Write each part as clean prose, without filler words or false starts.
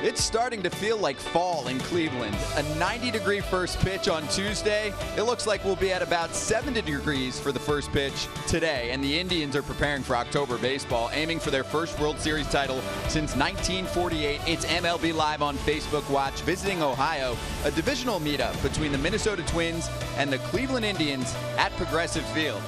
It's starting to feel like fall in Cleveland. A 90-degree first pitch on Tuesday. It looks like we'll be at about 70 degrees for the first pitch today. And the Indians are preparing for October baseball, aiming for their first World Series title since 1948. It's MLB Live on Facebook Watch, visiting Ohio, a divisional meetup between the Minnesota Twins and the Cleveland Indians at Progressive Field.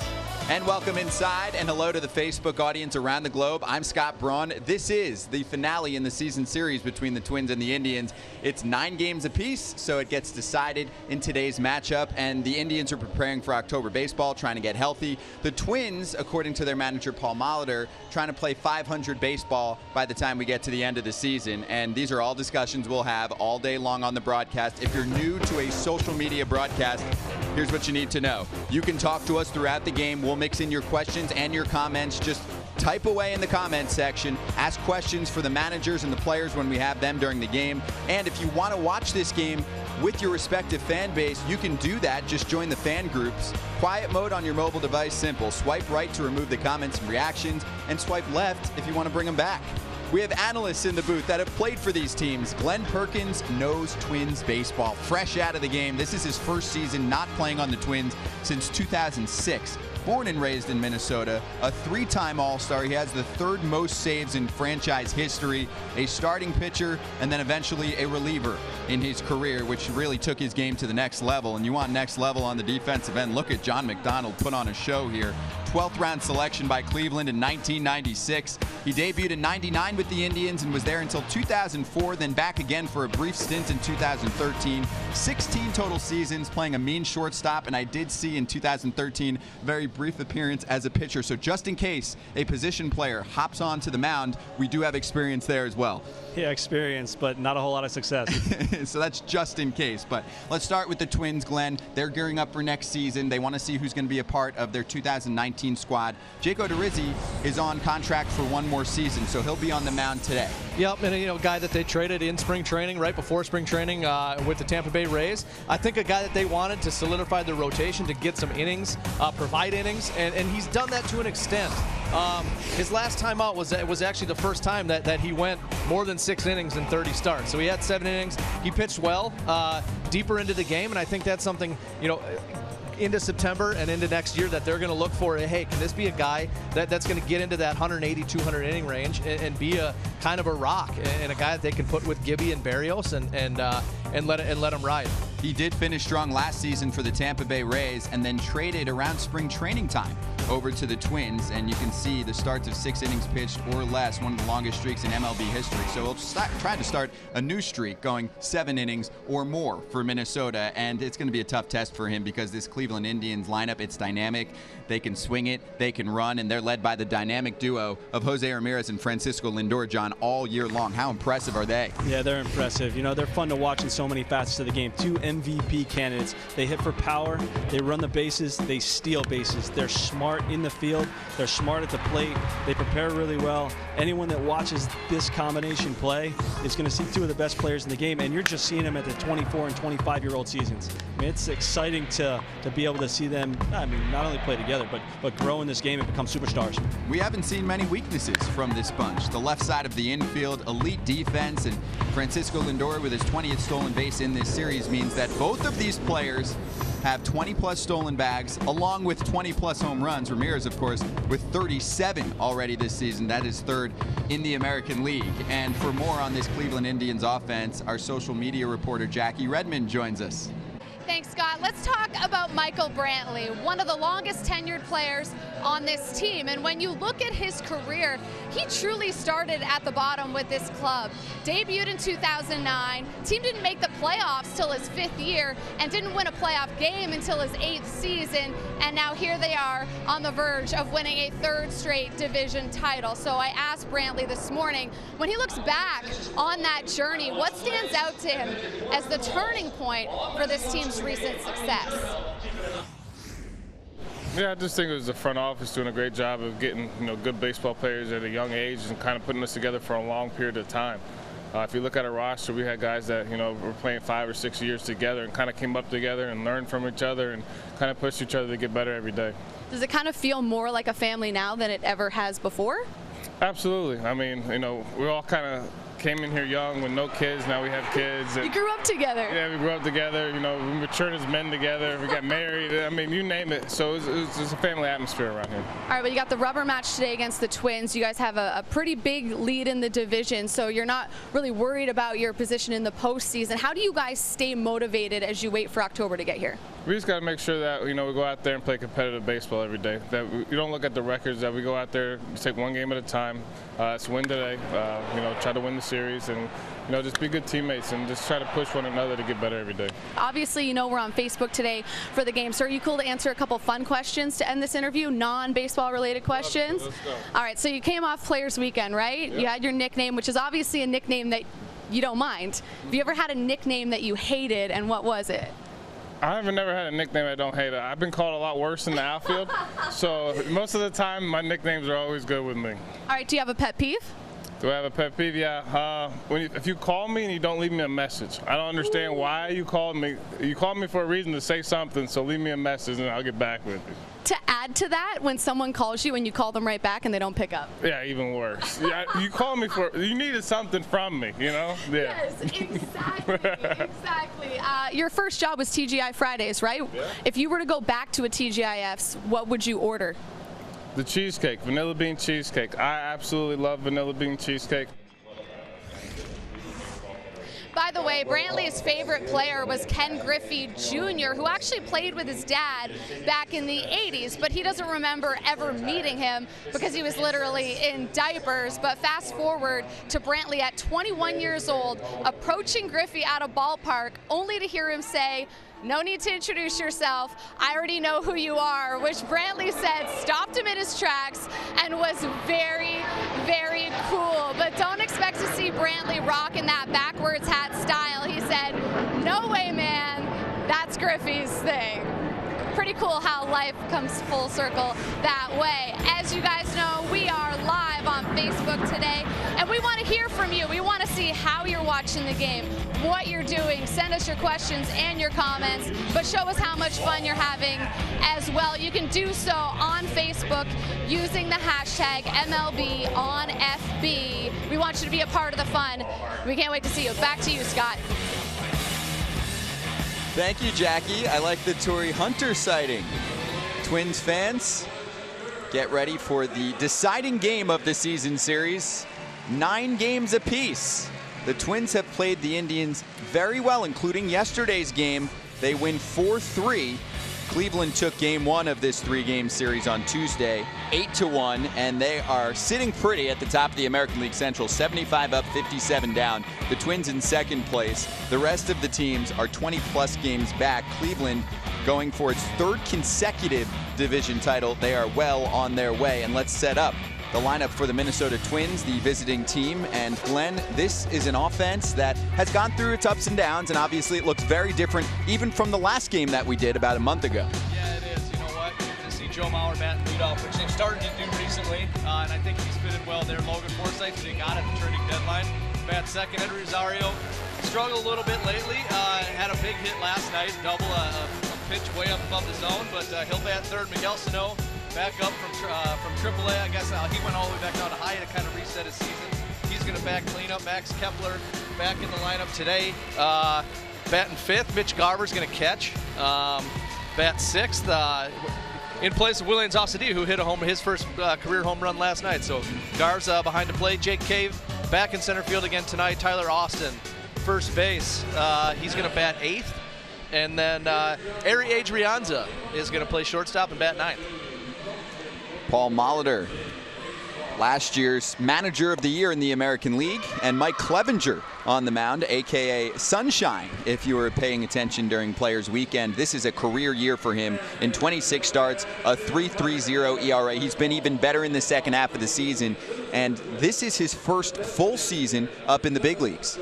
And welcome inside, and hello to the Facebook audience around the globe. I'm Scott Braun. This is the finale in the season series between the Twins and the Indians. It's 9 games apiece, so it gets decided in today's matchup, and the Indians are preparing for October baseball, trying to get healthy. The Twins, according to their manager Paul Molitor, trying to play 500 baseball by the time we get to the end of the season. And these are all discussions we'll have all day long on the broadcast. If you're new to a social media broadcast, here's what you need to know. You can talk to us throughout the game. We'll mix in your questions and your comments. Just type away in the comments section. Ask questions for the managers and the players when we have them during the game. And if you want to watch this game with your respective fan base, you can do that. Just join the fan groups. Quiet mode on your mobile device, simple. Swipe right to remove the comments and reactions, and swipe left if you want to bring them back. We have analysts in the booth that have played for these teams. Glenn Perkins knows Twins baseball. Fresh out of the game. This is his first season not playing on the Twins since 2006. Born and raised in Minnesota, a 3-time All-Star. He has the 3rd most saves in franchise history, a starting pitcher, and then eventually a reliever in his career, which really took his game to the next level. And you want next level on the defensive end. Look at John McDonald put on a show here. 12th round selection by Cleveland in 1996. He debuted in 99 with the Indians and was there until 2004, then back again for a brief stint in 2013. 16 total seasons playing a mean shortstop, and I did see in 2013 a very brief appearance as a pitcher. So just in case a position player hops onto the mound, we do have experience there as well. Yeah, experience, but not a whole lot of success. So that's just in case. But let's start with the Twins, Glenn. They're gearing up for next season. They want to see who's going to be a part of their 2019 squad. Jake Odorizzi is on contract for 1 more season, so he'll be on the mound today. Yep, and a guy that they traded in spring training, right before spring training with the Tampa Bay Rays. I think a guy that they wanted to solidify their rotation, to get some innings, provide innings, and he's done that to an extent. His last time out was actually the first time that he went more than 6 innings in 30 starts. So he had 7 innings. He pitched well, deeper into the game, and I think that's something, into September and into next year that they're going to look for. Hey, can this be a guy that's going to get into that 180, 200 inning range and be a kind of a rock and a guy that they can put with Gibby and Barrios and let him ride. He did finish strong last season for the Tampa Bay Rays and then traded around spring training time over to the Twins, and you can see the starts of 6 innings pitched or less, one of the longest streaks in MLB history. So we'll try to start a new streak going 7 innings or more for Minnesota, and it's going to be a tough test for him because this Cleveland Indians lineup, it's dynamic. They can swing it, they can run, and they're led by the dynamic duo of Jose Ramirez and Francisco Lindor, John, all year long. How impressive are they? Yeah, they're impressive. They're fun to watch in so many facets of the game. 2 MVP candidates. They hit for power, they run the bases, they steal bases. They're smart in the field, they're smart at the plate, they prepare really well. Anyone that watches this combination play is going to see 2 of the best players in the game, and you're just seeing them at the 24 and 25-year-old seasons. I mean, it's exciting to be able to see them, not only play together, but grow in this game and become superstars. We haven't seen many weaknesses from this bunch. The left side of the infield, elite defense, and Francisco Lindor with his 20th stolen base in this series means that both of these players have 20-plus stolen bags, along with 20-plus home runs. Ramirez, of course, with 37 already this season. That is 3rd in the American League. And for more on this Cleveland Indians offense, our social media reporter Jackie Redmond joins us. Thanks, Scott. Let's talk about Michael Brantley, one of the longest tenured players on this team. And when you look at his career, he truly started at the bottom with this club. Debuted in 2009, team didn't make the playoffs till his 5th year and didn't win a playoff game until his 8th season. And now here they are on the verge of winning a 3rd straight division title. So I asked Brantley this morning, when he looks back on that journey, what stands out to him as the turning point for this team's recent success? Yeah, I just think it was the front office doing a great job of getting good baseball players at a young age and kind of putting us together for a long period of time. If you look at our roster, we had guys that were playing 5 or 6 years together and kind of came up together and learned from each other and kind of pushed each other to get better every day. Does it kind of feel more like a family now than it ever has before? Absolutely. I mean, we're all kind of came in here young with no kids. Now we have kids. You grew up together. Yeah, we grew up together. You know, we matured as men together. We got married. I mean, you name it. So it's a family atmosphere around here. All right, well, you got the rubber match today against the Twins. You guys have a pretty big lead in the division, so you're not really worried about your position in the postseason. How do you guys stay motivated as you wait for October to get here? We just got to make sure that, you know, we go out there and play competitive baseball every day. That we don't look at the records, that we go out there, take one game at a time. It's win today, you know, try to win the series, and, you know, just be good teammates and just try to push one another to get better every day. Obviously, you know, we're on Facebook today for the game. So are you cool to answer a couple fun questions to end this interview, non-baseball related questions? Let's go. All right, so you came off Players Weekend, right? Yep. You had your nickname, which is obviously a nickname that you don't mind. Have you ever had a nickname that you hated, and what was it? I've never had a nickname I don't hate. I've been called a lot worse in the outfield, so most of the time my nicknames are always good with me. All right, do you have a pet peeve? Do I have a pet peeve? Yeah. If you call me and you don't leave me a message, I don't understand why you called me. You called me for a reason to say something, so leave me a message and I'll get back with you. To add to that, when someone calls you and you call them right back and they don't pick up. Yeah, even worse. Yeah, you called me you needed something from me, you know? Yeah. Yes, exactly, exactly. Your first job was TGI Fridays, right? Yeah. If you were to go back to a TGIF's, what would you order? The cheesecake, vanilla bean cheesecake. I absolutely love vanilla bean cheesecake. By the way, Brantley's favorite player was Ken Griffey Jr., who actually played with his dad back in the 80s, but he doesn't remember ever meeting him because he was literally in diapers. But fast forward to Brantley at 21 years old, approaching Griffey at a ballpark, only to hear him say, "No need to introduce yourself. I already know who you are," which Brantley said stopped him in his tracks and was very, very cool. But don't expect to see Brantley rocking that backwards hat style. He said, "No way, man. That's Griffey's thing." Pretty cool how life comes full circle that way. As you guys know, we are live on Facebook today, and we want to hear from you. We want to see how you're watching the game, what you're doing. Send us your questions and your comments, but show us how much fun you're having as well. You can do so on Facebook using the hashtag MLBOnFB. We want you to be a part of the fun. We can't wait to see you. Back to you, Scott. Thank you, Jackie. I like the Torrey Hunter sighting. Twins fans, get ready for the deciding game of the season series. 9 games apiece. The Twins have played the Indians very well, including yesterday's game. They win 4-3. Cleveland took game 1 of this 3-game series on Tuesday, 8-1, and they are sitting pretty at the top of the American League Central, 75 up, 57 down. The Twins in second place. The rest of the teams are 20-plus games back. Cleveland going for its 3rd consecutive division title. They are well on their way, and let's set up the lineup for the Minnesota Twins, the visiting team. And Glenn, this is an offense that has gone through its ups and downs, and obviously it looks very different even from the last game that we did about a month ago. Yeah, it is. You know what? Good to see Joe Mauer bat and lead off, which they've started to do recently, and I think he's fitted well there. Logan Forsythe, they got at the turning deadline. Bat second. Ed Rosario struggled a little bit lately. Had a big hit last night, double a pitch way up above the zone, but he'll bat third. Miguel Sano back up from AAA. I guess he went all the way back down to high to kind of reset his season. He's going to back clean up. Max Kepler back in the lineup today. Batting 5th. Mitch Garver's going to catch. Bat 6th. In place of Williams Osadillo, who hit his first career home run last night. So Garv's behind the plate. Jake Cave back in center field again tonight. Tyler Austin, first base. He's going to bat 8th. And then Ari Adrianza is going to play shortstop and bat 9th. Paul Molitor, last year's manager of the year in the American League, and Mike Clevenger on the mound, aka Sunshine, if you were paying attention during Players Weekend. This is a career year for him. In 26 starts, a 3.30 ERA. He's been even better in the second half of the season, and this is his first full season up in the big leagues.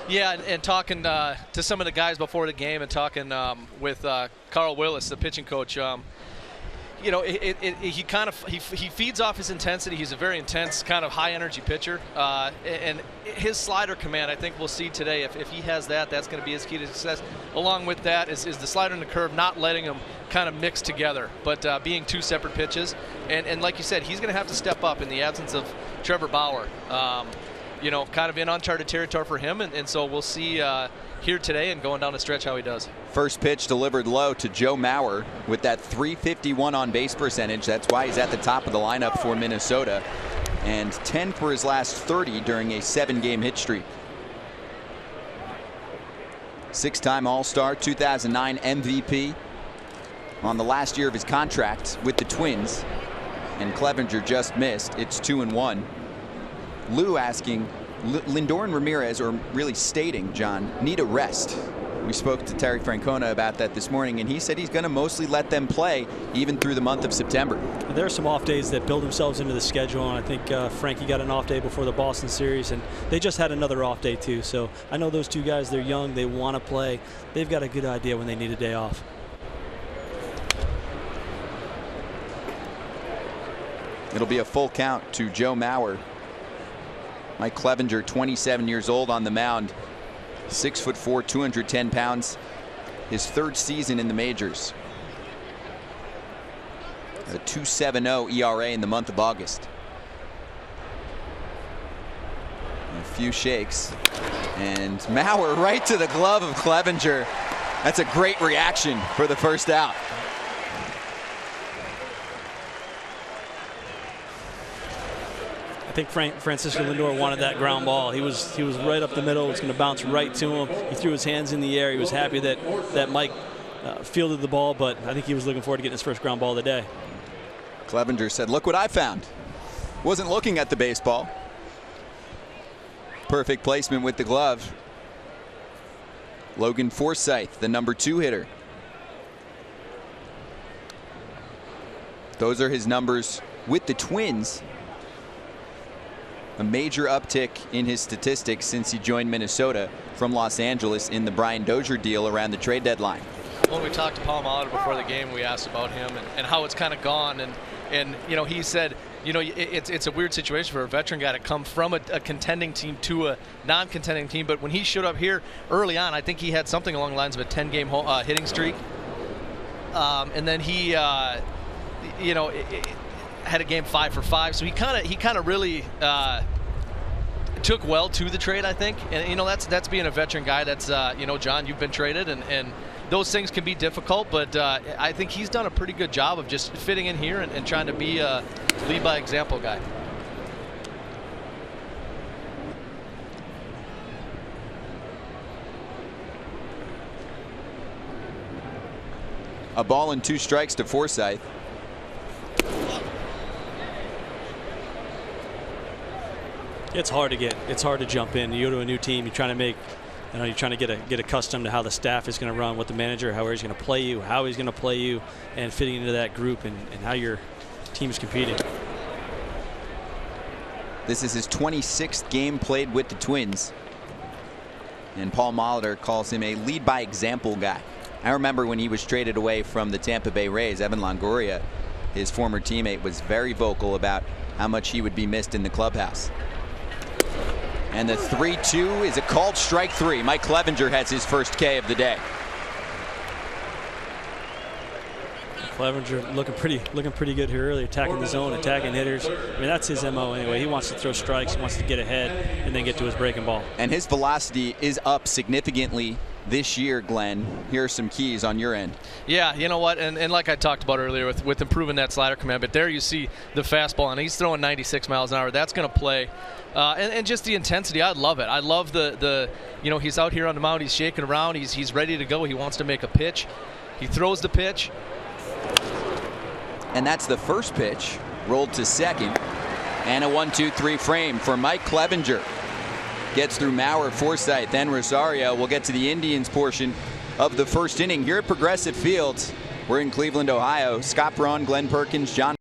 Yeah, and talking to some of the guys before the game, and talking with Carl Willis, the pitching coach. You know, he feeds off his intensity. He's a very intense, kind of high-energy pitcher, and his slider command, I think we'll see today. If he has that, that's going to be his key to success. Along with that is the slider and the curve, not letting them kind of mix together, but being 2 separate pitches. And like you said, he's going to have to step up in the absence of Trevor Bauer. kind of in uncharted territory for him, and so we'll see here today and going down the stretch how he does. First pitch delivered low to Joe Mauer with that .351 on base percentage. That's why he's at the top of the lineup for Minnesota, and 10 for his last 30 during a 7-game hit streak. 6-time All-Star, 2009 MVP, on the last year of his contract with the Twins, and Clevenger just missed. It's 2-1. Lou asking, Lindor and Ramirez, or really stating, John, need a rest. We spoke to Terry Francona about that this morning, and he said he's going to mostly let them play even through the month of September. There are some off days that build themselves into the schedule, and I think Frankie got an off day before the Boston series, and they just had another off day too. So I know those two guys, they're young, they want to play. They've got a good idea when they need a day off. It'll be a full count to Joe Mauer. Mike Clevenger, 27 years old, on the mound. 6'4", 210 pounds. His 3rd season in the majors. A 2.70 ERA in the month of August. A few shakes. And Mauer right to the glove of Clevenger. That's a great reaction for the first out. I think Francisco Lindor wanted that ground ball. He was right up the middle. It was going to bounce right to him. He threw his hands in the air. He was happy that Mike fielded the ball, but I think he was looking forward to getting his first ground ball of the day. Clevenger said, "Look what I found." Wasn't looking at the baseball. Perfect placement with the glove. Logan Forsythe, the number 2 hitter. Those are his numbers with the Twins. A major uptick in his statistics since he joined Minnesota from Los Angeles in the Brian Dozier deal around the trade deadline. When we talked to Paul Molitor before the game, we asked about him and how it's kind of gone, and he said, it's a weird situation for a veteran guy to come from a contending team to a non-contending team, but when he showed up here early on, I think he had something along the lines of a 10-game hitting streak, and then he had a game 5 for 5, so he kind of really took well to the trade, I think, and that's being a veteran guy. That's John, you've been traded, and those things can be difficult, but I think he's done a pretty good job of just fitting in here and trying to be a lead by example guy. A ball and 2 strikes to Forsythe. It's hard to jump in. You go to a new team, you're trying to get accustomed to how the staff is going to run, what the manager, how he's going to play you, how he's going to play you, and fitting into that group and how your team is competing. This is his 26th game played with the Twins, and Paul Molitor calls him a lead by example guy. I remember when he was traded away from the Tampa Bay Rays, Evan Longoria, his former teammate, was very vocal about how much he would be missed in the clubhouse. And the 3-2 is a called strike 3. Mike Clevenger has his first K of the day. Clevenger looking pretty good here early, attacking the zone, attacking hitters. I mean, that's his MO anyway. He wants to throw strikes, he wants to get ahead, and then get to his breaking ball. And his velocity is up significantly this year, Glenn. Here are some keys on your end. Yeah, you know what, and like I talked about earlier with improving that slider command, but there you see the fastball, and he's throwing 96 miles an hour. That's going to play. And just the intensity, I love it. I love the he's out here on the mound, he's shaking around, he's ready to go, he wants to make a pitch. He throws the pitch. And that's the first pitch, rolled to second. And a 1-2-3 frame for Mike Clevenger. Gets through Mauer, Forsythe, then Rosario. We'll get to the Indians portion of the first inning here at Progressive Field. We're in Cleveland, Ohio. Scott Braun, Glenn Perkins, John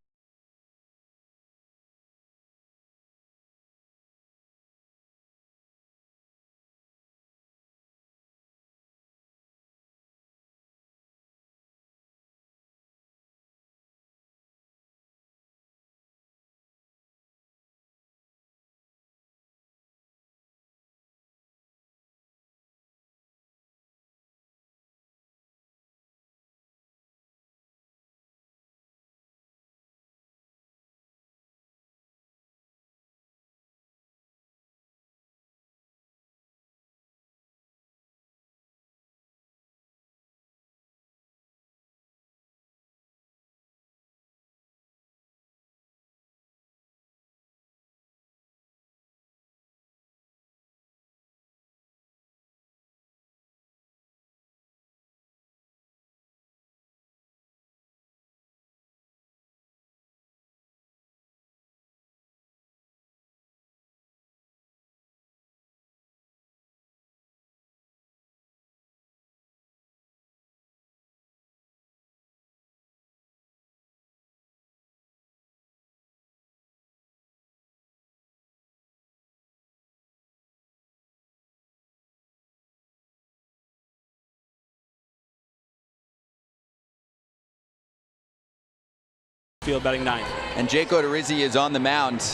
field, batting 9th. And Jake Odorizzi is on the mound,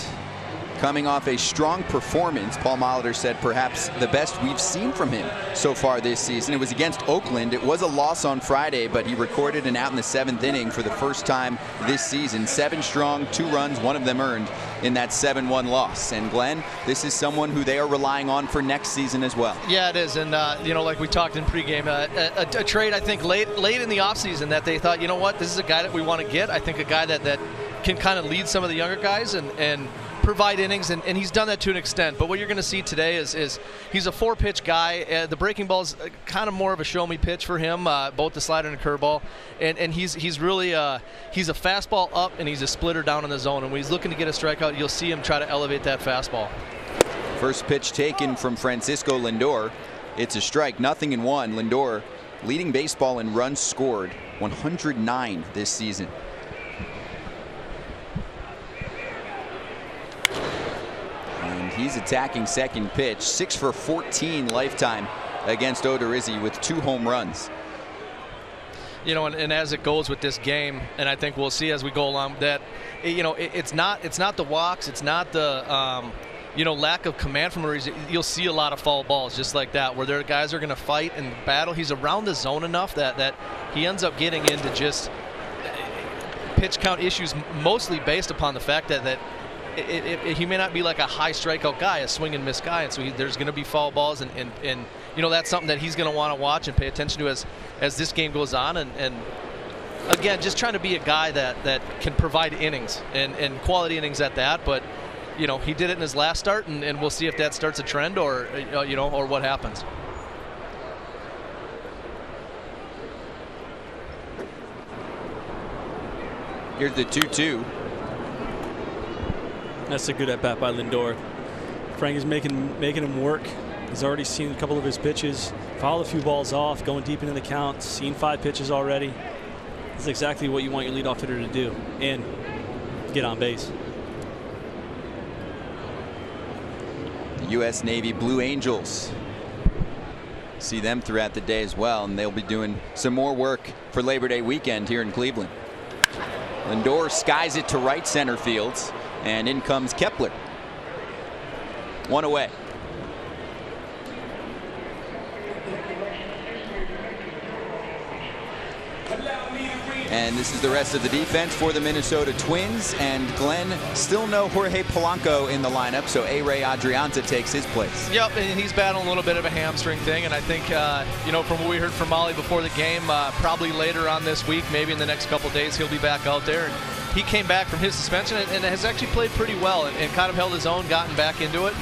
coming off a strong performance. Paul Molitor said perhaps the best we've seen from him so far this season. It was against Oakland. It was a loss on Friday, but he recorded an out in the 7th inning for the first time this season. 7 strong, 2 runs, 1 of them earned in that 7-1 loss. And Glenn, this is someone who they are relying on for next season as well. Yeah, it is. And, like we talked in pregame, a trade, I think, late in the offseason that they thought, you know what, this is a guy that we want to get. I think a guy that can kind of lead some of the younger guys and provide innings, and he's done that to an extent. But what you're going to see today is he's a 4-pitch guy. The breaking ball's kind of more of a show-me pitch for him, both the slider and the curveball. And he's really he's a fastball up and he's a splitter down in the zone. And when he's looking to get a strikeout, you'll see him try to elevate that fastball. First pitch taken from Francisco Lindor. It's a strike, 0-1. Lindor leading baseball in runs scored, 109 this season. He's attacking second pitch. 6 for 14 lifetime against Odorizzi with 2 home runs. You know, and as it goes with this game, and I think we'll see as we go along that, it's not the walks, it's not the lack of command from Odorizzi. You'll see a lot of foul balls just like that, where their guys are going to fight and battle. He's around the zone enough that he ends up getting into just pitch count issues, mostly based upon the fact that he may not be like a high strikeout guy, a swing and miss guy, and so there's going to be foul balls, and that's something that he's going to want to watch and pay attention to as this game goes on, and again, just trying to be a guy that can provide innings and quality innings at that. But he did it in his last start, and we'll see if that starts a trend or or what happens. Here's the 2-2. That's a good at-bat by Lindor. Frank is making him work. He's already seen a couple of his pitches, fouled a few balls off, going deep into the count, seen 5 pitches already. That's exactly what you want your leadoff hitter to do, and get on base. The U.S. Navy Blue Angels. See them throughout the day as well, and they'll be doing some more work for Labor Day weekend here in Cleveland. Lindor skies it to right center field. And in comes Kepler. 1 away. And this is the rest of the defense for the Minnesota Twins. And Glenn, still no Jorge Polanco in the lineup, so A-Ray Adrianta takes his place. Yep, and he's battling a little bit of a hamstring thing. And I think, from what we heard from Molly before the game, probably later on this week, maybe in the next couple days, he'll be back out there. And he came back from his suspension and has actually played pretty well and kind of held his own, gotten back into it.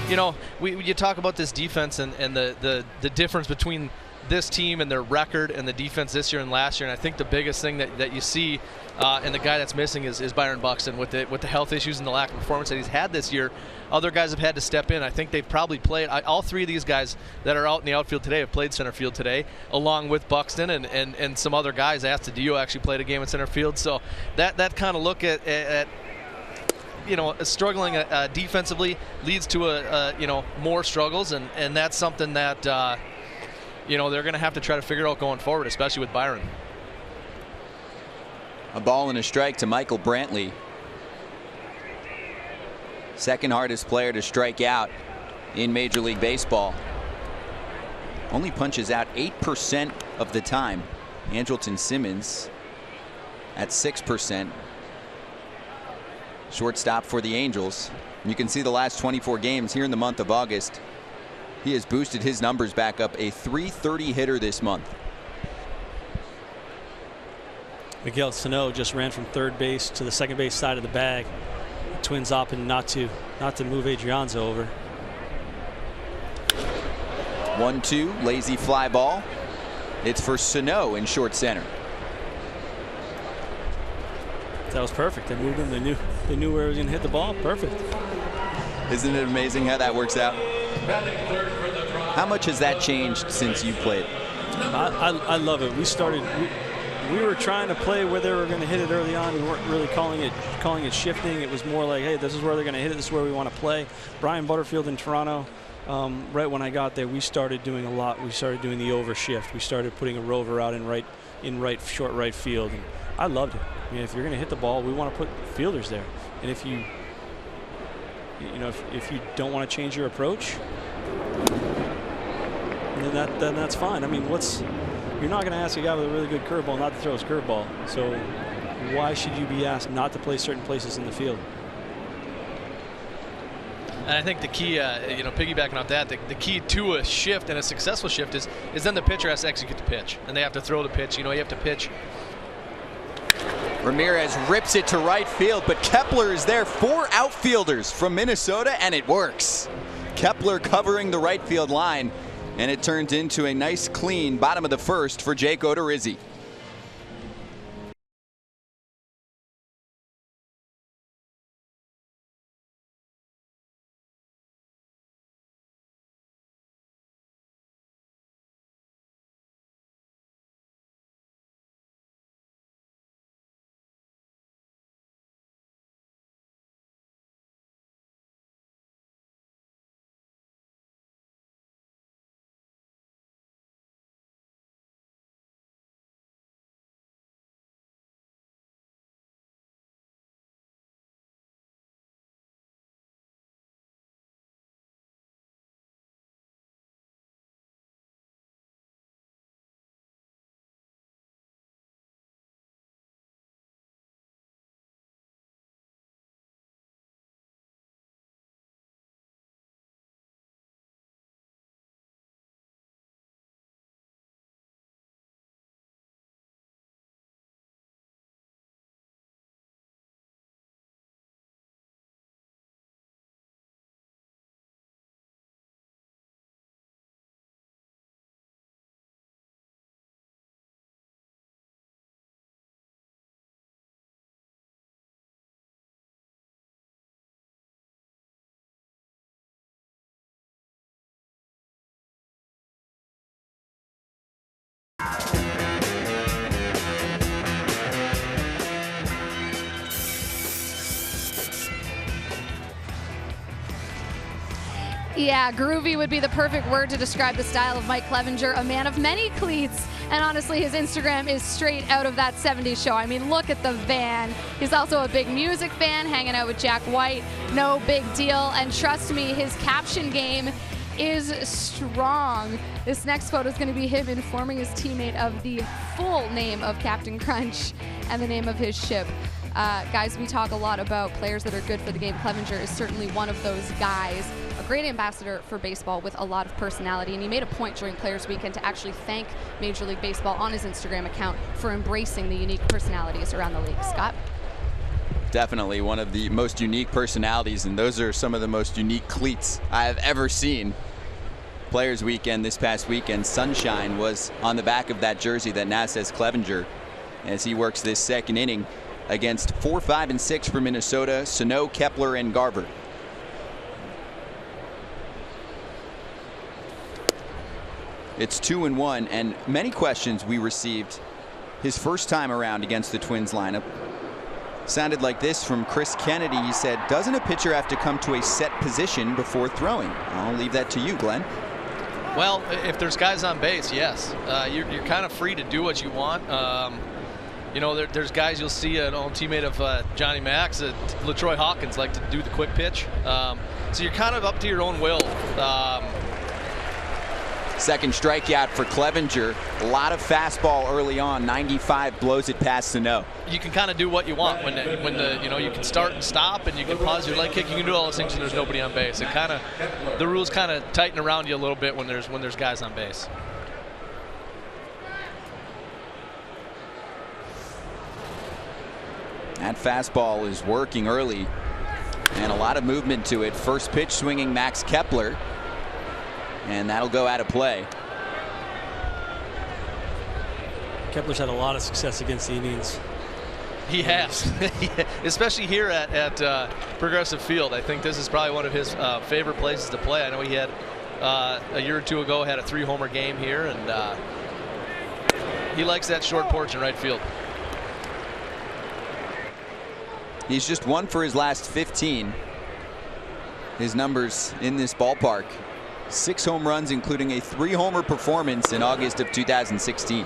And, you talk about this defense and the difference between this team and their record and the defense this year and last year. And I think the biggest thing that you see and the guy that's missing is Byron Buxton with the health issues and the lack of performance that he's had this year. Other guys have had to step in. I think they've probably played. All 3 of these guys that are out in the outfield today have played center field today, along with Buxton and some other guys. Astudillo actually played a game in center field. So that kind of look at struggling defensively leads to more struggles, and that's something that they're going to have to try to figure out going forward, especially with Byron. A ball and a strike to Michael Brantley. Second hardest player to strike out in Major League Baseball. Only punches out 8% of the time. Andrelton Simmons at 6%. Shortstop for the Angels. You can see the last 24 games here in the month of August. He has boosted his numbers back up, a .330 hitter this month. Miguel Sano just ran from third base to the second base side of the bag. The Twins opting not to move Adrianza over. 1-2, lazy fly ball. It's for Sano in short center. That was perfect. They moved him. They knew where he was going to hit the ball. Perfect. Isn't it amazing how that works out? How much has that changed since you played? I love it. We were trying to play where they were going to hit it early on. We weren't really calling it shifting. It was more like, hey, this is where they're going to hit it. This is where we want to play. Brian Butterfield in Toronto, right when I got there, we started doing a lot. We started doing the over shift. We started putting a rover out in short right field. And I loved it. I mean, if you're going to hit the ball, we want to put fielders there. And if you don't want to change your approach, then that's fine. I mean, you're not going to ask a guy with a really good curveball not to throw his curveball. So why should you be asked not to play certain places in the field? And I think the key, piggybacking off that, the key to a shift and a successful shift is then the pitcher has to execute the pitch, and they have to throw the pitch. You have to pitch. Ramirez rips it to right field, but Kepler is there. 4 outfielders from Minnesota, and it works. Kepler covering the right field line, and it turns into a nice, clean bottom of the first for Jake Odorizzi. Yeah, groovy would be the perfect word to describe the style of Mike Clevenger, a man of many cleats. And honestly, his Instagram is straight out of that 70s show. I mean, look at the van. He's also a big music fan, hanging out with Jack White. No big deal. And trust me, his caption game is strong. This next photo is going to be him informing his teammate of the full name of Captain Crunch and the name of his ship. Guys, we talk a lot about players that are good for the game. Clevenger is certainly one of those guys. A great ambassador for baseball with a lot of personality, and he made a point during Players Weekend to actually thank Major League Baseball on his Instagram account for embracing the unique personalities around the league. Scott? Definitely one of the most unique personalities, and those are some of the most unique cleats I have ever seen. Players Weekend this past weekend, sunshine was on the back of that jersey that now says Clevenger as he works this second inning against 4, 5, and 6 for Minnesota, Sano, Kepler, and Garver. It's 2-1, and many questions we received his first time around against the Twins lineup. Sounded like this from Chris Kennedy. He said, doesn't a pitcher have to come to a set position before throwing? I'll leave that to you, Glenn. Well, if there's guys on base, yes. You're kind of free to do what you want. There's guys you'll see, an old teammate of Johnny Max, LaTroy Hawkins, like to do the quick pitch. So you're kind of up to your own will. Second strikeout for Clevenger. A lot of fastball early on. 95 blows it past Sano. You can kind of do what you want when you can start and stop, and you can pause your leg kick. You can do all those things when there's nobody on base. It kind of, the rules kind of tighten around you a little bit when there's guys on base. That fastball is working early, and a lot of movement to it. First pitch swinging Max Kepler, and that'll go out of play. Kepler's had a lot of success against the Indians. He has, especially here at Progressive Field. I think this is probably one of his favorite places to play. I know he had a year or two ago had a 3-homer game here, and he likes that short porch in right field. He's just 1 for his last 15. His numbers in this ballpark: 6 home runs, including a 3-homer performance in August of 2016.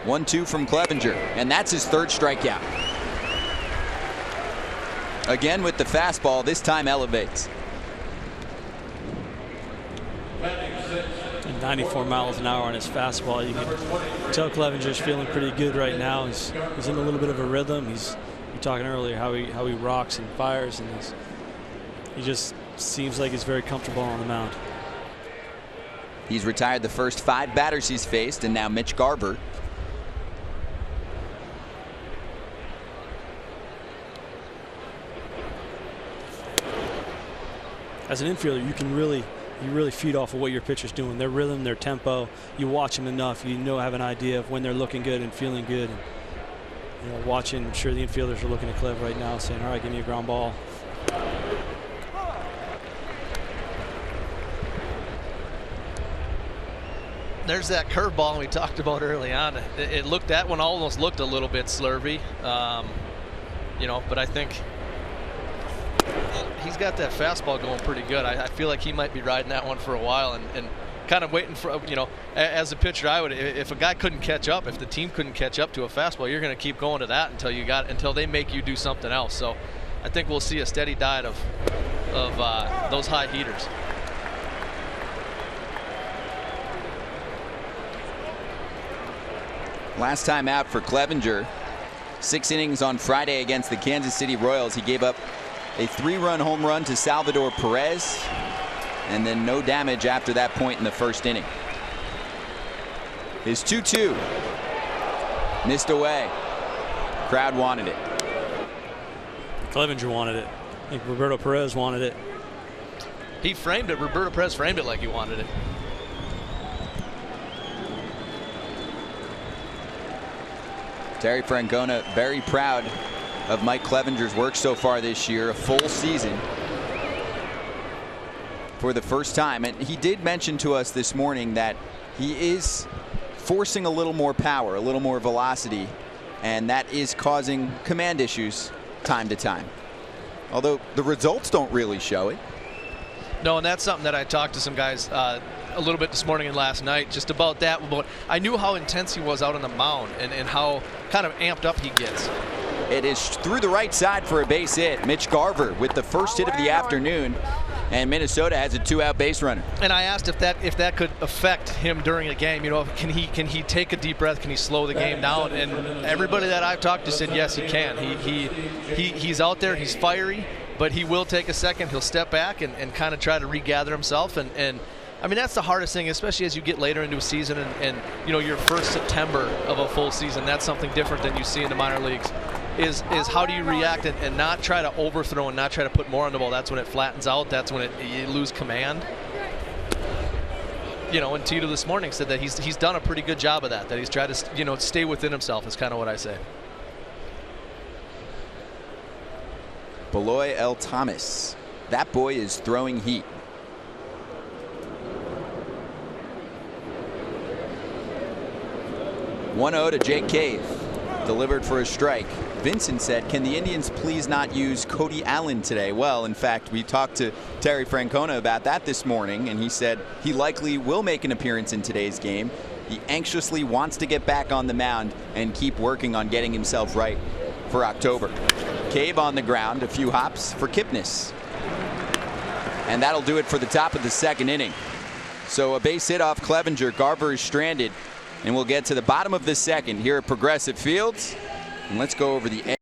1-2 from Clevenger, and that's his third strikeout. Again with the fastball, this time elevates. And 94 miles an hour on his fastball. You can tell Clevenger's feeling pretty good right now. He's in a little bit of a rhythm. You were talking earlier how he rocks and fires, and he just seems like he's very comfortable on the mound. He's retired the first 5 batters he's faced, and now Mitch Garver. As an infielder, you really feed off of what your pitcher's doing, their rhythm, their tempo. You watch them enough, you have an idea of when they're looking good and feeling good. And, watching, I'm sure the infielders are looking at Clev right now, saying, "All right, give me a ground ball." There's that curveball we talked about early on. That one almost looked a little bit slurvy, but I think he's got that fastball going pretty good. I feel like he might be riding that one for a while and kind of waiting for, as a pitcher, I would, if a guy couldn't catch up, if the team couldn't catch up to a fastball, you're going to keep going to that until they make you do something else. So I think we'll see a steady diet of those high heaters. Last time out for Clevenger, 6 innings on Friday against the Kansas City Royals. He gave up a 3-run home run to Salvador Perez, and then no damage after that point in the first inning. His 2-2 missed away. Crowd wanted it. Clevenger wanted it. I think Roberto Perez wanted it. He framed it. Roberto Perez framed it like he wanted it. Terry Francona very proud of Mike Clevenger's work so far this year. A full season for the first time, and he did mention to us this morning that he is forcing a little more power, a little more velocity, and that is causing command issues time to time, although the results don't really show it. No, and that's something that I talked to some guys a little bit this morning and last night just about that. But I knew how intense he was out on the mound and how kind of amped up he gets. It is through the right side for a base hit. Mitch Garver with the first hit of the afternoon, and Minnesota has a 2-out base runner. And I asked if that could affect him during a game. Can he take a deep breath? Can he slow the game down? And everybody that I've talked to said yes, he can. He's out there. He's fiery, but he will take a second. He'll step back and kind of try to regather himself. And I mean, that's the hardest thing, especially as you get later into a season and your first September of a full season. That's something different than you see in the minor leagues. Is how do you react and not try to overthrow and not try to put more on the ball. That's when it flattens out. That's when you lose command. And Tito this morning said that he's done a pretty good job of that. That he's tried to stay within himself is kind of what I say. Beloy L. Thomas, that boy is throwing heat. 1-0 to Jake Cave, delivered for a strike. Vincent said, "Can the Indians please not use Cody Allen today?" Well, in fact, we talked to Terry Francona about that this morning, and he said he likely will make an appearance in today's game. He anxiously wants to get back on the mound and keep working on getting himself right for October. Cave on the ground, a few hops for Kipnis. And that'll do it for the top of the second inning. So a base hit off Clevenger. Garver is stranded. And we'll get to the bottom of the second here at Progressive Fields. And let's go over the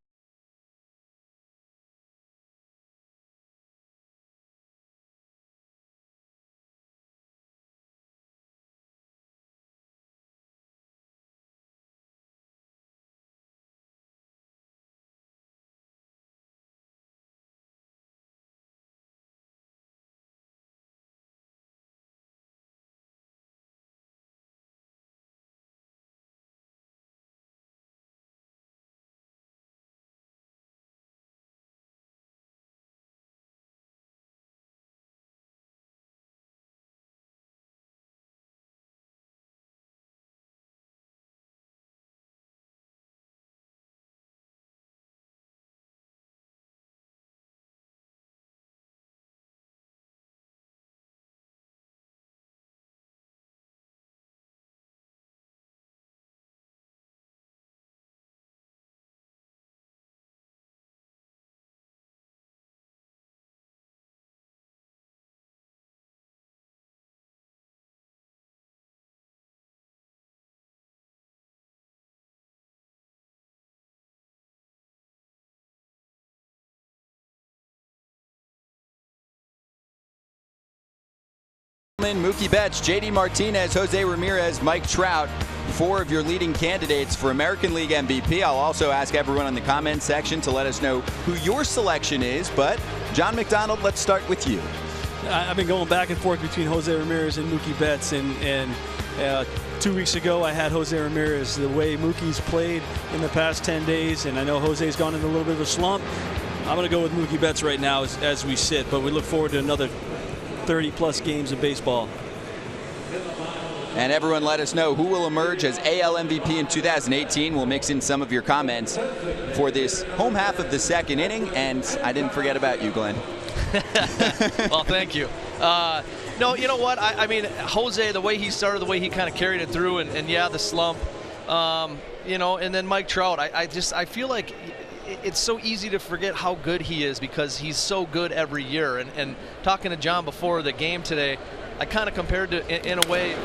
Mookie Betts, JD Martinez, Jose Ramirez, Mike Trout, 4 of your leading candidates for American League MVP. I'll also ask everyone in the comments section to let us know who your selection is. But John McDonald, let's start with you. I've been going back and forth between Jose Ramirez and Mookie Betts, and 2 weeks ago I had Jose Ramirez. The way Mookie's played in the past 10 days, and I know Jose's gone into a little bit of a slump, I'm going to go with Mookie Betts right now as we sit, but we look forward to another 30-plus games of baseball. And everyone let us know who will emerge as AL MVP in 2018. We'll mix in some of your comments for this home half of the second inning, and I didn't forget about you, Glenn. Well, thank you. No, you know what? I mean, Jose, the way he started, the way he kind of carried it through, and yeah, the slump, you know, and then Mike Trout. I feel like it's so easy to forget how good he is because he's so good every year. And talking to John before the game today, I kind of compared in a way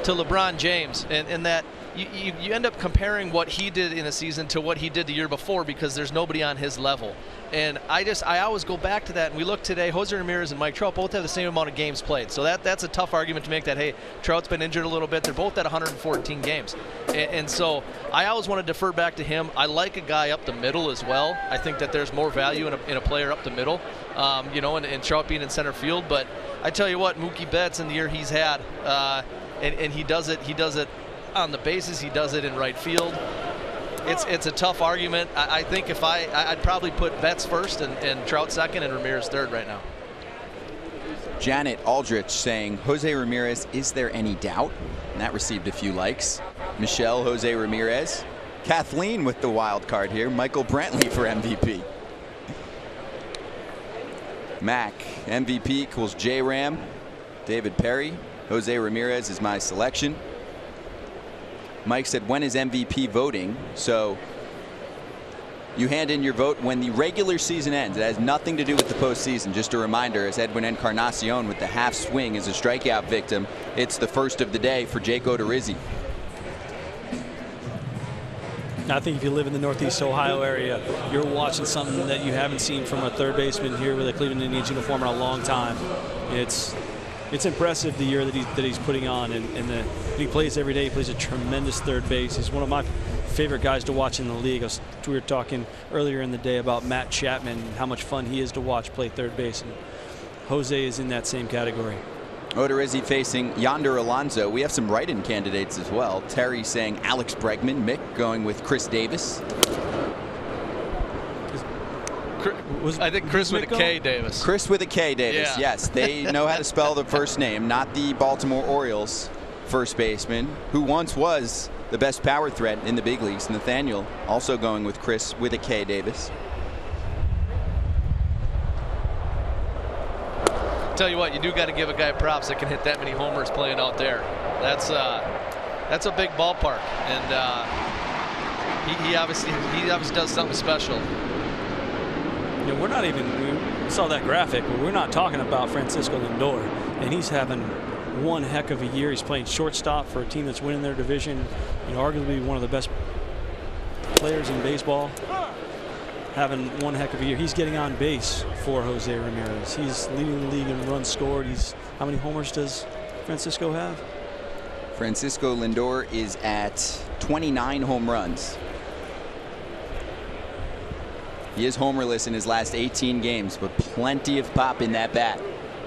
to LeBron James, and that you end up comparing what he did in a season to what he did the year before because there's nobody on his level. And I always go back to that, and we look today, Jose Ramirez and Mike Trout both have the same amount of games played. So that's a tough argument to make that, hey, Trout's been injured a little bit. They're both at 114 games. And so I always want to defer back to him. I like a guy up the middle as well. I think that there's more value in a player up the middle, you know, and Trout being in center field. But I tell you what, Mookie Betts in the year he's had, and he does it on the bases, he does it in right field. It's a tough argument. I think if I'd probably put Betts first and Trout second and Ramirez third right now. Janet Aldrich saying, Jose Ramirez, is there any doubt? And that received a few likes. Michelle, Jose Ramirez. Kathleen with the wild card here. Michael Brantley for MVP. Mac, MVP equals J-Ram. David Perry. Jose Ramirez is my selection. Mike said, when is MVP voting? So you hand in your vote when the regular season ends. It has nothing to do with the postseason. Just a reminder, as Edwin Encarnacion with the half swing as a strikeout victim, it's the first of the day for Jake Odorizzi. I think if you live in the Northeast Ohio area, you're watching something that you haven't seen from a third baseman here with a Cleveland Indians uniform in a long time. It's impressive the year that he's putting on, and he plays every day. He plays a tremendous third base. He's one of my favorite guys to watch in the league. We were talking earlier in the day about Matt Chapman and how much fun he is to watch play third base, and Jose is in that same category. Odorizzi facing Yonder Alonso. We have some write-in candidates as well. Terry saying Alex Bregman. Mick going with Chris Davis. I think Chris with a K, Davis. Chris with a K, Davis. Yeah. Yes, they know how to spell the first name. Not the Baltimore Orioles first baseman, who once was the best power threat in the big leagues. Nathaniel also going with Chris with a K, Davis. Tell you what, you do got to give a guy props that can hit that many homers playing out there. That's a big ballpark, and he obviously does something special. You know, we're not even, we saw that graphic, but we're not talking about Francisco Lindor, and he's having one heck of a year. He's playing shortstop for a team that's winning their division, you know, arguably one of the best players in baseball, having one heck of a year. He's getting on base for Jose Ramirez. He's leading the league in runs scored. How many homers does Francisco have? Francisco Lindor is at 29 home runs. He is homerless in his last 18 games, but plenty of pop in that bat.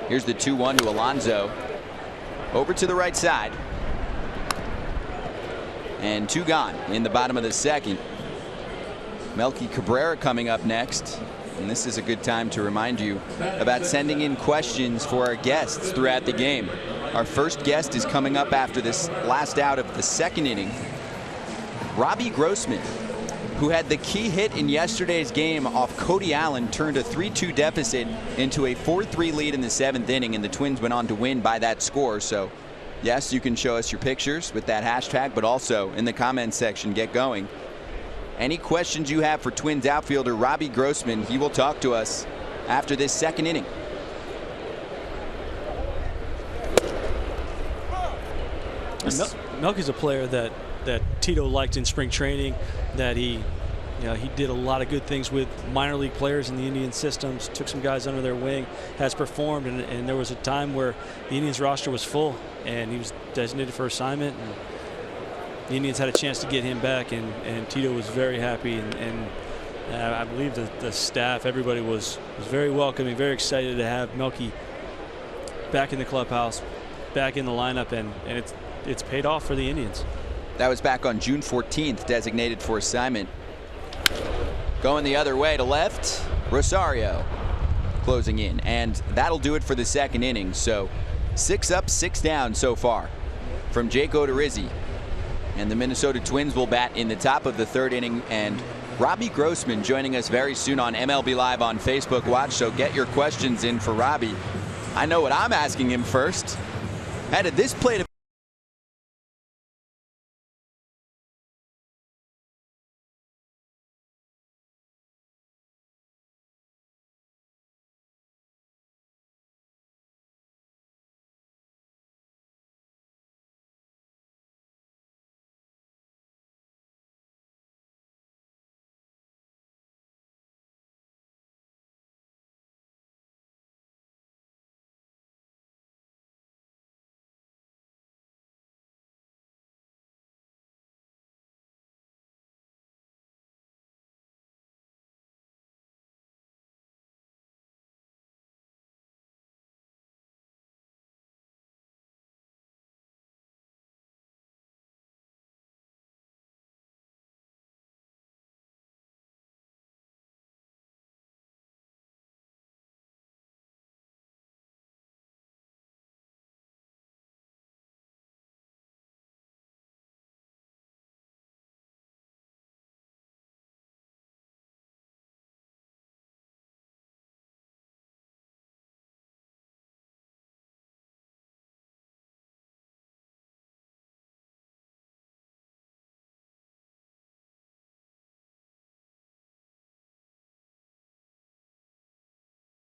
Here's the 2-1 to Alonso. Over to the right side. And 2 gone in the bottom of the second. Melky Cabrera coming up next. And this is a good time to remind you about sending in questions for our guests throughout the game. Our first guest is coming up after this last out of the second inning. Robbie Grossman, who had the key hit in yesterday's game off Cody Allen, turned a 3-2 deficit into a 4-3 lead in the 7th inning, and the Twins went on to win by that score. So yes, you can show us your pictures with that hashtag, but also in the comments section, get going. Any questions you have for Twins outfielder Robbie Grossman, he will talk to us after this second inning. Melky's a player that Tito liked in spring training, that he he did a lot of good things with minor league players in the Indian systems, took some guys under their wing, has performed, and there was a time where the Indians roster was full, and he was designated for assignment, and the Indians had a chance to get him back, and Tito was very happy, and I believe the staff, everybody was very welcoming, very excited to have Melky back in the clubhouse, back in the lineup, and it's paid off for the Indians. That was back on June 14th, designated for assignment. Going the other way to left, Rosario closing in, and that'll do it for the second inning. So 6 up, 6 down so far from Jake Odorizzi. And the Minnesota Twins will bat in the top of the third inning, and Robbie Grossman joining us very soon on MLB Live on Facebook Watch, so get your questions in for Robbie. I know what I'm asking him first. How did this play to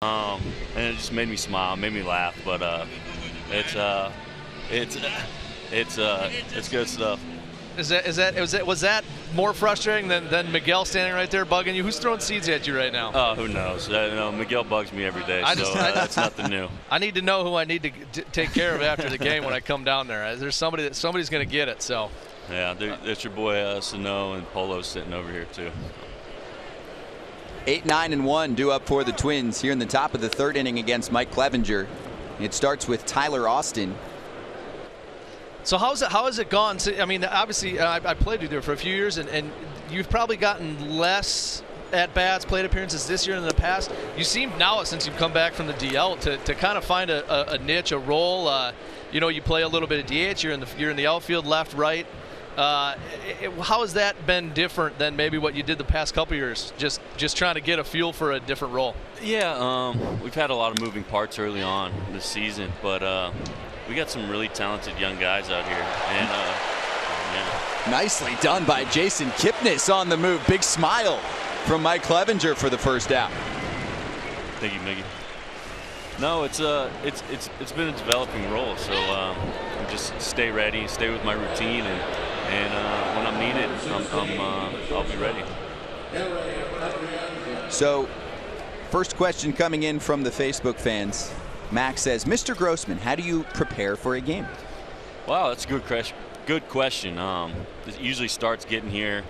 and it just made me smile, made me laugh. But it's good stuff. Was that more frustrating than Miguel standing right there bugging you? Who's throwing seeds at you right now? Oh, who knows? Miguel bugs me every day, that's nothing new. I need to know who I need to take care of after the game when I come down there. There's somebody's going to get it. So. Yeah, it's your boy Sano and Polo sitting over here too. 8, 9, and 1 due up for the Twins here in the top of the third inning against Mike Clevenger. It starts with Tyler Austin. So how has it gone? So, I mean, obviously, I played you there for a few years, and you've probably gotten less at-bats, plate appearances this year than in the past. You seem now, since you've come back from the DL, to kind of find a niche, a role. You play a little bit of DH. You're in the outfield, left, right. How has that been different than maybe what you did the past couple years? Just trying to get a feel for a different role. Yeah, we've had a lot of moving parts early on this season, but we got some really talented young guys out here, and yeah. Nicely done by Jason Kipnis on the move. Big smile from Mike Clevenger for the first out. Thank you, Miggy. No, it's been a developing role, so just stay ready, stay with my routine, and when I'm needed, I'll be ready. So, first question coming in from the Facebook fans. Max says, Mr. Grossman, how do you prepare for a game? Wow, that's a good question. It usually starts getting here,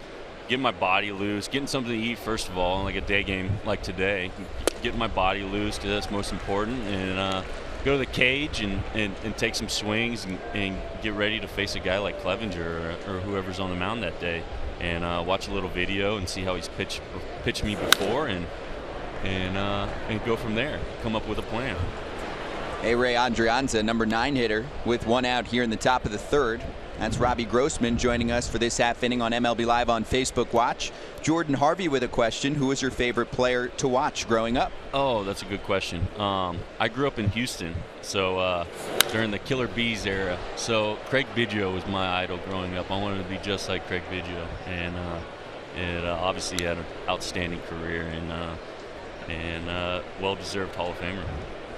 getting my body loose, getting something to eat first of all, like a day game like today, getting my body loose because that's most important, and go to the cage and take some swings and get ready to face a guy like Clevenger or whoever's on the mound that day, and watch a little video and see how he's pitched me before, and go from there, come up with a plan. A-Ray Andrianza, number 9 hitter, with 1 out here in the top of the third. That's Robbie Grossman joining us for this half inning on MLB Live on Facebook Watch. Jordan Harvey with a question. Who was your favorite player to watch growing up? Oh, that's a good question. I grew up in Houston, so during the Killer Bees era. So Craig Biggio was my idol growing up. I wanted to be just like Craig Biggio, and obviously had an outstanding career and well-deserved Hall of Famer.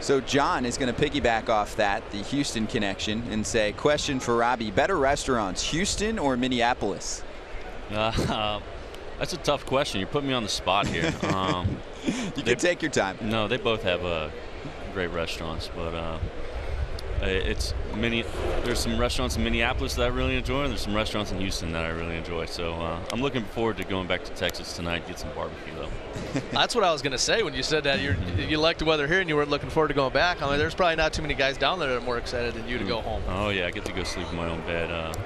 So John is going to piggyback off that, the Houston connection, and say, question for Robbie, better restaurants, Houston or Minneapolis? That's a tough question. You put me on the spot here. You can take your time. No, they both have great restaurants, but there's some restaurants in Minneapolis that I really enjoy, and there's some restaurants in Houston that I really enjoy. So I'm looking forward to going back to Texas tonight, get some barbecue though. That's what I was going to say when you said that you liked the weather here and you weren't looking forward to going back. I mean, there's probably not too many guys down there that are more excited than you to go home. Oh yeah, I get to go sleep in my own bed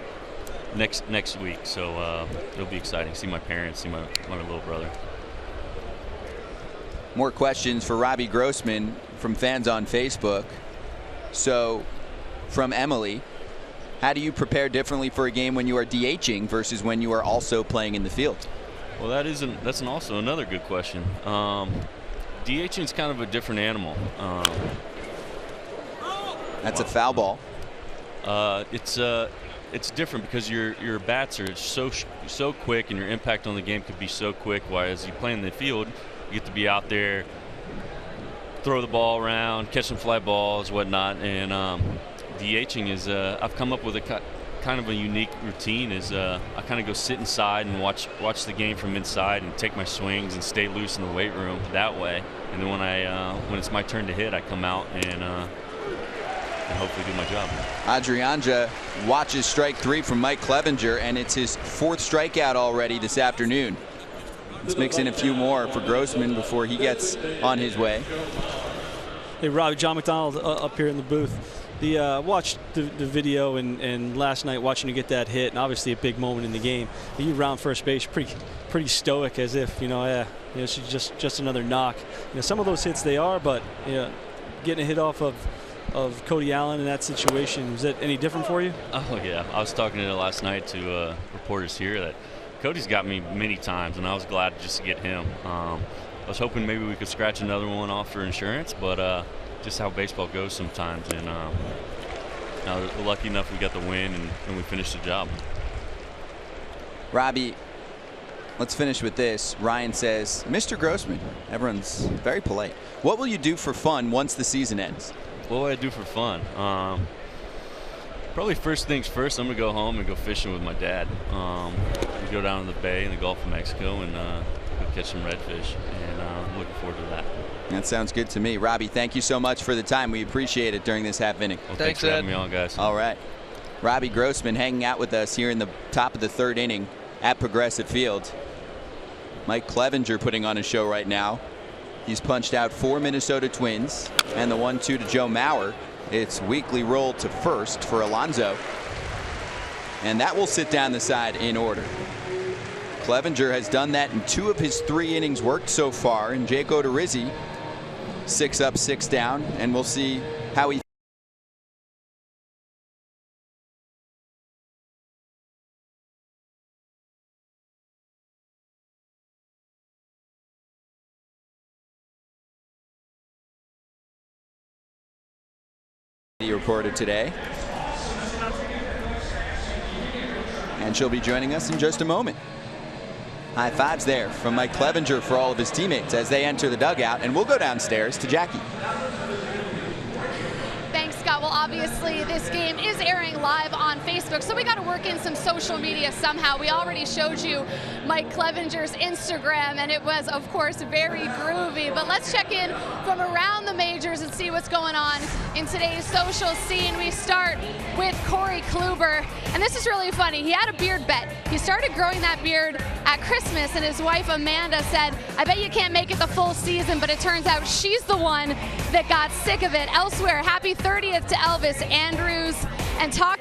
next week, so it'll be exciting. See my parents, see my little brother. More questions for Robbie Grossman from fans on Facebook. So, from Emily, how do you prepare differently for a game when you are DHing versus when you are also playing in the field? Well, that's also another good question. DHing is kind of a different animal. That's a foul ball. It's different because your bats are so quick, and your impact on the game could be so quick. Whereas you play in the field, you get to be out there, throw the ball around, catch some fly balls, whatnot. And DHing is I've come up with a kind of a unique routine. Is I kind of go sit inside and watch the game from inside and take my swings and stay loose in the weight room that way. And then when it's my turn to hit, I come out and hopefully do my job. Adrianja watches strike 3 from Mike Clevenger, and it's his 4th strikeout already this afternoon. Let's mix in a few more for Grossman before he gets on his way. Hey, Robbie, John McDonald up here in the booth. Watched the video and last night watching you get that hit, and obviously a big moment in the game. You round first base pretty stoic, as if it's just another knock. Some of those hits they are, but getting a hit off of Cody Allen in that situation, was that any different for you? Oh yeah, I was talking to last night to reporters here that Cody's got me many times, and I was glad just to get him. I was hoping maybe we could scratch another one off for insurance, but just how baseball goes sometimes. And we're lucky enough we got the win and we finished the job. Robbie, let's finish with this. Ryan says, Mr. Grossman, everyone's very polite. What will you do for fun once the season ends? What will I do for fun? Probably first things first, I'm going to go home and go fishing with my dad. We go down to the bay in the Gulf of Mexico and go catch some redfish, and I'm looking forward to that. That sounds good to me. Robbie, thank you so much for the time. We appreciate it during this half inning. Well, thanks for having me on, guys. All right. Robbie Grossman hanging out with us here in the top of the 3rd inning at Progressive Field. Mike Clevenger putting on a show right now. He's punched out 4 Minnesota Twins and the 1-2 to Joe Mauer. It's weekly roll to first for Alonso. And that will sit down the side in order. Clevenger has done that in 2 of his 3 innings worked so far. And Jake Odorizzi, 6 up, 6 down. And we'll see how he reported today, and she'll be joining us in just a moment. High fives there from Mike Clevenger for all of his teammates as they enter the dugout, and we'll go downstairs to Jackie. Thanks, Scott. Well, obviously, this game is airing live on Facebook, so we got to work in some social media somehow. We already showed you Mike Clevenger's Instagram, and it was, of course, very groovy. But let's check in from around the majors and see what's going on in today's social scene. We start with Corey Kluber, and this is really funny. He had a beard bet. He started growing that beard at Christmas, and his wife Amanda said, I bet you can't make it the full season, but it turns out she's the one that got sick of it. Elsewhere, happy 30th to Elvis Andrews. And talk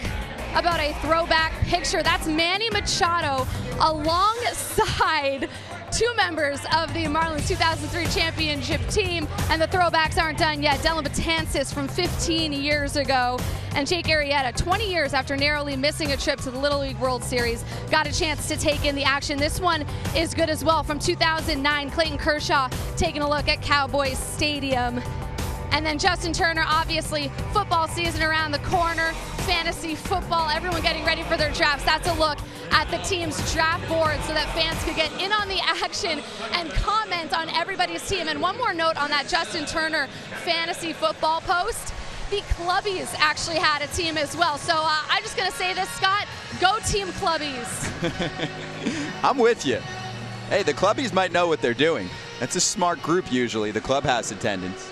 about a throwback picture. That's Manny Machado alongside 2 members of the Marlins 2003 championship team, and the throwbacks aren't done yet. Dylan Betances from 15 years ago, and Jake Arrieta, 20 years after narrowly missing a trip to the Little League World Series, got a chance to take in the action. This one is good as well. From 2009, Clayton Kershaw taking a look at Cowboys Stadium. And then Justin Turner, obviously, football season around the corner, fantasy football, everyone getting ready for their drafts. That's a look at the team's draft board so that fans could get in on the action and comment on everybody's team. And one more note on that Justin Turner fantasy football post. The Clubbies actually had a team as well. So I'm just going to say this, Scott, go Team Clubbies. I'm with you. Hey, the clubbies might know what they're doing. That's a smart group usually, the clubhouse attendants.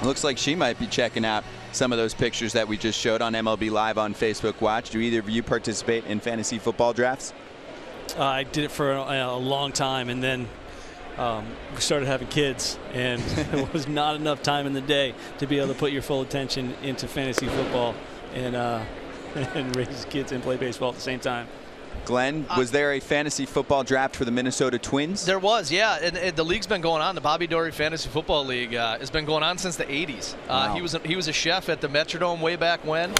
Looks like she might be checking out some of those pictures that we just showed on MLB Live on Facebook Watch. Do either of you participate in fantasy football drafts? I did it for a long time, and then we started having kids, and it was not enough time in the day to be able to put your full attention into fantasy football and raise kids and play baseball at the same time. Glenn, was there a fantasy football draft for the Minnesota Twins? There was, yeah. And the league's been going on. The Bobby Dory Fantasy Football League has been going on since the 80s. Wow. He was a chef at the Metrodome way back when,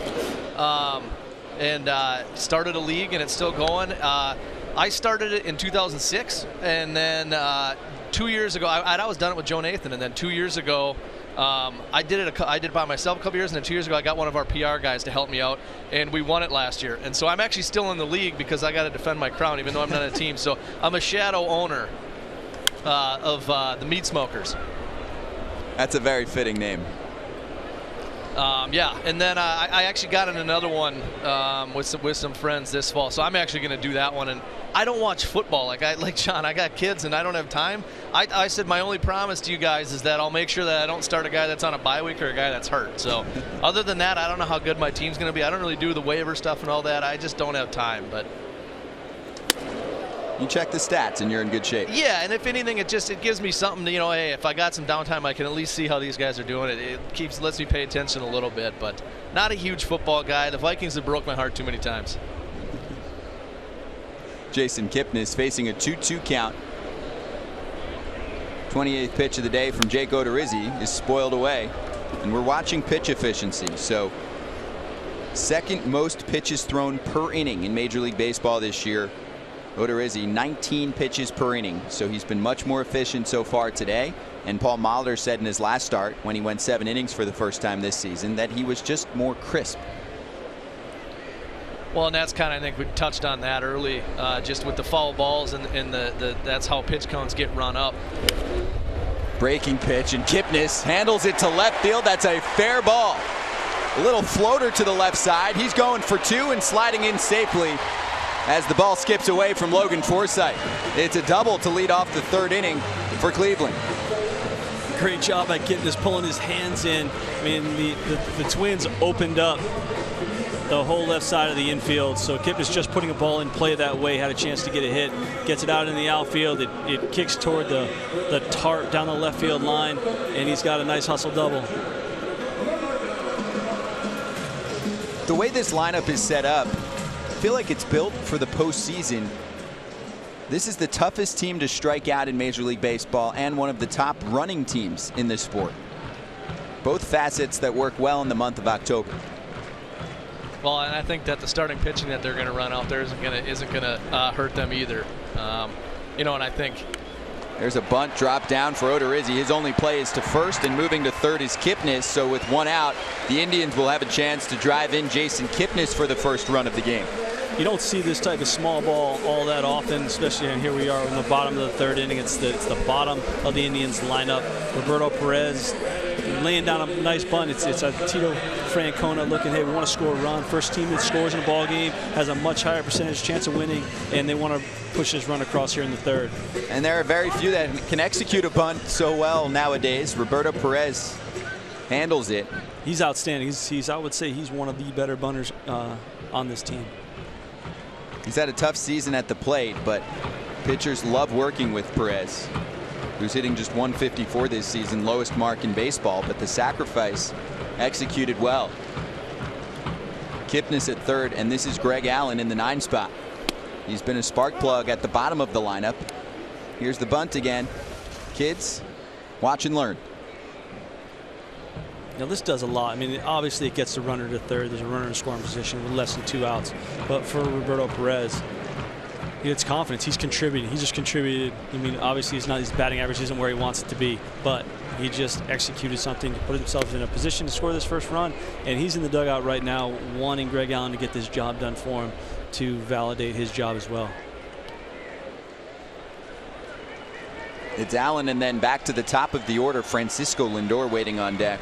and started a league, and it's still going. I started it in 2006, and then 2 years ago, I was done it with Joe Nathan, and then 2 years ago, I did it by myself a couple years, and then 2 years ago I got one of our PR guys to help me out, and we won it last year. And so I'm actually still in the league because I got to defend my crown, even though I'm not a team. So I'm a shadow owner of the Meat Smokers. That's a very fitting name. Yeah, and then I actually got in another one with some friends this fall. So I'm actually going to do that one. And I don't watch football like John. I got kids and I don't have time. I said my only promise to you guys is that I'll make sure that I don't start a guy that's on a bye week or a guy that's hurt. So other than that, I don't know how good my team's going to be. I don't really do the waiver stuff and all that. I just don't have time. But you check the stats and you're in good shape. Yeah, and if anything, it gives me something to, hey, if I got some downtime, I can at least see how these guys are doing. It lets me pay attention a little bit, but not a huge football guy. The Vikings have broke my heart too many times. Jason Kipnis facing a 2-2 count. 28th pitch of the day from Jake Odorizzi is spoiled away, and we're watching pitch efficiency. So second most pitches thrown per inning in Major League Baseball this year. Odorizzi 19 pitches per inning, so he's been much more efficient so far today. And Paul Molitor said in his last start, when he went 7 innings for the first time this season, that he was just more crisp. Well, and that's kind of, I think we touched on that early, just with the foul balls and that's how pitch counts get run up. Breaking pitch, and Kipnis handles it to left field. That's a fair ball. A little floater to the left side. He's going for 2 and sliding in safely as the ball skips away from Logan Forsythe. It's a double to lead off the 3rd inning for Cleveland. Great job by Kipnis pulling his hands in. I mean, the Twins opened up the whole left side of the infield, so Kipnis just putting a ball in play that way, had a chance to get a hit, gets it out in the outfield. It kicks toward the tarp down the left field line, and he's got a nice hustle double. The way this lineup is set up, I feel like it's built for the postseason. This is the toughest team to strike out in Major League Baseball and one of the top running teams in this sport. Both facets that work well in the month of October. Well, and I think that the starting pitching that they're going to run out there isn't going to hurt them either. And I think there's a bunt drop down for Odorizzi. His only play is to first, and moving to third is Kipnis. So with 1 out, the Indians will have a chance to drive in Jason Kipnis for the first run of the game. You don't see this type of small ball all that often, especially here we are in the bottom of the 3rd inning. It's the bottom of the Indians lineup. Roberto Perez laying down a nice bunt. It's a Tito Francona looking, hey, we want to score a run. First team that scores in a ball game has a much higher percentage chance of winning, and they want to push this run across here in the 3rd. And there are very few that can execute a bunt so well nowadays. Roberto Perez handles it. He's outstanding. I would say he's one of the better bunters on this team. He's had a tough season at the plate, but pitchers love working with Perez, who's hitting just 154 this season, lowest mark in baseball, but the sacrifice executed well. Kipnis at 3rd, and this is Greg Allen in the 9 spot. He's been a spark plug at the bottom of the lineup. Here's the bunt again. Kids, watch and learn. Now this does a lot. I mean, obviously it gets the runner to 3rd. There's a runner in scoring position with less than 2 outs. But for Roberto Perez, it's confidence. He's contributing. He just contributed. I mean, obviously his batting average isn't where he wants it to be, but he just executed something to put himself in a position to score this first run. And he's in the dugout right now wanting Greg Allen to get this job done for him to validate his job as well. It's Allen, and then back to the top of the order, Francisco Lindor waiting on deck.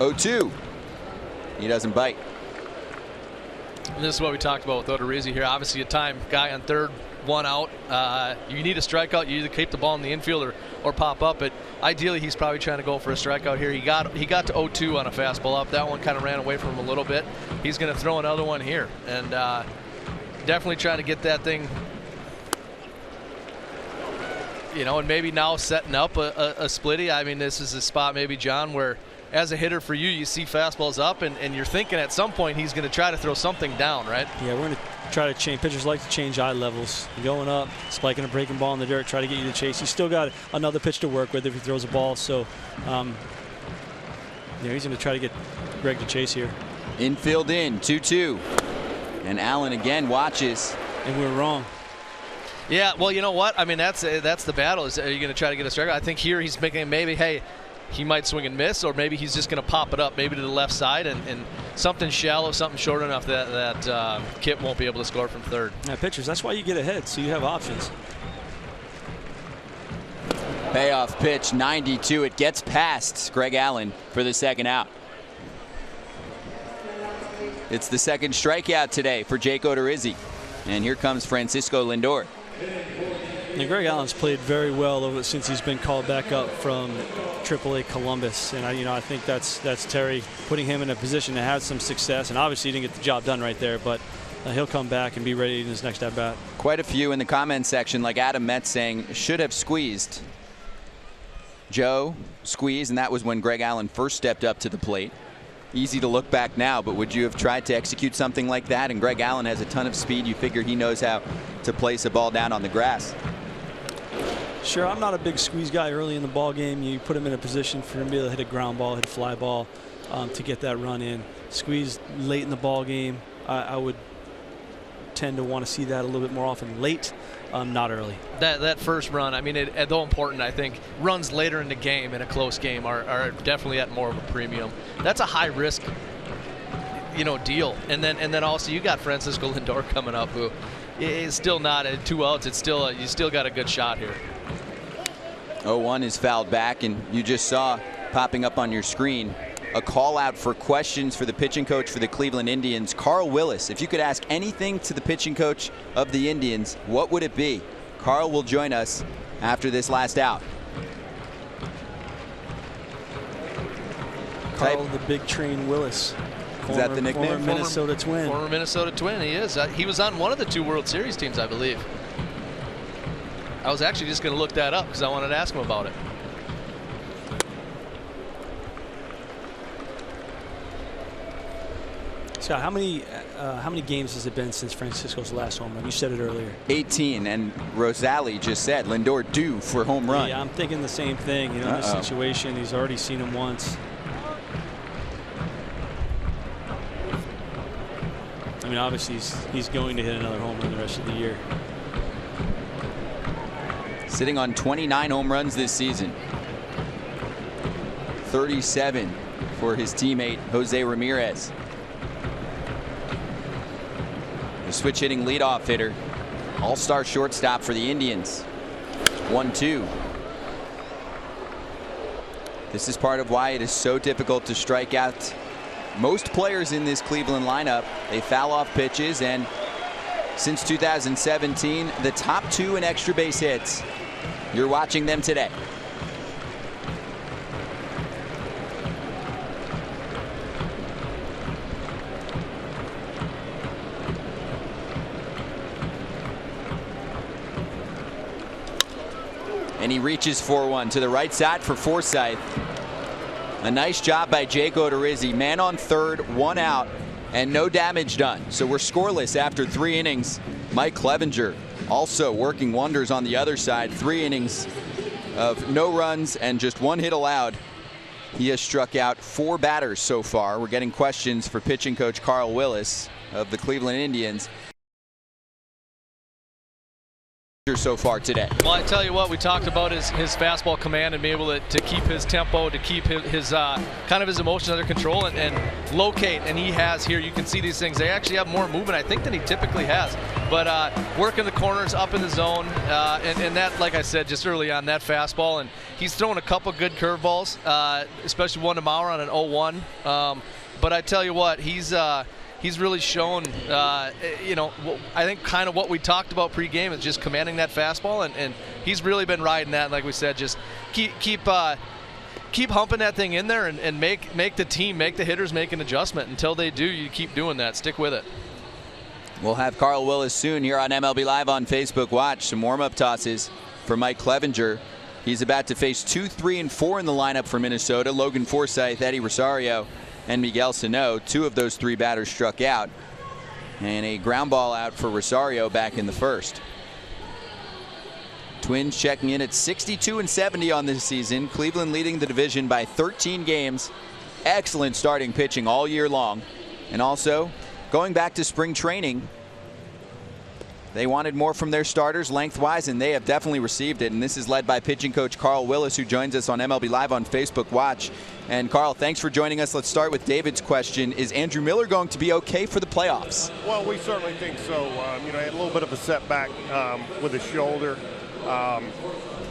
Oh, 2. he doesn't bite. And this is what we talked about with Odorizzi here. Obviously a time guy on third, 1 out. You need a strikeout. You either keep the ball in the infield or pop up. But ideally, he's probably trying to go for a strikeout here. He got to 0-2 on a fastball up. That one kind of ran away from him a little bit. He's going to throw another one here, and definitely trying to get that thing. You know, and maybe now setting up a splitty. I mean, this is a spot maybe, John, where as a hitter for you, you see fastballs up, and you're thinking at some point he's going to try to throw something down, right? Yeah, we're going to try to change. Pitchers like to change eye levels. Going up, spiking a breaking ball in the dirt, try to get you to chase. He's still got another pitch to work with if he throws a ball. So, he's going to try to get Greg to chase here. Infield in, 2-2. And Allen again watches. And we're wrong. Yeah, well, you know what? I mean, that's the battle. Are you going to try to get a strikeout? I think here he's making maybe, hey, he might swing and miss, or maybe he's just going to pop it up maybe to the left side and something shallow, something short enough that Kip won't be able to score from third. Yeah, pitchers, that's why you get ahead, so you have options. Payoff pitch, 92. It gets past Greg Allen for the second out. It's the second strikeout today for Jake Odorizzi. And here comes Francisco Lindor. And Greg Allen's played very well since he's been called back up from AAA Columbus, and I think that's Terry putting him in a position to have some success. And obviously he didn't get the job done right there, but he'll come back and be ready in his next at bat. Quite a few in the comment section, like Adam Metz saying should have squeezed. Joe squeezed, and that was when Greg Allen first stepped up to the plate. Easy to look back now, but would you have tried to execute something like that? And Greg Allen has a ton of speed. You figure he knows how to place a ball down on the grass. Sure, I'm not a big squeeze guy early in the ball game. You put him in a position for him to be able to hit a ground ball, hit a fly ball to get that run in. Squeeze late in the ball game, I would tend to want to see that a little bit more often late, not early. That first run, I mean, though important, I think runs later in the game in a close game are definitely at more of a premium. That's a high risk, deal. And then also you got Francisco Lindor coming up, who is still not at 2 outs. It's still you still got a good shot here. 0-1 is fouled back, and you just saw popping up on your screen a call out for questions for the pitching coach for the Cleveland Indians, Carl Willis. If you could ask anything to the pitching coach of the Indians, what would it be? Carl will join us after this last out. Carl the Big Train Willis. Is that the nickname? Former Minnesota Twin. Former Minnesota Twin, he is. He was on one of the 2 World Series teams, I believe. I was actually just going to look that up because I wanted to ask him about it. Scott, how many games has it been since Francisco's last home run? You said it earlier. 18, and Rosali just said Lindor due for home run. Yeah, I'm thinking the same thing. In this situation, he's already seen him once. I mean, obviously he's going to hit another home run the rest of the year. Sitting on 29 home runs this season. 37 for his teammate Jose Ramirez. The switch hitting leadoff hitter, all-star shortstop for the Indians. 1-2. This is part of why it is so difficult to strike out most players in this Cleveland lineup. They foul off pitches, and since 2017, the top 2 in extra base hits. You're watching them today. And he reaches for one to the right side for Forsythe. A nice job by Jake Odorizzi. Man on third, 1 out, and no damage done. So we're scoreless after 3 innings. Mike Clevenger also working wonders on the other side. 3 innings of no runs and just 1 hit allowed. He has struck out 4 batters so far. We're getting questions for pitching coach Carl Willis of the Cleveland Indians so far today. Well, I tell you what, we talked about his fastball command and being able to keep his tempo, to keep his kind of his emotions under control and locate, and he has here. You can see these things. They actually have more movement, I think, than he typically has. But working the corners up in the zone, and that, like I said just early on, that fastball, and he's thrown a couple good curveballs, especially one to Maurer on an 0-1. But I tell you what, he's really shown, you know, I think kind of what we talked about pregame is just commanding that fastball, and he's really been riding that. And like we said, just keep humping that thing in there and make the team, make the hitters make an adjustment. Until they do, you keep doing that. Stick with it. We'll have Carl Willis soon here on MLB Live on Facebook Watch. Some warm-up tosses for Mike Clevenger. He's about to face 2, 3, and 4 in the lineup for Minnesota. Logan Forsythe, Eddie Rosario, and Miguel Sano. 2 of those 3 batters struck out. And a ground ball out for Rosario back in the first. Twins checking in at 62 and 70 on this season. Cleveland leading the division by 13 games. Excellent starting pitching all year long. And also, going back to spring training, they wanted more from their starters lengthwise, and they have definitely received it. And this is led by pitching coach Carl Willis, who joins us on MLB Live on Facebook Watch. And Carl, thanks for joining us. Let's start with David's question. Is Andrew Miller going to be okay for the playoffs? Well, we certainly think so. You know, he had a little bit of a setback with his shoulder.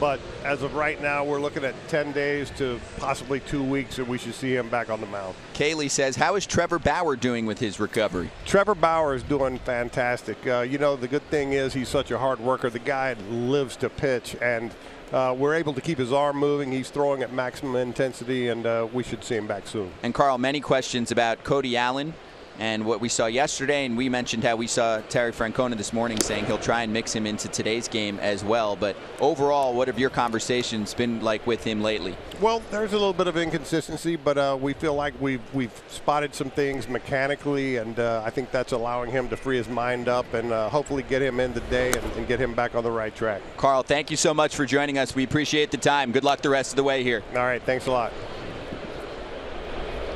But as of right now, we're looking at 10 days to possibly 2 weeks, and we should see him back on the mound. Kaylee says, how is Trevor Bauer doing with his recovery? Trevor Bauer is doing fantastic. You know, the good thing is he's such a hard worker. The guy lives to pitch, and we're able to keep his arm moving. He's throwing at maximum intensity, and we should see him back soon. And Carl, many questions about Cody Allen and what we saw yesterday, and we mentioned how we saw Terry Francona this morning saying he'll try and mix him into today's game as well. But overall, what have your conversations been like with him lately? Well, there's a little bit of inconsistency, but we feel like we've spotted some things mechanically, and I think that's allowing him to free his mind up and hopefully get him in the day and get him back on the right track. Carl, thank you so much for joining us. We appreciate the time. Good luck the rest of the way here. All right, thanks a lot.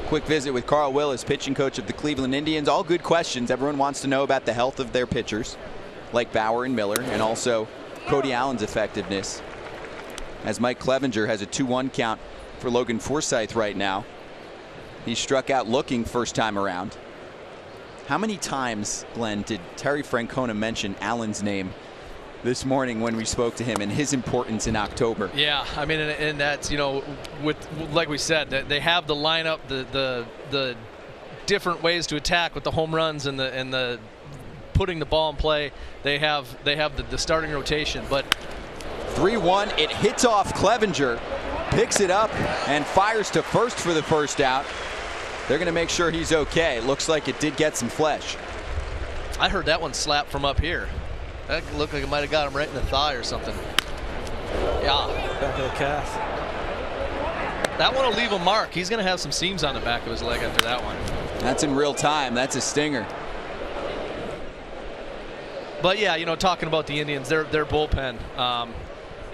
Quick visit with Carl Willis, pitching coach of the Cleveland Indians. All good questions. Everyone wants to know about the health of their pitchers, like Bauer and Miller, and also Cody Allen's effectiveness, as Mike Clevenger has a 2-1 count for Logan Forsythe right now. He struck out looking first time around. How many times, Glenn, did Terry Francona mention Allen's name this morning when we spoke to him and his importance in October? Yeah, I mean, and that's, you know, with like we said, that they have the lineup, the different ways to attack with the home runs and the putting the ball in play. They have the starting rotation, but 3-1, it hits off Clevenger, picks it up and fires to first for the first out. They're going to make sure he's okay. It looks like it did get some flesh. I heard that one slap from up here. That looked like it might have got him right in the thigh or something. Yeah. Back of the calf. That one will leave a mark. He's going to have some seams on the back of his leg after that one. That's in real time. That's a stinger. But yeah, you know, talking about the Indians, their bullpen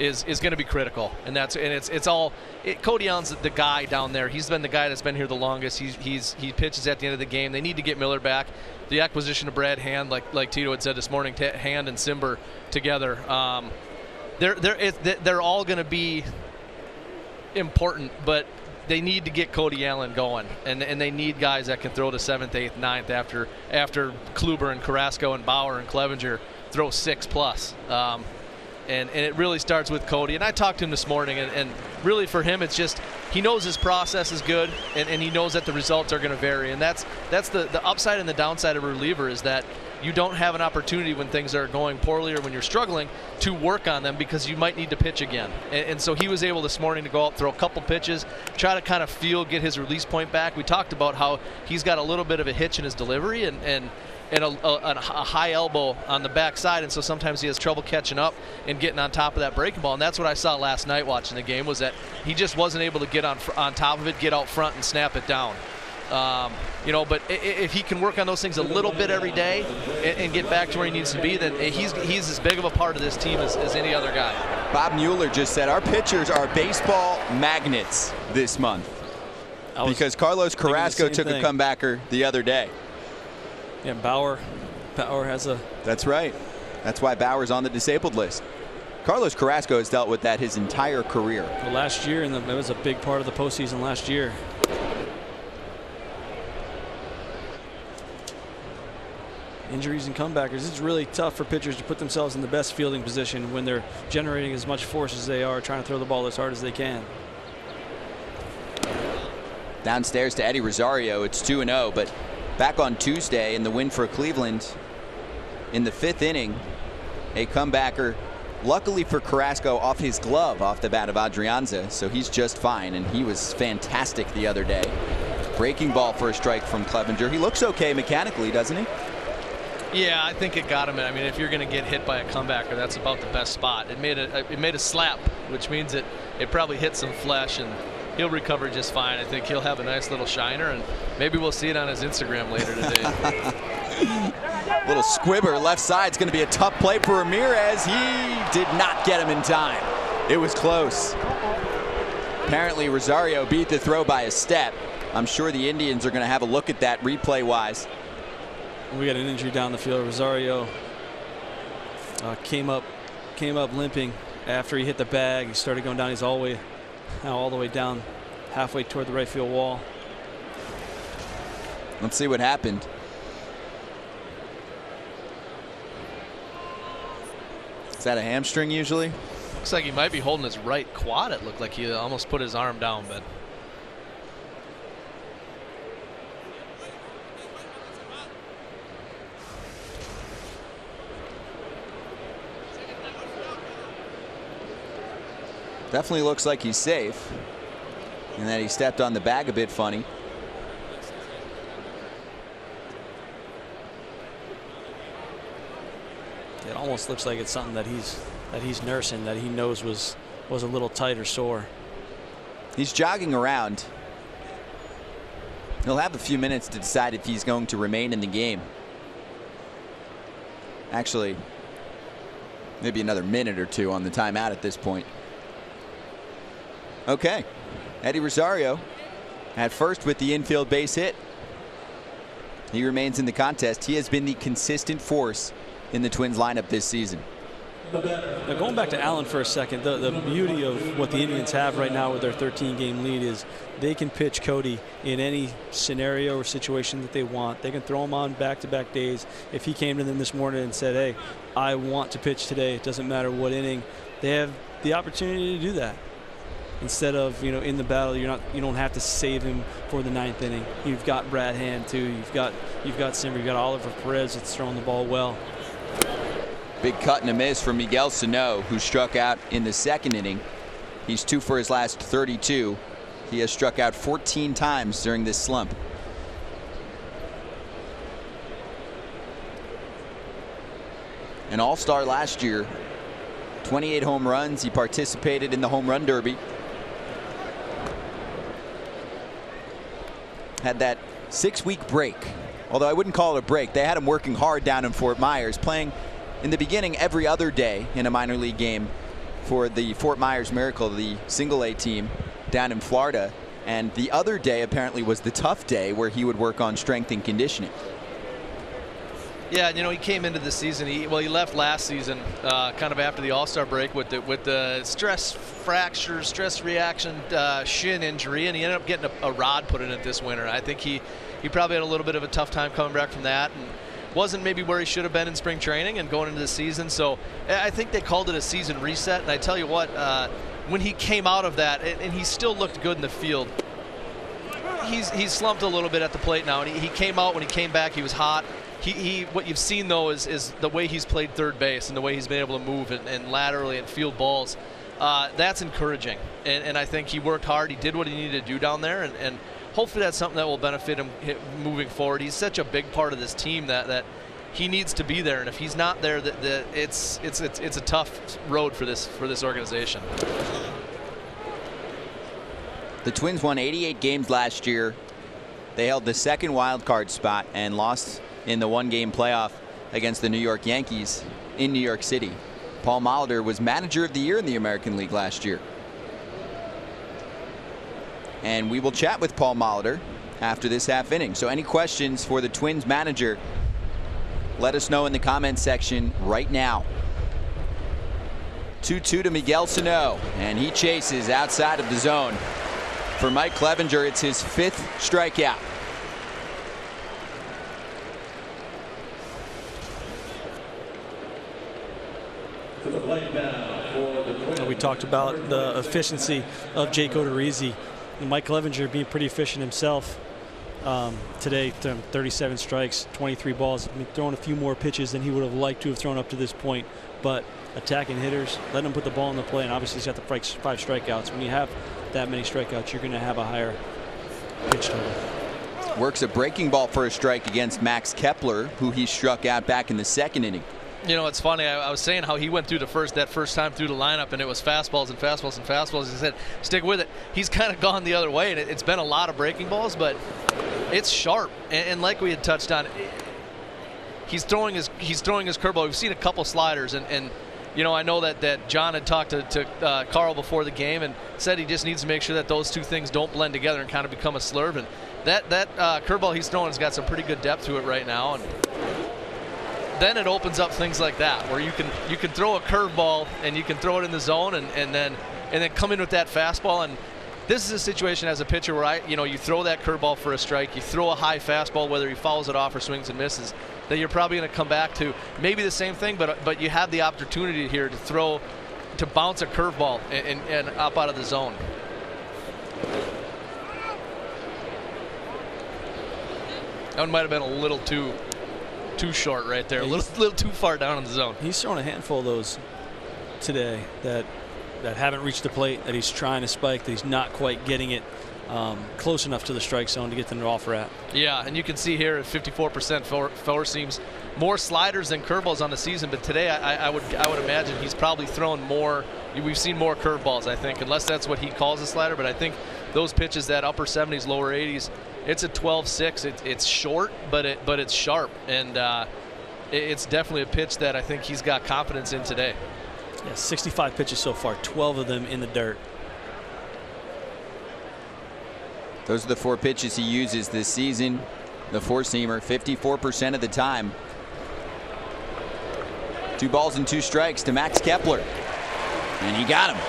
is going to be critical, and it's all Cody Allen's the guy down there. He's been the guy that's been here the longest. He pitches at the end of the game. They need to get Miller back. The acquisition of Brad Hand, like Tito had said this morning, Hand and Simber together, they're all going to be important, but they need to get Cody Allen going, and they need guys that can throw to 7th, 8th, 9th after Kluber and Carrasco and Bauer and Clevenger throw 6+. And it really starts with Cody. And I talked to him this morning, and really for him, it's just he knows his process is good, and he knows that the results are going to vary. And that's the upside and the downside of a reliever, is that you don't have an opportunity when things are going poorly or when you're struggling to work on them, because you might need to pitch again. And so he was able this morning to go out, throw a couple pitches, try to kind of get his release point back. We talked about how he's got a little bit of a hitch in his delivery and a high elbow on the backside, and so sometimes he has trouble catching up and getting on top of that breaking ball. And that's what I saw last night watching the game, was that he just wasn't able to get on top of it, get out front, and snap it down. You know, but if he can work on those things a little bit every day and get back to where he needs to be, then he's as big of a part of this team as any other guy. Bob Mueller just said our pitchers are baseball magnets this month, because Carlos Carrasco took a comebacker the other day. Yeah, Bauer has a... That's right. That's why Bauer's on the disabled list. Carlos Carrasco has dealt with that his entire career. Well, last year, and that was a big part of the postseason last year. injuries and comebackers. It's really tough for pitchers to put themselves in the best fielding position when they're generating as much force as they are, trying to throw the ball as hard as they can. Downstairs to Eddie Rosario. It's 2-0, but back on Tuesday in the win for Cleveland in the 5th inning, a comebacker, luckily for Carrasco, off his glove off the bat of Adrianza, so he's just fine, and he was fantastic the other day. Breaking ball for a strike from Clevenger. He looks okay mechanically, doesn't he? Yeah, I think it got him. I mean, if you're going to get hit by a comebacker, that's about the best spot. It made a slap, which means it probably hit some flesh, and he'll recover just fine. I think he'll have a nice little shiner, and maybe we'll see it on his Instagram later today. Little squibber left side is going to be a tough play for Ramirez. He did not get him in time. It was close. Apparently Rosario beat the throw by a step. I'm sure the Indians are going to have a look at that replay wise. We got an injury down the field. Rosario came up limping after he hit the bag. He started going down. He's all the way down, halfway toward the right field wall. Let's see what happened. Is that a hamstring usually? Looks like he might be holding his right quad. It looked like he almost put his arm down, but definitely looks like he's safe, and that he stepped on the bag a bit funny. It almost looks like it's something that he's nursing, that he knows was a little tight or sore. He's jogging around. He'll have a few minutes to decide if he's going to remain in the game. Actually, maybe another minute or two on the timeout at this point. Okay, Eddie Rosario at first with the infield base hit. He remains in the contest. He has been the consistent force in the Twins lineup this season. Now going back to Allen for a second, the beauty of what the Indians have right now with their 13-game lead is they can pitch Cody in any scenario or situation that they want. They can throw him on back-to-back days. If he came to them this morning and said, hey, I want to pitch today, it doesn't matter what inning, they have the opportunity to do that. Instead of, in the battle, you don't have to save him for the 9th inning. You've got Brad Hand too. You've got Simber. You've got Oliver Perez that's throwing the ball well. Big cut and a miss from Miguel Sano, who struck out in the 2nd inning. He's 2 for his last 32. He has struck out 14 times during this slump. An all-star last year. 28 home runs. He participated in the home run derby. Had that 6-week break, although I wouldn't call it a break. They had him working hard down in Fort Myers, playing in the beginning every other day in a minor league game for the Fort Myers Miracle, the single-A team down in Florida. And the other day apparently was the tough day where he would work on strength and conditioning. Yeah, he came into the season. He left last season, kind of after the All-Star break with the stress reaction shin injury, and he ended up getting a rod put in it this winter. I think he probably had a little bit of a tough time coming back from that, and wasn't maybe where he should have been in spring training and going into the season. So I think they called it a season reset. And I tell you what, when he came out of that, and he still looked good in the field. He's slumped a little bit at the plate now, and he came out. When he came back, he was hot. What you've seen though is the way he's played third base and the way he's been able to move and laterally and field balls. That's encouraging, and I think he worked hard. He did what he needed to do down there, and hopefully that's something that will benefit him moving forward. He's such a big part of this team that he needs to be there, and if he's not there, it's a tough road for this organization. The Twins won 88 games last year. They held the 2nd wild card spot and lost in the 1-game playoff against the New York Yankees in New York City. Paul Molitor was manager of the year in the American League last year. And we will chat with Paul Molitor after this half inning. So any questions for the Twins manager, let us know in the comments section right now. 2-2 to Miguel Sano, and he chases outside of the zone. For Mike Clevenger, it's his 5th strikeout. We talked about the efficiency of Jake Odorizzi. Mike Clevenger being pretty efficient himself today, 37 strikes, 23 balls. I mean, throwing a few more pitches than he would have liked to have thrown up to this point, but attacking hitters, letting them put the ball in the play, and obviously he's got the 5 strikeouts. When you have that many strikeouts, you're going to have a higher pitch total. Works a breaking ball for a strike against Max Kepler, who he struck out back in the second inning. You know, it's funny. I was saying how he went through that first time through the lineup, and it was fastballs and fastballs and fastballs. He said, stick with it. He's kind of gone the other way, and it's been a lot of breaking balls, but it's sharp. And like we had touched on, he's throwing his curveball. We've seen a couple sliders, and you know, I know that John had talked to Carl before the game and said he just needs to make sure that those two things don't blend together and kind of become a slurve. And that curveball he's throwing has got some pretty good depth to it right now. And then it opens up things like that where you can throw a curveball and you can throw it in the zone and then come in with that fastball. And this is a situation as a pitcher where you throw that curveball for a strike, you throw a high fastball, whether he fouls it off or swings and misses, that you're probably going to come back to maybe the same thing, but you have the opportunity here to bounce a curveball and up out of the zone. That one might have been a little too short right there, a little too far down in the zone. He's thrown a handful of those today that haven't reached the plate, that he's trying to spike, that he's not quite getting it close enough to the strike zone to get them to offer at. Yeah, and you can see here at 54% four seams, more sliders than curveballs on the season, but today I would imagine he's probably thrown more. We've seen more curveballs, I think, unless that's what he calls a slider, but I think those pitches, that upper 70s, lower 80s, it's a 12-6. It's short, but it's sharp, and it's definitely a pitch that I think he's got confidence in today. Yeah, 65 pitches so far, 12 of them in the dirt. Those are the 4 pitches he uses this season. The 4-seamer, 54% of the time. 2 balls and 2 strikes to Max Kepler. And he got him.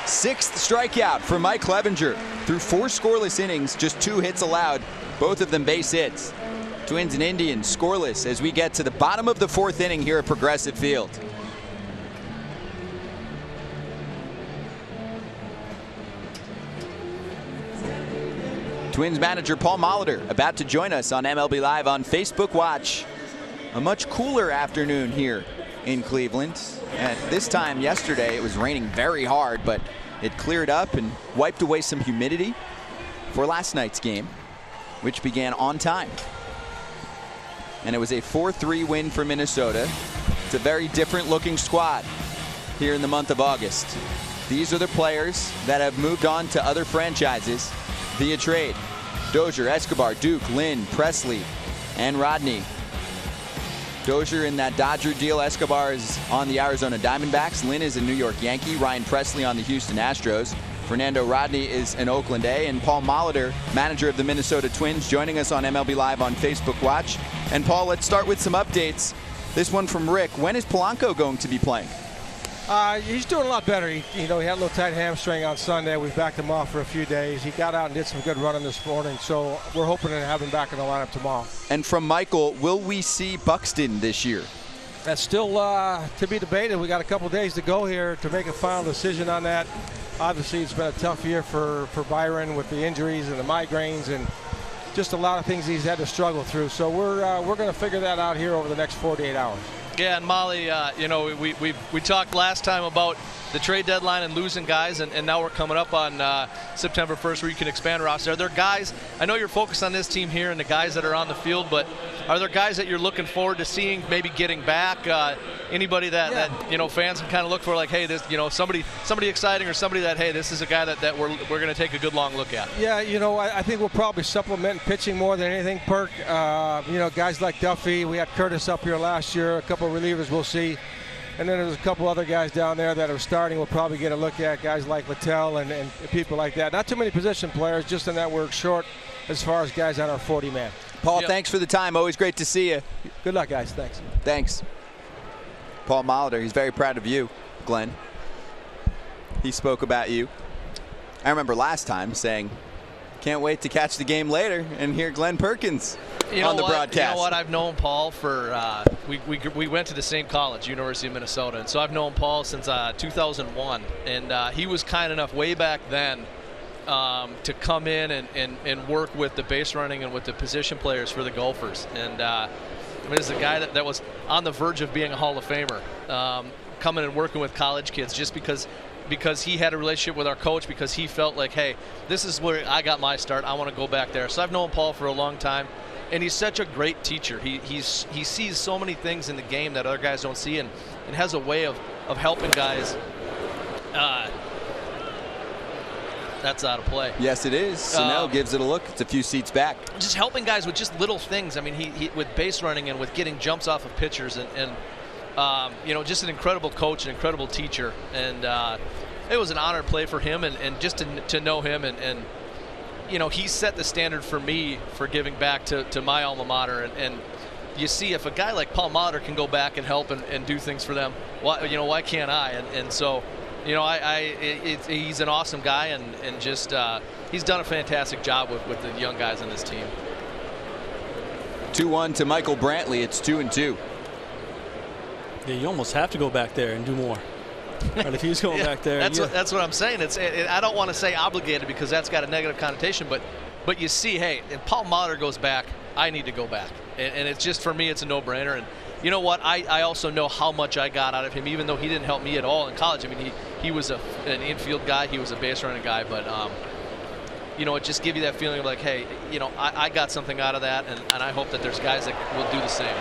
6th strikeout for Mike Clevenger. Through 4 scoreless innings, just 2 hits allowed, both of them base hits. Twins and Indians scoreless as we get to the bottom of the 4th inning here at Progressive Field. Twins manager Paul Molitor about to join us on MLB Live on Facebook Watch. A much cooler afternoon here in Cleveland. At this time yesterday it was raining very hard, but it cleared up and wiped away some humidity for last night's game, which began on time. And it was a 4-3 win for Minnesota. It's a very different looking squad here in the month of August. These are the players that have moved on to other franchises via trade. Dozier, Escobar, Duke, Lynn, Presley, and Rodney. Dozier in that Dodger deal. Escobar is on the Arizona Diamondbacks. Lynn is a New York Yankee. Ryan Presley on the Houston Astros. Fernando Rodney is an Oakland A. And Paul Molitor, manager of the Minnesota Twins, joining us on MLB Live on Facebook Watch. And Paul, let's start with some updates. This one from Rick. When is Polanco going to be playing? He's doing a lot better. He had a little tight hamstring on Sunday. We've backed him off for a few days. He got out and did some good running this morning, so we're hoping to have him back in the lineup tomorrow. And from Michael, will we see Buxton this year? That's still to be debated. We got a couple days to go here to make a final decision on that. Obviously, it's been a tough year for Byron with the injuries and the migraines and just a lot of things he's had to struggle through. So we're going to figure that out here over the next 48 hours. Yeah, and Molly, we talked last time about the trade deadline and losing guys, and now we're coming up on September 1st where you can expand roster. Are there guys, I know you're focused on this team here and the guys that are on the field, but are there guys that you're looking forward to seeing, maybe getting back? Anybody that fans can kind of look for, like, hey, this, somebody exciting, or somebody that, hey, this is a guy that we're going to take a good long look at? Yeah, I think we'll probably supplement pitching more than anything, Perk. Guys like Duffy, we had Curtis up here last year, a couple of relievers we'll see. And then there's a couple other guys down there that are starting. We'll probably get a look at guys like Littell and people like that. Not too many position players, just in that we're short as far as guys on our 40-man. Paul, thanks for the time. Always great to see you. Good luck, guys. Thanks. Thanks. Paul Molitor, he's very proud of you, Glenn. He spoke about you. I remember last time saying Can't wait to catch the game later and hear Glenn Perkins on the broadcast. You know what? I've known Paul for we went to the same college, University of Minnesota, and so I've known Paul since 2001, and he was kind enough way back then to come in and work with the base running and with the position players for the Gophers. And I mean, this is a guy that was on the verge of being a Hall of Famer, coming and working with college kids just because he had a relationship with our coach, because he felt like, hey, this is where I got my start. I want to go back there. So I've known Paul for a long time, and he's such a great teacher. He sees so many things in the game that other guys don't see, and has a way of helping guys. That's out of play. Yes, it is. Sonnell gives it a look. It's a few seats back. Just helping guys with just little things. I mean, he with base running and with getting jumps off of pitchers, and you know, just an incredible coach, an incredible teacher. And it was an honor to play for him, and just to know him, and you know, he set the standard for me for giving back to my alma mater. And you see, if a guy like Paul Molitor can go back and help and do things for them, why can't I? And so, you know, he's an awesome guy, and just he's done a fantastic job with the young guys on this team. 2-1 to Michael Brantley. It's 2-2. Yeah, you almost have to go back there and do more. Right, if he's going back there, that's what I'm saying. I don't want to say obligated, because that's got a negative connotation, but you see, hey, if Paul Molitor goes back, I need to go back, and it's just, for me, it's a no-brainer. And you know what? I also know how much I got out of him, even though he didn't help me at all in college. I mean, he was an infield guy, he was a base running guy, but you know, it just gives you that feeling of like, hey, you know, I got something out of that, and I hope that there's guys that will do the same.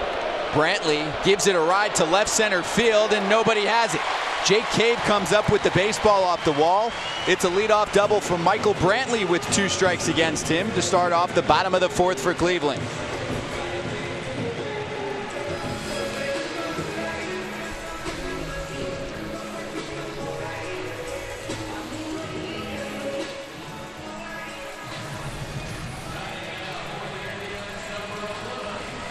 Brantley gives it a ride to left center field, and nobody has it. Jake Cave comes up with the baseball off the wall. It's a leadoff double from Michael Brantley with 2 strikes against him to start off the bottom of the 4th for Cleveland.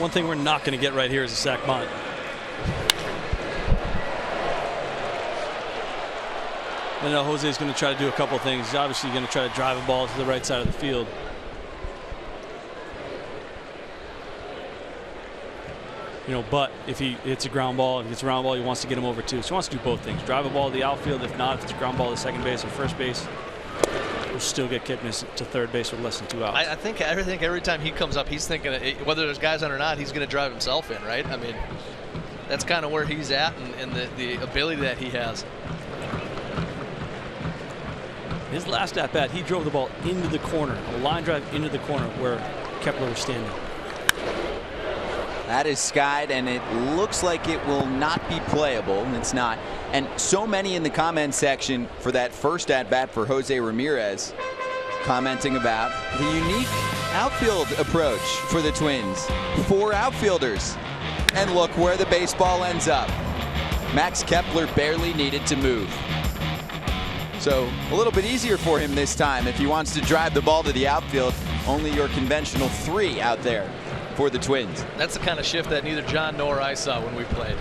One thing we're not going to get right here is a sac bunt. I know Jose's going to try to do a couple of things. He's obviously going to try to drive a ball to the right side of the field. You know, but if he hits a ground ball, he wants to get him over too. So he wants to do both things. Drive a ball to the outfield. If not, if it's a ground ball to second base or first base, we'll still get Kipnis to third base with less than 2 outs. I think every time he comes up, he's thinking whether there's guys on or not, he's going to drive himself in, right? I mean, that's kind of where he's at, and the ability that he has. His last at bat, he drove the ball into the corner, a line drive into the corner where Kepler was standing. That is skied, and it looks like it will not be playable. It's not. And so many in the comment section for that first at bat for Jose Ramirez commenting about the unique outfield approach for the Twins. 4 outfielders. And look where the baseball ends up. Max Kepler barely needed to move. So a little bit easier for him this time if he wants to drive the ball to the outfield. Only your conventional 3 out there for the Twins. That's the kind of shift that neither John nor I saw when we played.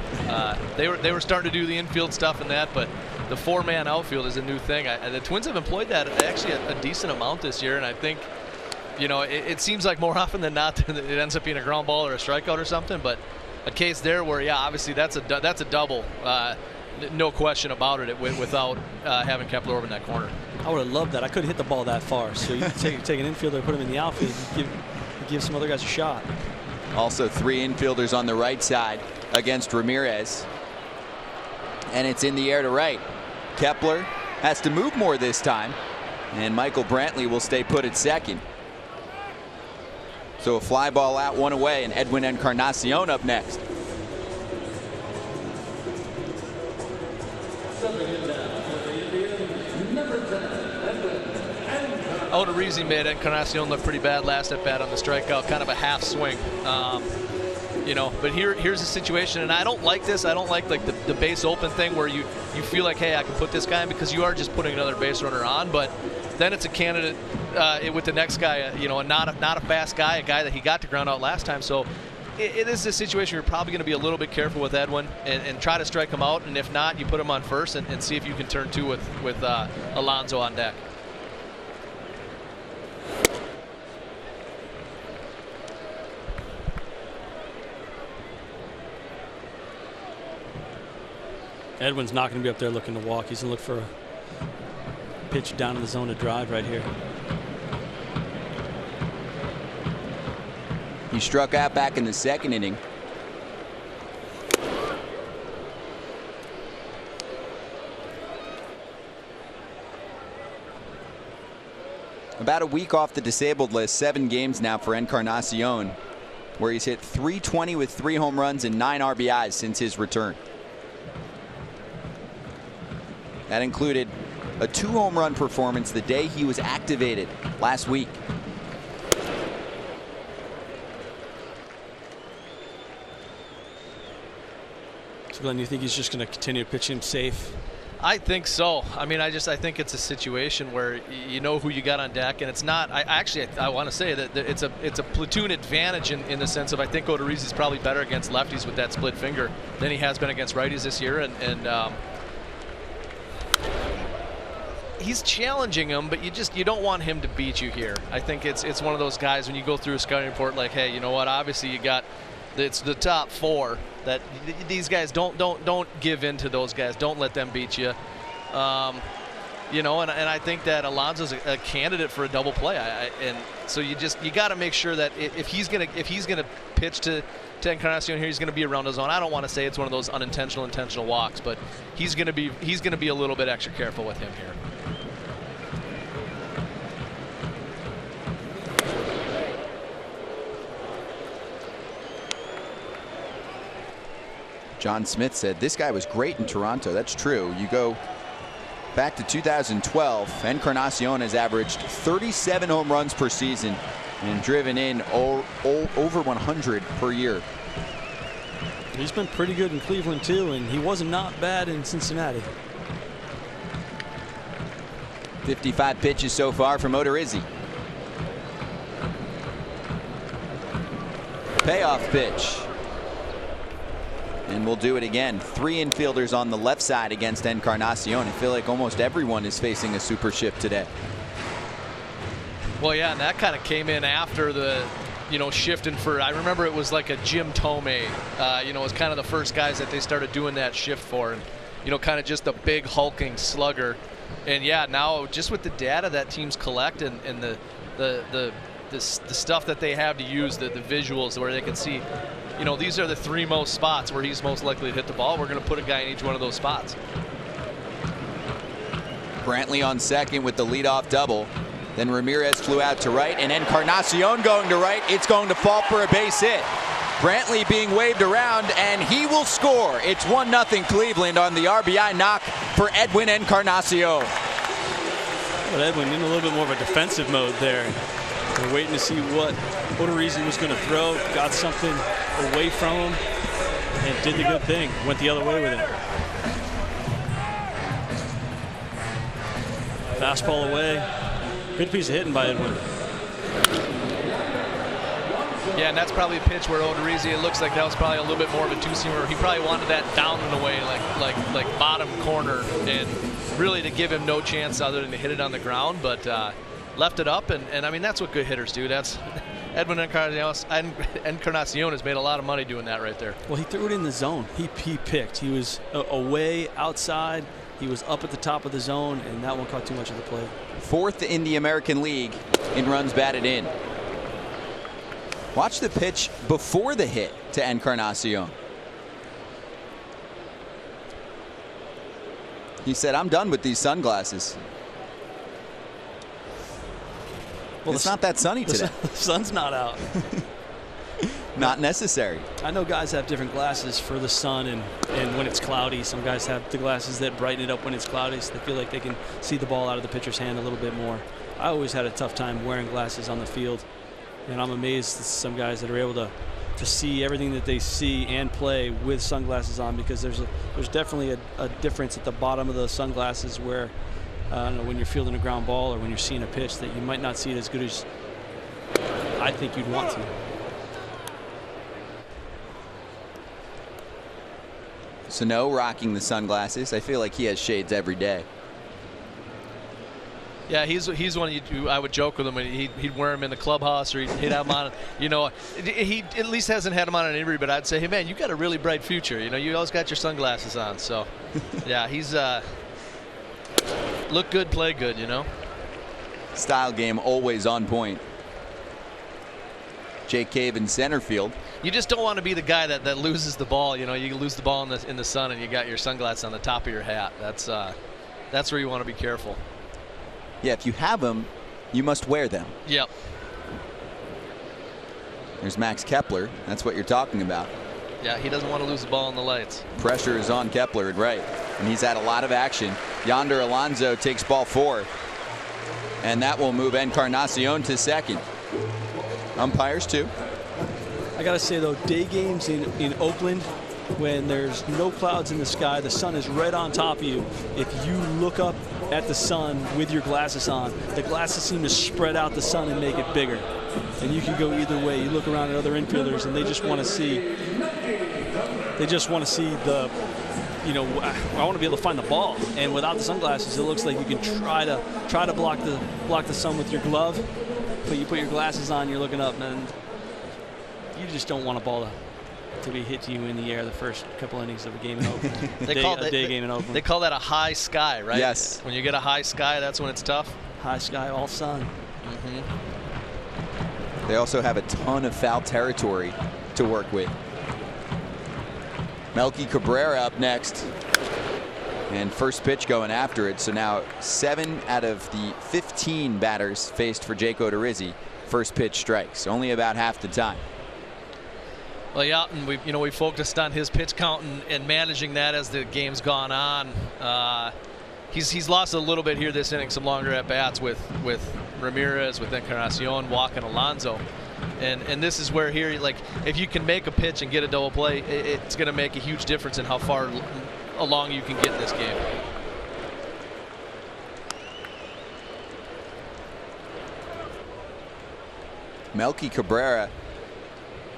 They were starting to do the infield stuff and that, but the 4-man outfield is a new thing. The Twins have employed that actually a decent amount this year, and I think, you know, it seems like more often than not it ends up being a ground ball or a strikeout or something. But a case there where, yeah, obviously that's a double. No question about it, without having Kepler over in that corner. I would have loved that. I couldn't hit the ball that far. So you take an infielder, put him in the outfield, give some other guys a shot. Also 3 infielders on the right side against Ramirez. And it's in the air to right. Kepler has to move more this time. And Michael Brantley will stay put at second. So a fly ball out, 1 away, and Edwin Encarnacion up next. Odorizzi made Encarnacion look pretty bad last at bat on the strikeout, kind of a half swing. You know, but here's the situation, and I don't like this. I don't like the base open thing where you feel like, hey, I can put this guy in, because you are just putting another base runner on. But then it's a candidate with the next guy, you know, not a fast guy, a guy that he got to ground out last time. So it is a situation you're probably going to be a little bit careful with Edwin and try to strike him out. And if not, you put him on first and see if you can turn 2 with Alonso on deck. Edwin's not going to be up there looking to walk. He's going to look for a pitch down in the zone to drive right here. He struck out back in the second inning. About a week off the disabled list, 7 games now for Encarnacion, where he's hit .320 with 3 home runs and 9 RBIs since his return. That included a 2 home run performance the day he was activated last week. So Glenn, you think he's just going to continue to pitch him safe? I think so. I mean, I think it's a situation where you know who you got on deck, and it's not. I want to say that it's a platoon advantage in the sense of I think Odorizzi's probably better against lefties with that split finger than he has been against righties this year, and he's challenging him, but you don't want him to beat you here. I think it's one of those guys when you go through a scouting report like, hey, you know what? Obviously you got it's the top 4 that these guys don't give in to those guys. Don't let them beat you. You know, and I think that Alonso's a candidate for a double play. And so you got to make sure that if he's gonna pitch to Encarnacion here, he's gonna be around the zone. I don't want to say it's one of those intentional walks, but he's gonna be a little bit extra careful with him here. John Smith said this guy was great in Toronto. That's true. You go back to 2012, Encarnacion has averaged 37 home runs per season and driven in over 100 per year. He's been pretty good in Cleveland too, and he wasn't not bad in Cincinnati. 55 pitches so far from Odorizzi. Payoff pitch. And we'll do it again. 3 infielders on the left side against Encarnacion. I feel like almost everyone is facing a super shift today. Well, yeah, and that kind of came in after the, shifting for, I remember it was like a Jim Tomei, was kind of the first guys that they started doing that shift for. And, kind of just a big hulking slugger. And yeah, now just with the data that teams collect and the stuff that they have to use, the visuals where they can see, these are the 3 most spots where he's most likely to hit the ball. We're going to put a guy in each one of those spots. Brantley on second with the leadoff double. Then Ramirez flew out to right, and Encarnacion going to right. It's going to fall for a base hit. Brantley being waved around, and he will score. It's 1-0 Cleveland on the RBI knock for Edwin Encarnacion. But Edwin in a little bit more of a defensive mode there. We're waiting to see what Odorizzi was going to throw. Got something away from him and did the good thing. Went the other way with it. Fastball away. Good piece of hitting by Edwin. Yeah, and that's probably a pitch where Odorizzi, it looks like that was probably a little bit more of a two-seamer. He probably wanted that down and away, like bottom corner, and really to give him no chance other than to hit it on the ground, but left it up, and I mean, that's what good hitters do. That's Edwin Encarnacion has made a lot of money doing that right there. Well, he threw it in the zone. He picked. He was away, outside. He was up at the top of the zone, and that one caught too much of the play. 4th in the American League in runs batted in. Watch the pitch before the hit to Encarnacion. He said, I'm done with these sunglasses. Well, it's not that sunny today. The sun's not out. Not necessary. I know guys have different glasses for the sun and when it's cloudy. Some guys have the glasses that brighten it up when it's cloudy, so they feel like they can see the ball out of the pitcher's hand a little bit more. I always had a tough time wearing glasses on the field, and I'm amazed at some guys that are able to see everything that they see and play with sunglasses on, because there's definitely a difference at the bottom of the sunglasses where I don't know, when you're fielding a ground ball or when you're seeing a pitch, that you might not see it as good as I think you'd want to. Sano rocking the sunglasses. I feel like he has shades every day. Yeah, he's one I would joke with him. He'd wear him in the clubhouse, or he'd have him on. He at least hasn't had him on an injury, but I'd say, hey man, you got a really bright future. You always got your sunglasses on. So, yeah, he's look good, play good. Style game always on point. Jake Cave in center field. You just don't want to be the guy that loses the ball. You lose the ball in the sun, and you got your sunglasses on the top of your hat. That's where you want to be careful. Yeah, if you have them, you must wear them. Yep. There's Max Kepler. That's what you're talking about. Yeah, he doesn't want to lose the ball in the lights. Pressure is on Kepler, right. And he's had a lot of action. Yonder Alonso takes ball 4. And that will move Encarnacion to second. Umpires too. I got to say, though, day games in Oakland, when there's no clouds in the sky, the sun is right on top of you. If you look up at the sun with your glasses on, the glasses seem to spread out the sun and make it bigger. And you can go either way. You look around at other infielders, and they just want to see. They just want to see the. I want to be able to find the ball. And without the sunglasses, it looks like you can try to block the sun with your glove. But you put your glasses on, you're looking up, and you just don't want a ball to be hit to you in the air the first couple innings of a game in Oakland. Day game in Oakland. They call that a high sky, right? Yes. When you get a high sky, that's when it's tough. High sky, all sun. Mm-hmm. They also have a ton of foul territory to work with. Melky Cabrera up next. And first pitch going after it. So now 7 out of the 15 batters faced for Jake Odorizzi. First pitch strikes. Only about half the time. Well, yeah, and we focused on his pitch count and managing that as the game's gone on. He's lost a little bit here this inning, some longer at bats with Ramirez, with Encarnacion, walking Alonso, and this is where here, like, if you can make a pitch and get a double play, it's going to make a huge difference in how far along you can get in this game. Melky Cabrera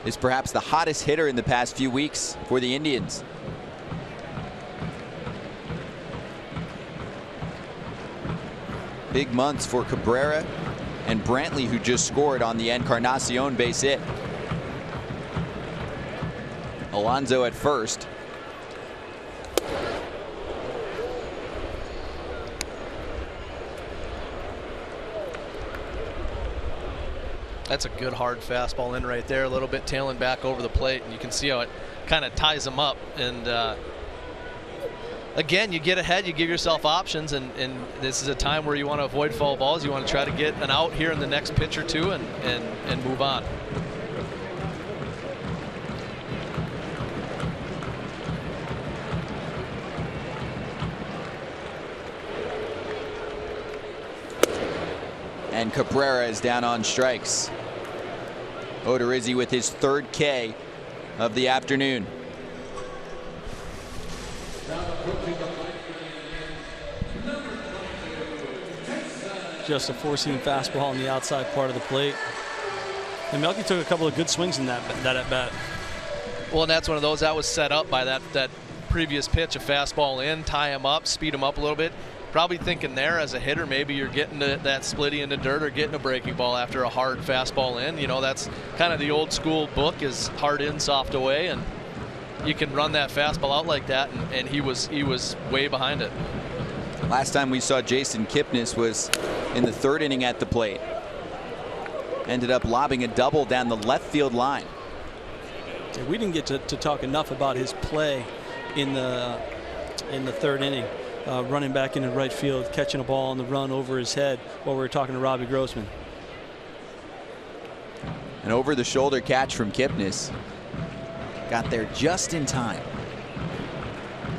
is perhaps the hottest hitter in the past few weeks for the Indians. Big months for Cabrera and Brantley, who just scored on the Encarnacion base hit. Alonso at first. That's a good hard fastball in right there, a little bit tailing back over the plate, and you can see how it kind of ties him up. And again, you get ahead, you give yourself options, and this is a time where you want to avoid foul balls. You want to try to get an out here in the next pitch or two and move on. And Cabrera is down on strikes. Odorizzi with his 3rd K of the afternoon. Just a 4-seam fastball on the outside part of the plate. And Melky took a couple of good swings in that at bat. Well, and that's one of those that was set up by that previous pitch, a fastball in, tie him up, speed him up a little bit. Probably thinking there as a hitter, maybe you're getting that splitty in the dirt or getting a breaking ball after a hard fastball in. That's kind of the old school book, is hard in, soft away, and you can run that fastball out like that, and he was way behind it. Last time we saw Jason Kipnis was in the 3rd inning at the plate. Ended up lobbing a double down the left field line. Yeah, we didn't get to talk enough about his play in the 3rd inning. Running back into right field, catching a ball on the run over his head while we were talking to Robbie Grossman. An over-the-shoulder catch from Kipnis. Got there just in time.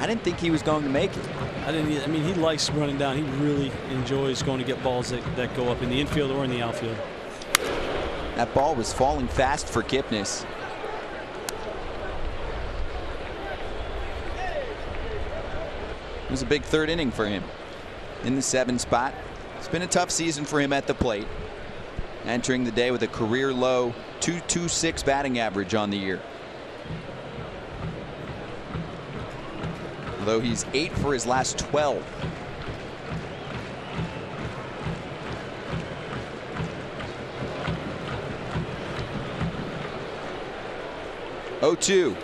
I didn't think he was going to make it. I didn't either. I mean, he likes running down. He really enjoys going to get balls that go up in the infield or in the outfield. That ball was falling fast for Kipnis. It was a big 3rd inning for him in the 7 spot. It's been a tough season for him at the plate. Entering the day with a career low .226 batting average on the year. Although he's 8 for his last 12. 0-2.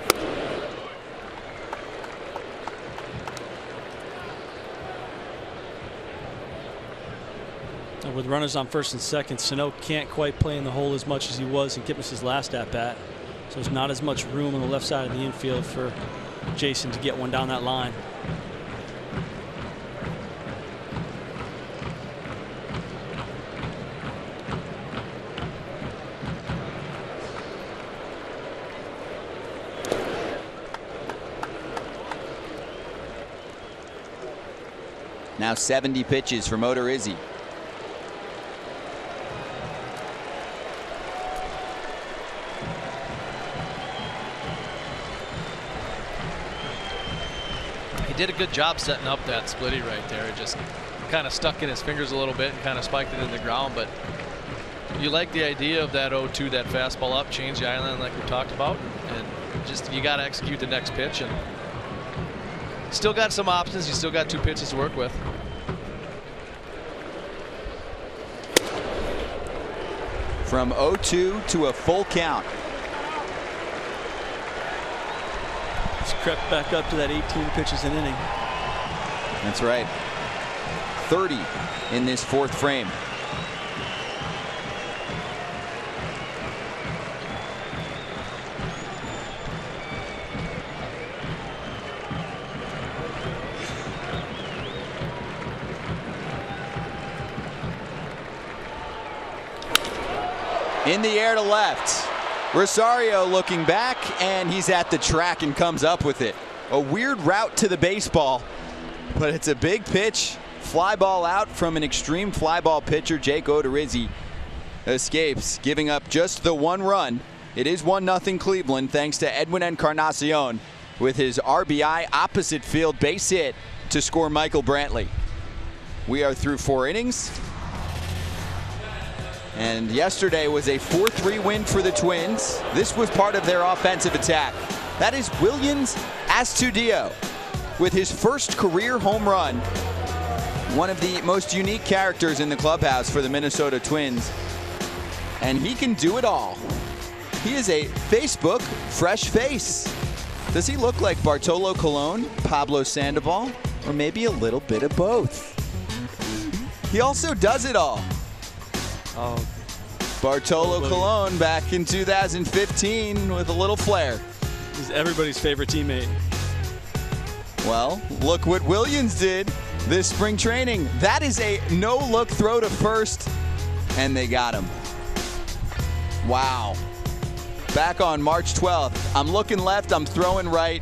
With runners on first and second, Sano can't quite play in the hole as much as he was in Kipnis' last at-bat. So there's not as much room on the left side of the infield for Jason to get one down that line. Now 70 pitches for Motorizzi. He did a good job setting up that splitty right there. It just kind of stuck in his fingers a little bit and kind of spiked it in the ground. But you like the idea of that 0-2, that fastball up, change the island like we talked about, and just you got to execute the next pitch. And still got some options. You still got 2 pitches to work with. From 0-2 to a full count. He's crept back up to that 18 pitches an inning. That's right. 30 in this 4th frame. In the air to left. Rosario looking back, and he's at the track and comes up with it. A weird route to the baseball, but it's a big pitch. Fly ball out from an extreme fly ball pitcher. Jake Odorizzi escapes, giving up just the 1 run. It is 1-0 Cleveland, thanks to Edwin Encarnacion with his RBI opposite field base hit to score Michael Brantley. We are through 4 innings. And yesterday was a 4-3 win for the Twins. This was part of their offensive attack. That is Williams Astudillo with his first career home run. One of the most unique characters in the clubhouse for the Minnesota Twins. And he can do it all. He is a Facebook fresh face. Does he look like Bartolo Colon, Pablo Sandoval, or maybe a little bit of both? He also does it all. Bartolo Colon back in 2015 with a little flair. He's everybody's favorite teammate. Well, look what Williams did this spring training. That is a no-look throw to first, and they got him. Wow. Back on March 12th. I'm looking left, I'm throwing right.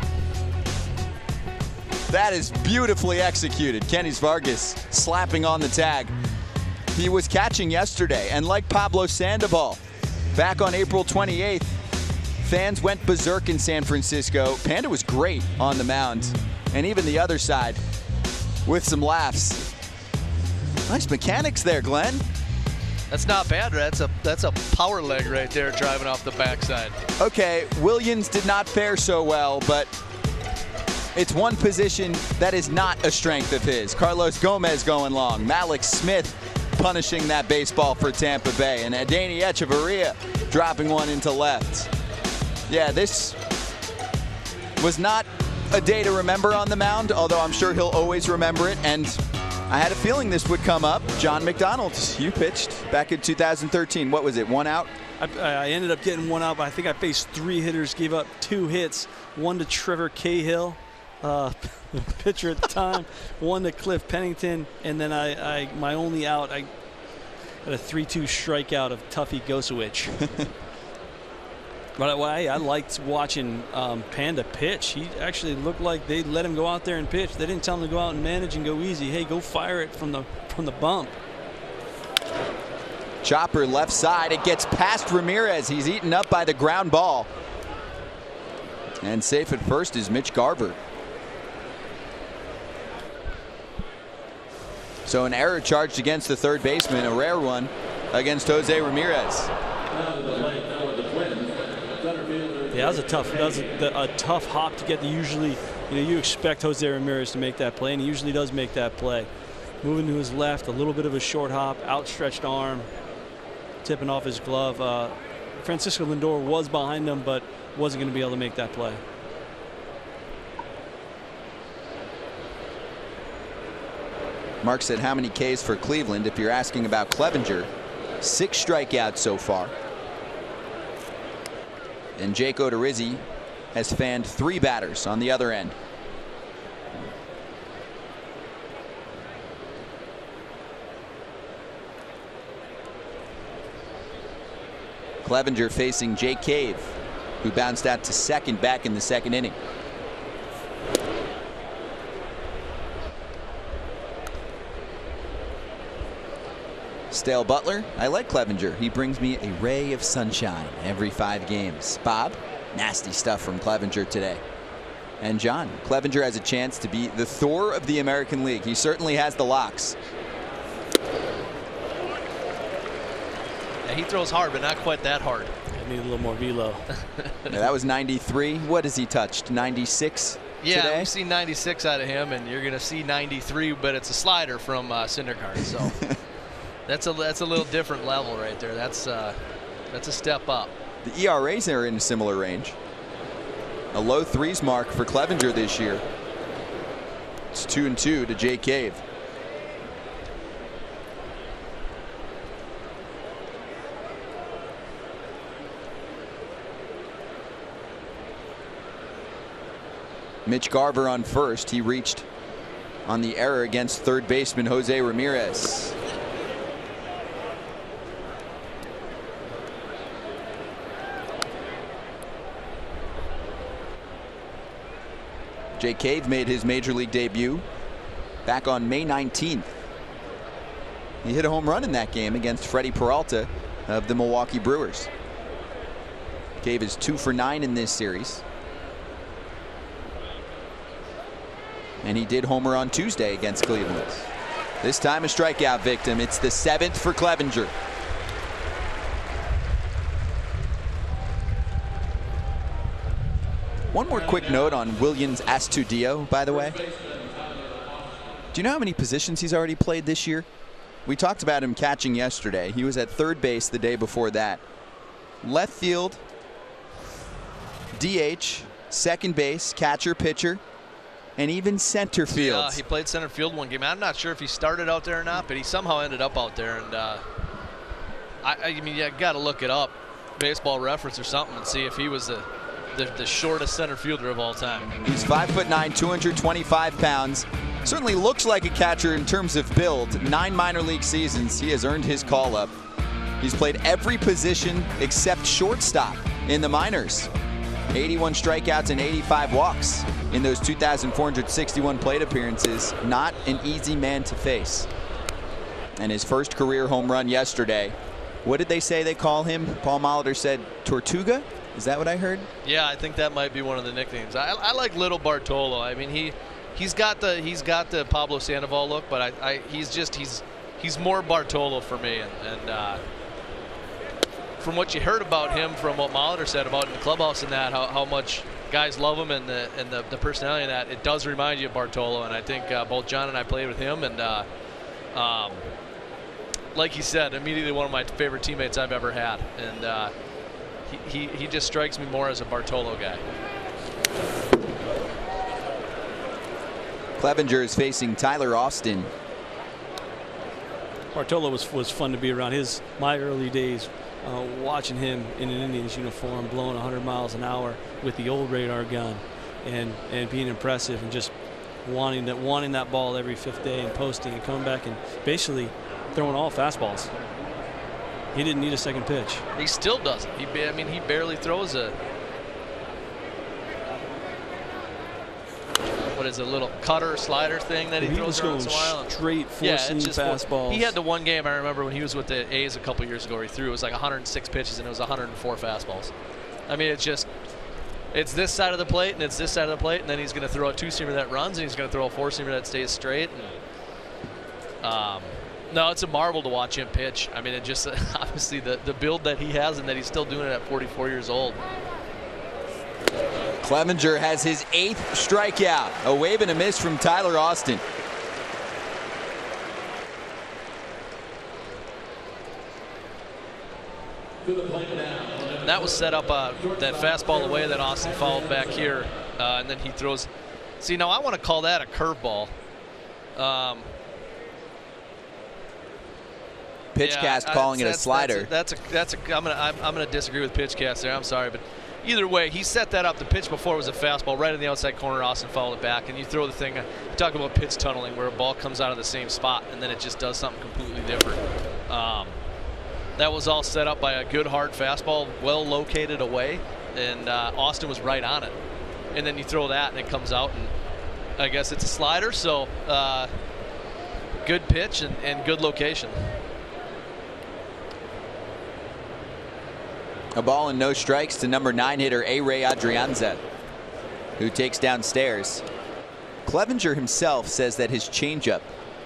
That is beautifully executed. Kenny Vargas slapping on the tag. He was catching yesterday, and like Pablo Sandoval, back on April 28th, fans went berserk in San Francisco. Panda was great on the mound, and even the other side with some laughs. Nice mechanics there, Glenn. That's not bad. That's a power leg right there driving off the backside. Okay, Williams did not fare so well, but it's one position that is not a strength of his. Carlos Gomez going long. Malik Smith punishing that baseball for Tampa Bay. And Adeiny Echeverria dropping one into left. Yeah, this was not a day to remember on the mound, although I'm sure he'll always remember it. And I had a feeling this would come up. John McDonald, you pitched back in 2013. What was it, 1 out? I ended up getting 1 out, but I think I faced 3 hitters, gave up 2 hits, 1 to Trevor Cahill, the pitcher at the time, 1 to Cliff Pennington, and then my only out, I had a 3-2 strikeout of Tuffy Gosewich. But I liked watching Panda pitch. He actually looked like they let him go out there and pitch. They didn't tell him to go out and manage and go easy. Hey, go fire it from the bump. Chopper left side. It gets past Ramirez. He's eaten up by the ground ball. And safe at first is Mitch Garver. So an error charged against the third baseman, a rare one against Jose Ramirez. Yeah, that was a tough hop to get. Usually, you expect Jose Ramirez to make that play, and he usually does make that play. Moving to his left, a little bit of a short hop, outstretched arm, tipping off his glove. Francisco Lindor was behind him, but wasn't going to be able to make that play. Mark said, how many Ks for Cleveland? If you're asking about Clevenger, 6 strikeouts so far. And Jake Odorizzi has fanned 3 batters on the other end. Clevenger facing Jake Cave, who bounced out to second back in the 2nd inning. Stale Butler, I like Clevenger. He brings me a ray of sunshine every 5 games. Bob, nasty stuff from Clevenger today. And John, Clevenger has a chance to be the Thor of the American League. He certainly has the locks. Yeah, he throws hard, but not quite that hard. I need a little more velo. Yeah, that was 93. What has he touched? 96 yeah, today? we've seen 96 out of him, and you're going to see 93, but it's a slider from Syndergaard. So that's a little different level right there. That's a step up. The ERAs are in a similar range. A low 3s mark for Clevenger this year. It's 2-2 to Jake Cave. Mitch Garver on first. He reached on the error against third baseman Jose Ramirez. Jake Cave made his major league debut back on May 19th. He hit a home run in that game against Freddie Peralta of the Milwaukee Brewers. Cave is 2 for 9 in this series. And he did homer on Tuesday against Cleveland. This time a strikeout victim. It's the 7th for Clevenger. One more quick note on Willians Astudillo, by the way. Do you know how many positions he's already played this year? We talked about him catching yesterday. He was at third base the day before that. Left field, DH, second base, catcher, pitcher, and even center field. Yeah, he played center field one game. I'm not sure if he started out there or not, but he somehow ended up out there. And I mean, you got to look it up, Baseball Reference or something, and see if he was the shortest center fielder of all time. He's 5'9", 225 pounds. Certainly looks like a catcher in terms of build. 9 minor league seasons. He has earned his call up. He's played every position except shortstop in the minors. 81 strikeouts and 85 walks in those 2,461 plate appearances. Not an easy man to face. And his first career home run yesterday. What did they say they call him? Paul Molitor said Tortuga? Is that what I heard? Yeah, I think that might be one of the nicknames. I like Little Bartolo. I mean, he's got the Pablo Sandoval look, but he's more Bartolo for me. And from what you heard about him, from what Molitor said about in the clubhouse and that, how much guys love him and the personality of that, it does remind you of Bartolo. And I think both John and I played with him, and like he said, immediately one of my favorite teammates I've ever had. And he just strikes me more as a Bartolo guy. Clevenger is facing Tyler Austin. Bartolo was fun to be around. My early days watching him in an Indians uniform, blowing 100 miles an hour with the old radar gun, and being impressive, and just wanting that ball every 5th day, and posting and coming back and basically throwing all fastballs. He didn't need a second pitch. He still doesn't. He barely throws a little cutter slider thing that he throws every once in a while. Straight four-seam fastballs. He had the one game I remember when he was with the A's a couple years ago where he threw. It was like 106 pitches and it was 104 fastballs. I mean, it's this side of the plate and it's this side of the plate, and then he's going to throw a 2-seamer that runs, and he's going to throw a 4-seamer that stays straight. And, no, it's a marvel to watch him pitch. I mean, it just obviously the build that he has, and that he's still doing it at 44 years old. Clevenger has his 8th strikeout. A wave and a miss from Tyler Austin. To the plate now, that was set up that fastball away that Austin fouled back here, and then he throws. See, now I want to call that a curveball. Pitchcast calling it a slider. I'm gonna disagree with Pitchcast there. I'm sorry, but either way, he set that up. The pitch before was a fastball right in the outside corner. Austin fouled it back, and you throw the thing. You talk about pitch tunneling, where a ball comes out of the same spot and then it just does something completely different. That was all set up by a good hard fastball, well located away, and Austin was right on it. And then you throw that and it comes out, and I guess it's a slider. So good pitch and good location. A ball and no strikes to number 9 hitter A-Ray Adrianza, who takes downstairs. Clevenger himself says that his changeup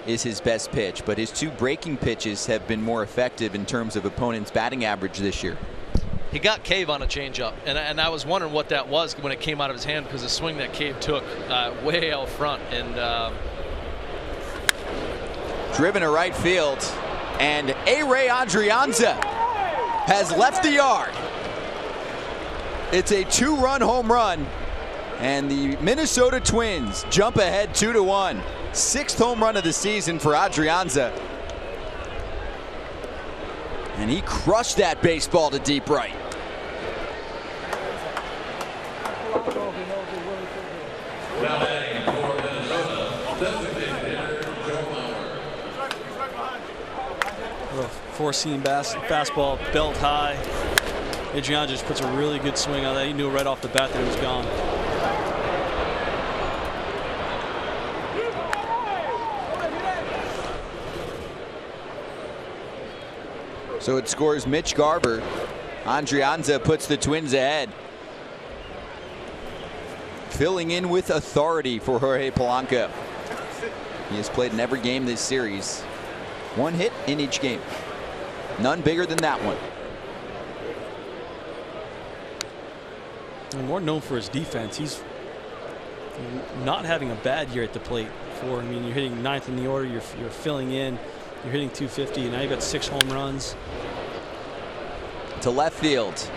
is his best pitch, but his 2 breaking pitches have been more effective in terms of opponents' batting average this year. He got Cave on a changeup, and I was wondering what that was when it came out of his hand, because the swing that Cave took way out front. And driven to right field, and A-Ray Adrianza has left the yard. It's a 2-run home run, and the Minnesota Twins jump ahead 2-1. 6th home run of the season for Adrianza. And he crushed that baseball to deep right. Four-seam fastball, belt high. Adrianza just puts a really good swing on that. He knew right off the bat that it was gone. So it scores Mitch Garver. Adrianza puts the Twins ahead. Filling in with authority for Jorge Polanco. He has played in every game this series. 1 hit in each game. None bigger than that one. And more known for his defense. He's not having a bad year at the plate. I mean, you're hitting 9th in the order. You're filling in. You're hitting 250. And now you've got 6 home runs. To left field.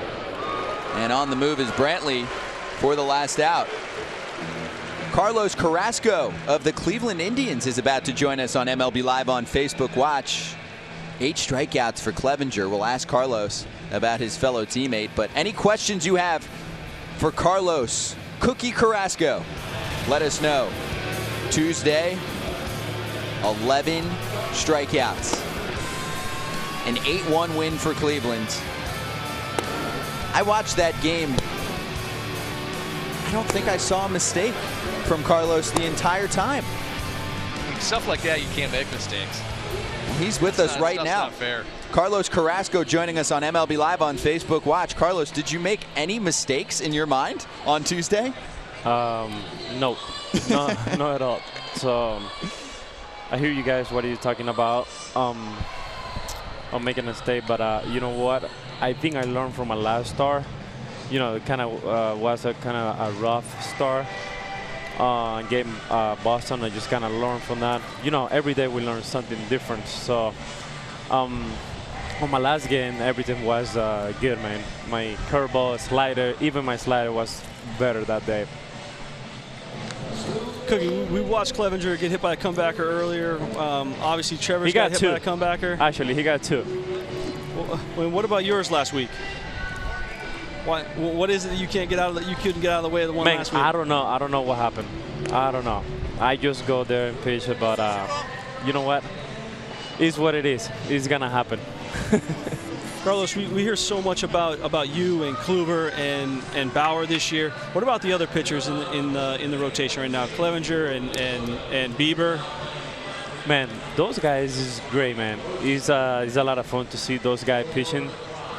And on the move is Brantley for the last out. Carlos Carrasco of the Cleveland Indians is about to join us on MLB Live on Facebook Watch. 8 strikeouts for Clevenger. We'll ask Carlos about his fellow teammate. But any questions you have for Carlos Cookie Carrasco, let us know. Tuesday, 11 strikeouts. An 8-1 win for Cleveland. I watched that game. I don't think I saw a mistake from Carlos the entire time. Stuff like that, you can't make mistakes. He's with us right now. Not fair. Carlos Carrasco joining us on MLB Live on Facebook Watch. Carlos, did you make any mistakes in your mind on Tuesday? No, not at all. So I hear you guys. What are you talking about? I'm making a mistake, but you know what? I think I learned from my last start. You know, it kind of was a kind of a rough start. Game Boston, I just kind of learned from that. You know, every day we learn something different. So on my last game, everything was good, man. My curveball, slider, even my slider was better that day. Cookie, we watched Clevenger get hit by a comebacker earlier. Obviously, Trevor's got hit by a comebacker. Actually, he got 2. Well, what about yours last week? What is it that you can't get out of? You couldn't get out of the way of the one last week? I don't know. I don't know what happened. I don't know. I just go there and pitch it, but you know what? It's what it is. It's gonna happen. Carlos, we hear so much about you and Kluber and Bauer this year. What about the other pitchers in the rotation right now? Clevenger and Bieber. Man, those guys is great, man. It's a lot of fun to see those guys pitching.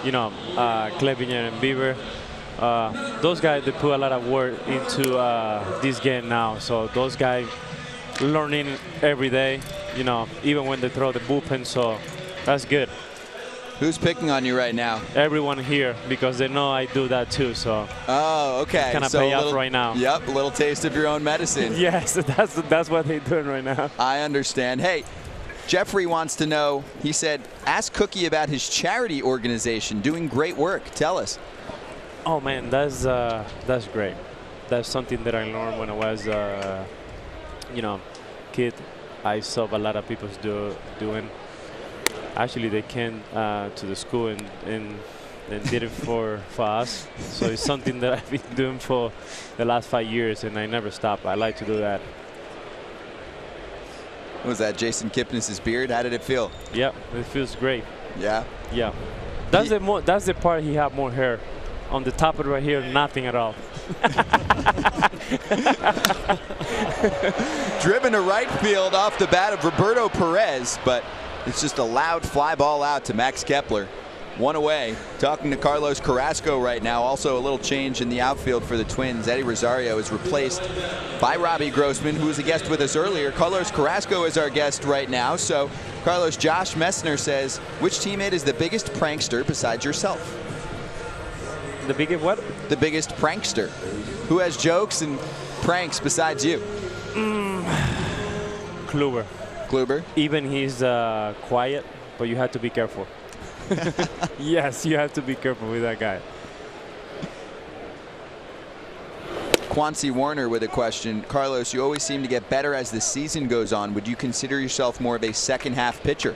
You know, Clevenger and Bieber. Those guys, they put a lot of work into this game now. So those guys learning every day, you know, even when they throw the bullpen. So that's good. Who's picking on you right now? Everyone here, because they know I do that too. So. Oh, okay. Kind of pay off right now. Yep, a little taste of your own medicine. Yes, that's what they're doing right now. I understand. Hey, Jeffrey wants to know, he said, ask Cookie about his charity organization, doing great work. Tell us. Oh man, that's great. That's something that I learned when I was, kid. I saw a lot of people doing. Actually, they came to the school and did it for us. So it's something that I've been doing for the last 5 years, and I never stop. I like to do that. What was that, Jason Kipnis' beard? How did it feel? Yeah, it feels great. Yeah? Yeah. That's the part he have more hair. On the top of right here, nothing at all. Driven to right field off the bat of Roberto Perez, but it's just a loud fly ball out to Max Kepler. One away. Talking to Carlos Carrasco right now. Also a little change in the outfield for the Twins. Eddie Rosario is replaced by Robbie Grossman, who was a guest with us earlier. Carlos Carrasco is our guest right now. So, Carlos, Josh Messner says, which teammate is the biggest prankster besides yourself? The biggest what? The biggest prankster. Who has jokes and pranks besides you? Kluber. Kluber? Even he's quiet, but you have to be careful. Yes, you have to be careful with that guy. Quancy Warner with a question. Carlos, you always seem to get better as the season goes on. Would you consider yourself more of a second half pitcher?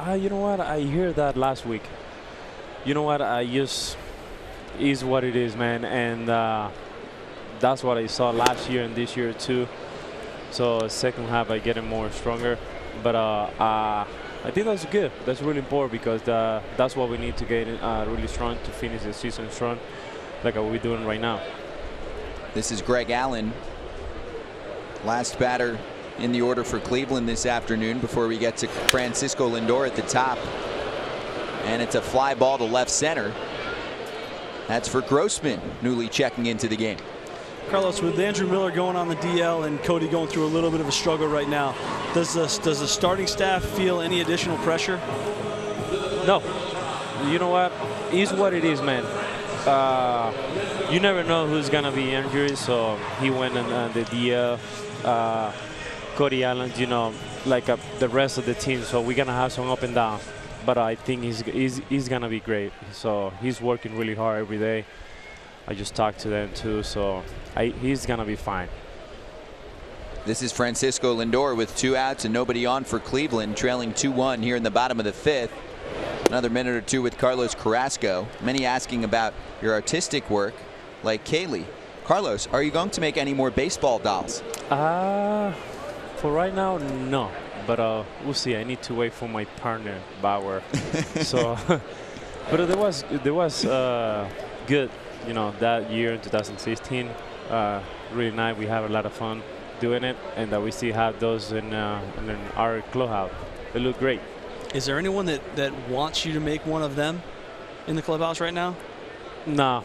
You know what? I heard that last week. You know what? I just is what it is, man. And that's what I saw last year and this year too. So second half I get more stronger. But I think that's good. That's really important because that's what we need to get really strong to finish the season strong, like we're doing right now. This is Greg Allen, last batter in the order for Cleveland this afternoon before we get to Francisco Lindor at the top. And it's a fly ball to left center. That's for Grossman, newly checking into the game. Carlos, with Andrew Miller going on the DL and Cody going through a little bit of a struggle right now, does the starting staff feel any additional pressure? No. You know what? It's what it is, man. You never know who's going to be injured, so he went on the DL. Cody Allen, like the rest of the team, so we're going to have some up and down. But I think he's going to be great. So he's working really hard every day. I just talked to them too, so he's going to be fine. This is Francisco Lindor with 2 outs and nobody on for Cleveland, trailing 2-1 here in the bottom of the 5th. Another minute or two with Carlos Carrasco. Many asking about your artistic work, like Kaylee. Carlos, are you going to make any more baseball dolls? For right now, no. But we'll see. I need to wait for my partner, Bauer. So, but there was good. That year in 2016, really nice. We have a lot of fun doing it, and we still have those in our clubhouse. They look great. Is there anyone that wants you to make one of them in the clubhouse right now? No.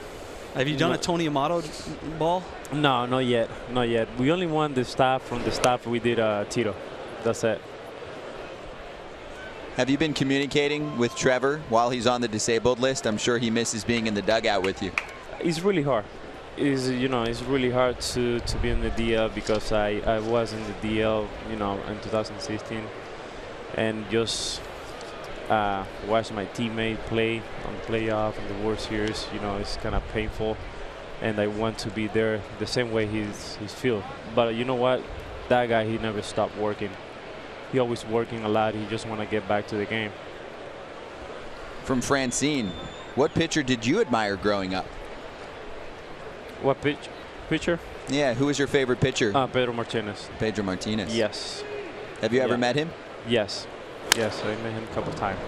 Have you done a Tony Amato ball? No, not yet. Not yet. We only want the staff. From the staff, we did Tito. That's it. Have you been communicating with Trevor while he's on the disabled list? I'm sure he misses being in the dugout with you. It's really hard. It's really hard to be in the DL because I was in the DL, in 2016, and just watch my teammate play on playoff and the World Series. It's kind of painful, and I want to be there the same way he's feel. But you know what? That guy, he never stopped working. He always working a lot. He just want to get back to the game. From Francine, what pitcher did you admire growing up? What pitcher? Yeah, who was your favorite pitcher? Pedro Martinez. Pedro Martinez. Yes. Have you ever met him? Yes. Yes, I met him a couple times.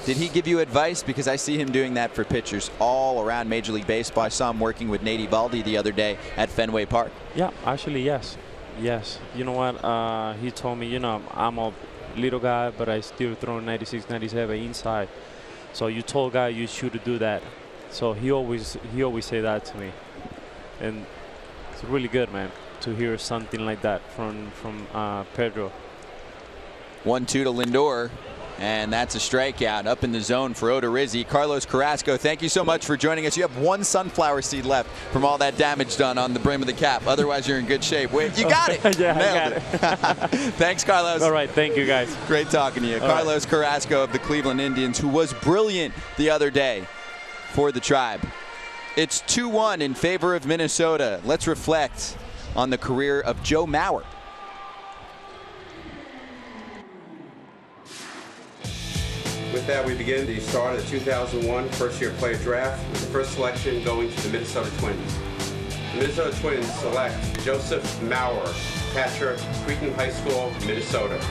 Did he give you advice? Because I see him doing that for pitchers all around Major League Baseball. I saw him working with Nate Eovaldi the other day at Fenway Park. Yeah, actually, yes. Yes. You know what? He told me, I'm a little guy, but I still throw 96, 97 inside. So you told guy you should do that. So he always say that to me, and it's really good, man, to hear something like that from Pedro. 1-2 to Lindor. And that's a strikeout up in the zone for Odorizzi. Carlos Carrasco, thank you so much for joining us. You have one sunflower seed left from all that damage done on the brim of the cap. Otherwise, you're in good shape. Wait, you got it. Yeah, Nailed I got it. Thanks, Carlos. All right, thank you, guys. Great talking to you. All Carlos Carrasco of the Cleveland Indians, who was brilliant the other day for the Tribe. It's 2-1 in favor of Minnesota. Let's reflect on the career of Joe Mauer. With that, we begin the start of the 2001 first-year player draft with the first selection going to the Minnesota Twins. The Minnesota Twins select Joseph Mauer, catcher, Cretan High School, Minnesota. The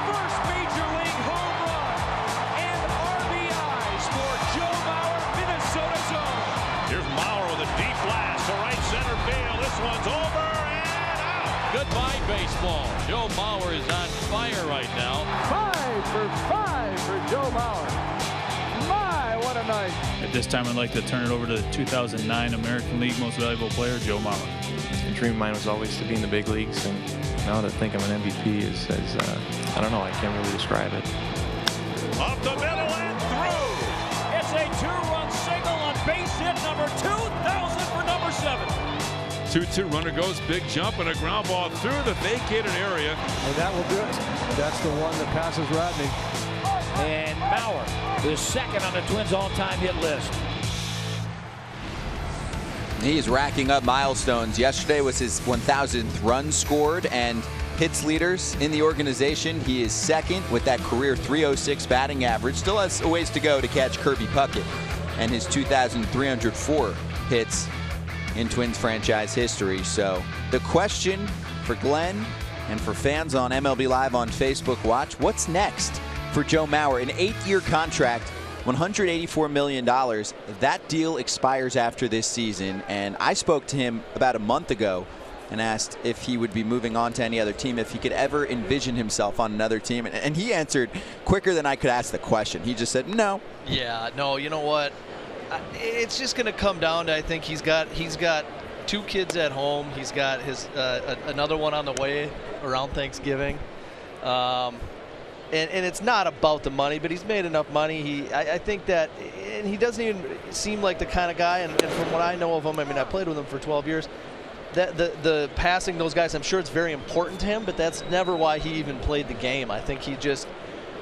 first Major League home run and RBIs for Joe Mauer, Minnesota zone. Here's Mauer with a deep blast to right center field. This one's over and out. Goodbye, baseball. Joe Mauer is on fire right now. 5 for 5 for Joe Mauer. My, what a night. At this time, I'd like to turn it over to the 2009 American League Most Valuable Player, Joe Mauer. The dream of mine was always to be in the big leagues, and now to think I'm an MVP is I don't know, I can't really describe it. Up the middle and through. It's a 2-run single on base hit number 2,000 for number 7. 2-2 runner goes, big jump and a ground ball through the vacated area. And that will do it. That's the one that passes Rodney. And Mauer, the second on the Twins' all-time hit list. He's racking up milestones. Yesterday was his 1,000th run scored and hits leaders in the organization. He is second with that career .306 batting average. Still has a ways to go to catch Kirby Puckett and his 2,304 hits in Twins franchise history. So the question for Glenn and for fans on MLB Live on Facebook Watch, what's next for Joe Mauer? An 8-year contract, $184 million. That deal expires after this season, and I spoke to him about a month ago and asked if he would be moving on to any other team, if he could ever envision himself on another team, and he answered quicker than I could ask the question. He just said no. Yeah, no, you know what? It's just going to come down to, I think he's got 2 kids at home. He's got his another one on the way around Thanksgiving. And it's not about the money, but he's made enough money. I think that, and he doesn't even seem like the kind of guy, and from what I know of him, I mean, I played with him for 12 years, that the passing those guys, I'm sure it's very important to him, but that's never why he even played the game. I think he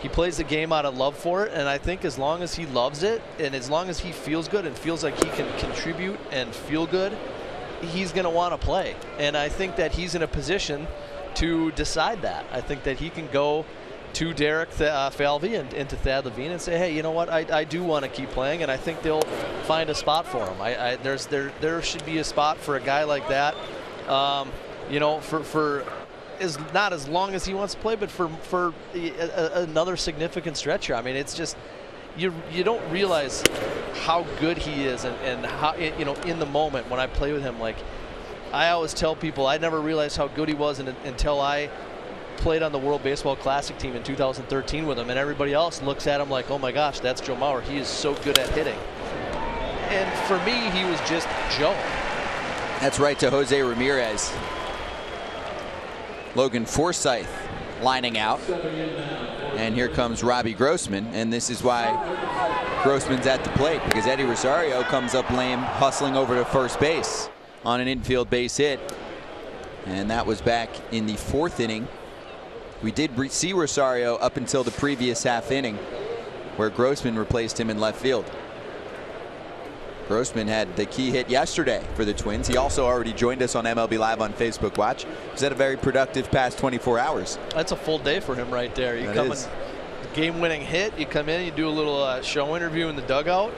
plays the game out of love for it, and I think as long as he loves it and as long as he feels good and feels like he can contribute and feel good, he's going to want to play. And I think that he's in a position to decide that. I think that he can go to Derek Falvey and to Thad Levine and say, hey, you know what, I do want to keep playing, and I think they'll find a spot for him. There should be a spot for a guy like that, you know, for is not as long as he wants to play, but for another significant stretch here. I mean, it's just you don't realize how good he is, and how, you know, in the moment when I play with him, like I always tell people, I never realized how good he was until I played on the World Baseball Classic team in 2013 with him, and everybody else looks at him like, oh my gosh, that's Joe Mauer. He is so good at hitting. And for me, he was just Joe. That's right to Jose Ramirez. Logan Forsythe lining out. And here comes Robbie Grossman, and this is why Grossman's at the plate, because Eddie Rosario comes up lame, hustling over to first base on an infield base hit. And that was back in the 4th inning. We did see Rosario up until the previous half inning, where Grossman replaced him in left field. Grossman had the key hit yesterday for the Twins. He also already joined us on MLB Live on Facebook Watch. He's had a very productive past 24 hours. That's a full day for him right there. You come in, game-winning hit, you come in, you do a little show interview in the dugout,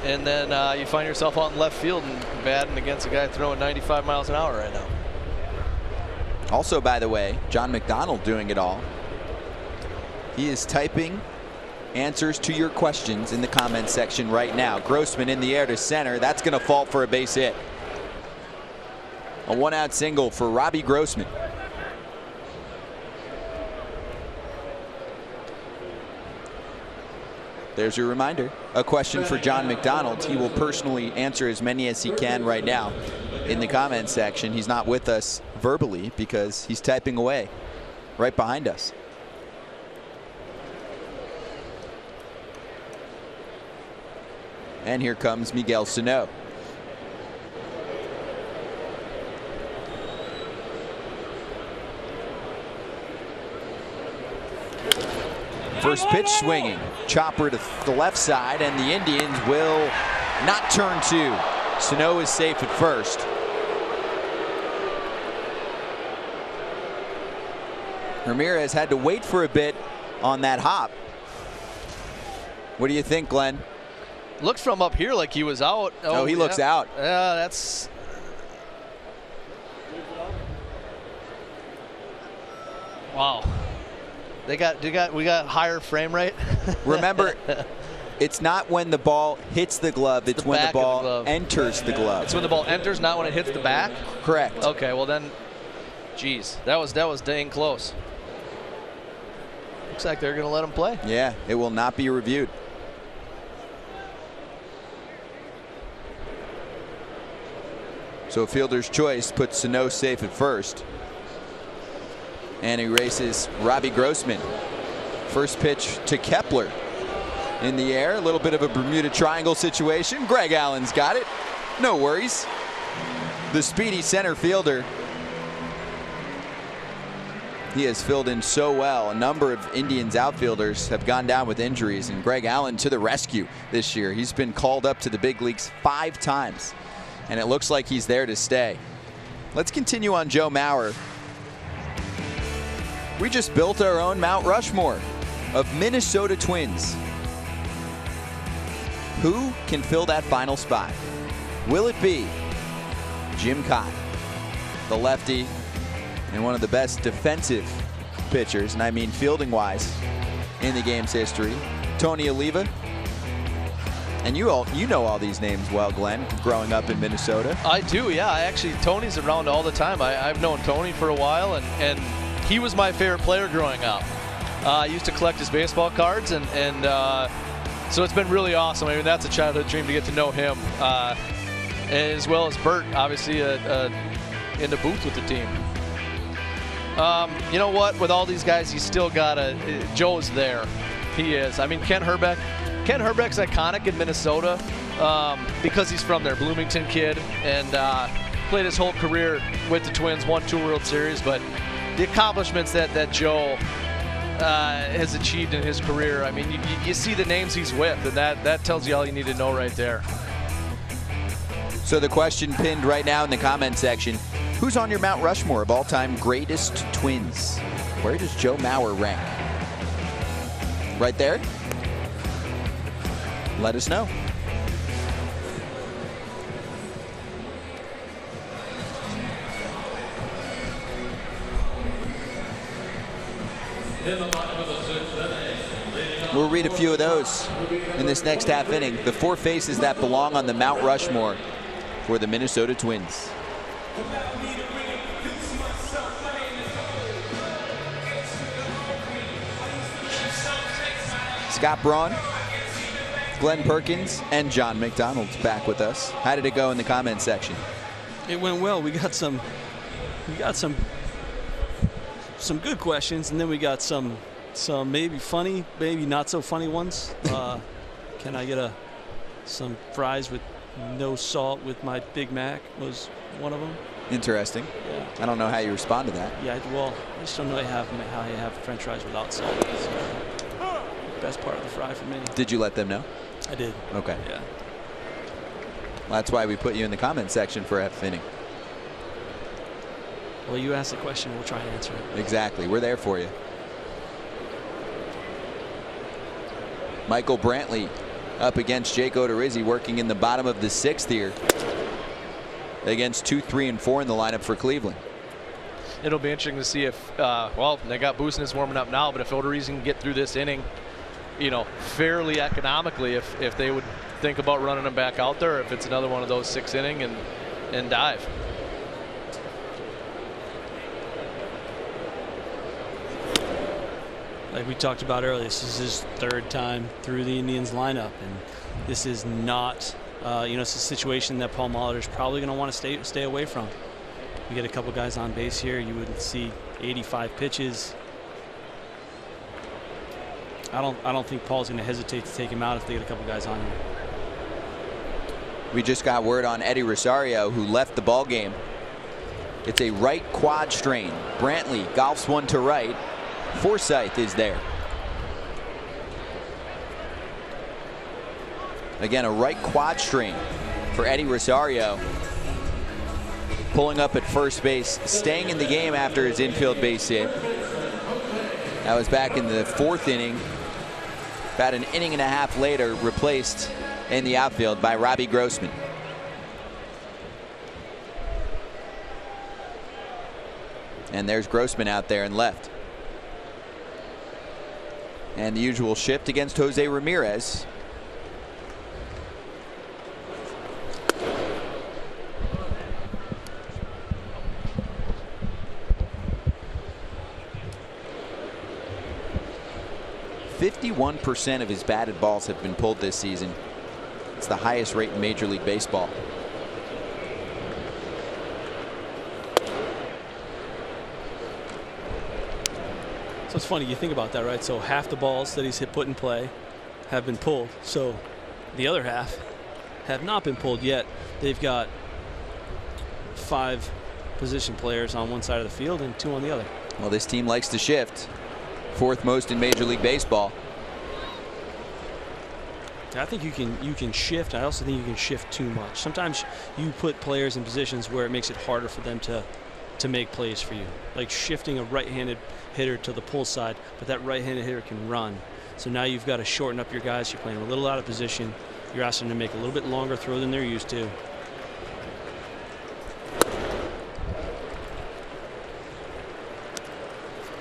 and then you find yourself out in left field and batting against a guy throwing 95 miles an hour right now. Also, by the way, John McDonald doing it all. He is typing answers to your questions in the comments section right now. Grossman in the air to center. That's going to fall for a base hit. A 1-out single for Robbie Grossman. There's your reminder. A question for John McDonald. He will personally answer as many as he can right now in the comments section. He's not with us verbally because he's typing away. right behind us. And here comes Miguel Sano. First pitch swinging. Chopper to the left side, and the Indians will not turn two. Sano is safe at first. Ramirez had to wait for a bit on that hop. What do you think, Glenn? Looked from up here like he was out. Oh, he looks out. Yeah, that's. Wow. We got higher frame rate. Remember, it's not when the ball hits the glove, it's when the ball enters the glove. It's when the ball enters, not when it hits the back? Correct. Okay, well then, geez, that was dang close. Looks like they're going to let him play. Yeah, it will not be reviewed. So fielder's choice puts Sano safe at first. And he races Robbie Grossman. First pitch to Kepler. In the air, a little bit of a Bermuda Triangle situation. Greg Allen's got it. No worries. The speedy center fielder. He has filled in so well. A number of Indians outfielders have gone down with injuries, and Greg Allen to the rescue this year. He's been called up to the big leagues 5 times, and it looks like he's there to stay. Let's continue on Joe Mauer. We just built our own Mount Rushmore of Minnesota Twins. Who can fill that final spot? Will it be Jim Cott, the lefty, and one of the best defensive pitchers, and I mean fielding-wise, in the game's history, Tony Oliva? And you know all these names well, Glenn, growing up in Minnesota. I do, yeah. Tony's around all the time. I've known Tony for a while, and he was my favorite player growing up. I used to collect his baseball cards, and so it's been really awesome. I mean, that's a childhood dream to get to know him, as well as Bert, obviously, in the booth with the team. You know what? With all these guys, he's still got Joe's there. He is. I mean, Ken Herbeck's iconic in Minnesota because he's from there, Bloomington kid, and played his whole career with the Twins, won 2 World Series. But the accomplishments that Joe has achieved in his career, I mean, you see the names he's with, and that tells you all you need to know right there. So the question pinned right now in the comment section, who's on your Mount Rushmore of all-time greatest Twins? Where does Joe Mauer rank? Right there? Let us know. We'll read a few of those in this next half inning. The 4 faces that belong on the Mount Rushmore for the Minnesota Twins. Scott Braun, Glenn Perkins, and John McDonald's back with us. How did it go in the comment section? It went well. We got some good questions, and then we got some maybe funny, maybe not so funny ones. Can I get some fries with no salt with my Big Mac was one of them. Interesting. Yeah. I don't know how you respond to that. Yeah, well, I just don't know how you have French fries without salt. It's the best part of the fry for me. Did you let them know? I did. Okay. Yeah. Well, that's why we put you in the comment section for half inning. Well, you asked the question, we'll try and answer it. Exactly. We're there for you. Michael Brantley up against Jake Odorizzi, working in the bottom of the 6th here against 2, 3, and 4 in the lineup for Cleveland. It'll be interesting to see if, well, they got Business warming up now, but if Odorizzi can get through this inning, you know, fairly economically, if they would think about running him back out there, if it's another one of those 6th inning and dive. Like we talked about earlier, this is his 3rd time through the Indians lineup, and this is not, you know, it's a situation that Paul Molitor's probably going to want to stay away from. You get a couple guys on base here, you would see 85 pitches, I don't think Paul's going to hesitate to take him out if they get a couple guys on him. We just got word on Eddie Rosario, who left the ball game. It's a right quad strain. Brantley golfs one to right. Forsythe is there. Again, a right quad strain for Eddie Rosario. Pulling up at first base, staying in the game after his infield base hit. That was back in the 4th inning. About an inning and a half later, replaced in the outfield by Robbie Grossman. And there's Grossman out there and left. And the usual shift against Jose Ramirez. %51% of his batted balls have been pulled this season. It's the highest rate in Major League Baseball. So it's funny, you think about that, right? So half the balls that he's put in play have been pulled. So the other half have not been pulled yet. They've got 5 position players on one side of the field and 2 on the other. Well, this team likes to shift. 4th most in Major League Baseball. I think you can shift. I also think you can shift too much. Sometimes you put players in positions where it makes it harder for them to make plays for you. Like shifting a right-handed hitter to the pull side, but that right-handed hitter can run. So now you've got to shorten up your guys. You're playing a little out of position. You're asking them to make a little bit longer throw than they're used to.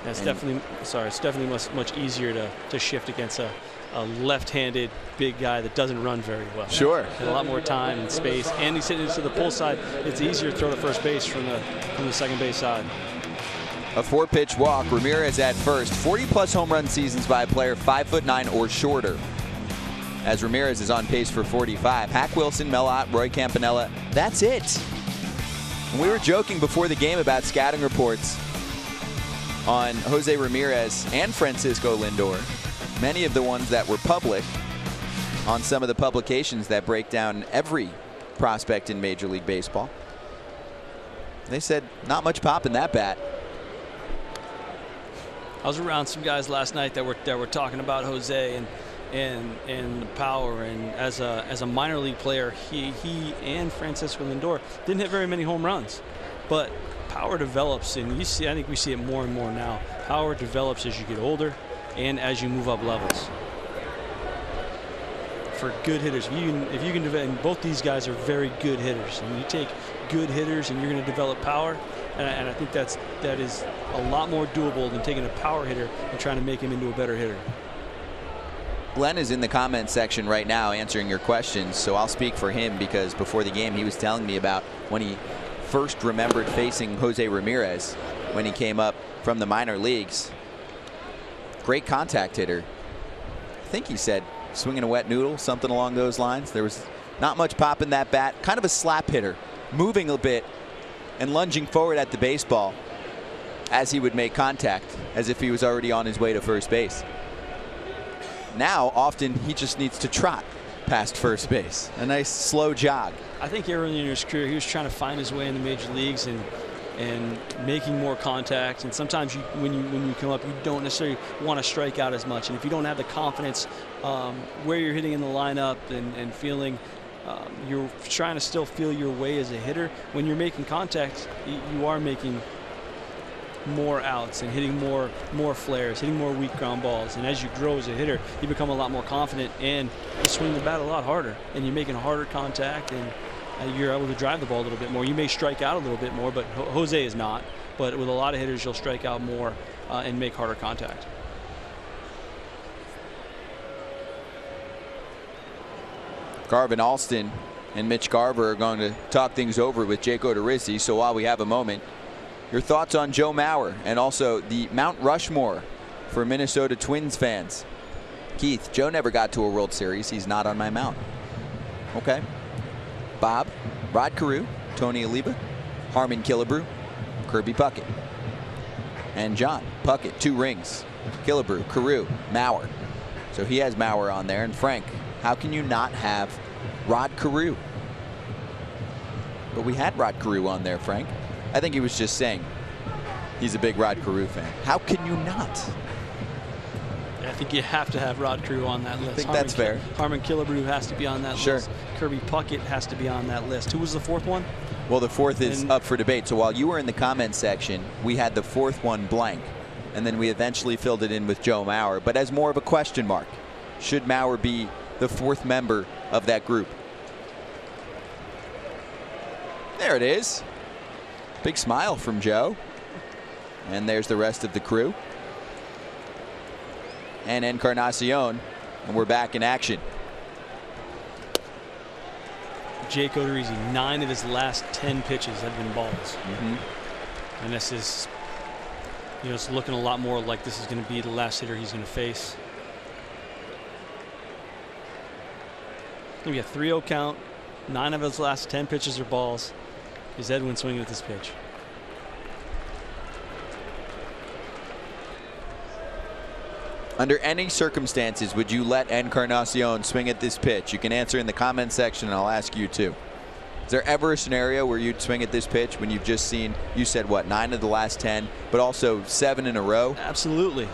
It's definitely much easier to shift against a left-handed big guy that doesn't run very well. Sure. A lot more time and space, and he's hitting to the pull side. It's easier to throw to first base from the second base side. A 4-pitch walk. Ramirez at first. 40-plus home run seasons by a player 5'9" or shorter. As Ramirez is on pace for 45. Hack Wilson, Mellott, Roy Campanella. That's it. And we were joking before the game about scouting reports on Jose Ramirez and Francisco Lindor. Many of the ones that were public on some of the publications that break down every prospect in Major League Baseball. They said not much pop in that bat. I was around some guys last night that were talking about Jose and the power, and as a minor league player, he and Francisco Lindor didn't hit very many home runs, but power develops, and I think we see it more and more now. Power develops as you get older and as you move up levels. For good hitters, if you can develop, and both these guys are very good hitters, and you take good hitters and you're going to develop power, and I think that is a lot more doable than taking a power hitter and trying to make him into a better hitter. Glenn is in the comment section right now answering your questions, so I'll speak for him, because before the game he was telling me about when he first remembered facing Jose Ramirez when he came up from the minor leagues. Great contact hitter. I think he said swinging a wet noodle, something along those lines. There was not much pop in that bat. Kind of a slap hitter, moving a bit and lunging forward at the baseball as he would make contact, as if he was already on his way to first base. Now, often he just needs to trot past first base. A nice slow jog. I think early in his career he was trying to find his way in the major leagues and making more contact. And sometimes when you come up, you don't necessarily want to strike out as much. And if you don't have the confidence where you're hitting in the lineup and feeling you're trying to still feel your way as a hitter, when you're making contact, you are making more outs and hitting more flares, hitting more weak ground balls. And as you grow as a hitter, you become a lot more confident and you swing the bat a lot harder, and you're making harder contact, and you're able to drive the ball a little bit more. You may strike out a little bit more, but Jose is not. But with a lot of hitters, you'll strike out more and make harder contact. Garvin Alston and Mitch Garver are going to talk things over with Jake Odorizzi. So while we have a moment, your thoughts on Joe Mauer and also the Mount Rushmore for Minnesota Twins fans. Keith, Joe never got to a World Series. He's not on my mount. Okay. Bob, Rod Carew, Tony Oliva, Harmon Killebrew, Kirby Puckett. And John Puckett, 2 rings. Killebrew, Carew, Mauer. So he has Mauer on there. And Frank, how can you not have Rod Carew? But we had Rod Carew on there, Frank. I think he was just saying he's a big Rod Carew fan. How can you not? I think you have to have Rod Carew on that list. I think that's fair. Harmon Killebrew has to be on that Sure. list. Kirby Puckett has to be on that list. Who was the fourth one? Well, the fourth is up for debate. So while you were in the comment section, we had the fourth one blank. And then we eventually filled it in with Joe Mauer, but as more of a question mark. Should Mauer be the fourth member of that group? There it is. Big smile from Joe. And there's the rest of the crew. And Encarnacion. And we're back in action. Jake Odorizzi, 9 of his last 10 pitches have been balls. And this is, you know, it's looking a lot more like this is going to be the last hitter he's going to face. We got 3-0 count. 9 of his last 10 pitches are balls. Is Edwin swinging at this pitch? Under any circumstances, would you let Encarnacion swing at this pitch? You can answer in the comment section, and I'll ask you too. Is there ever a scenario where you'd swing at this pitch when you've just seen, you said what, 9 of the last 10, but also 7 in a row? Absolutely.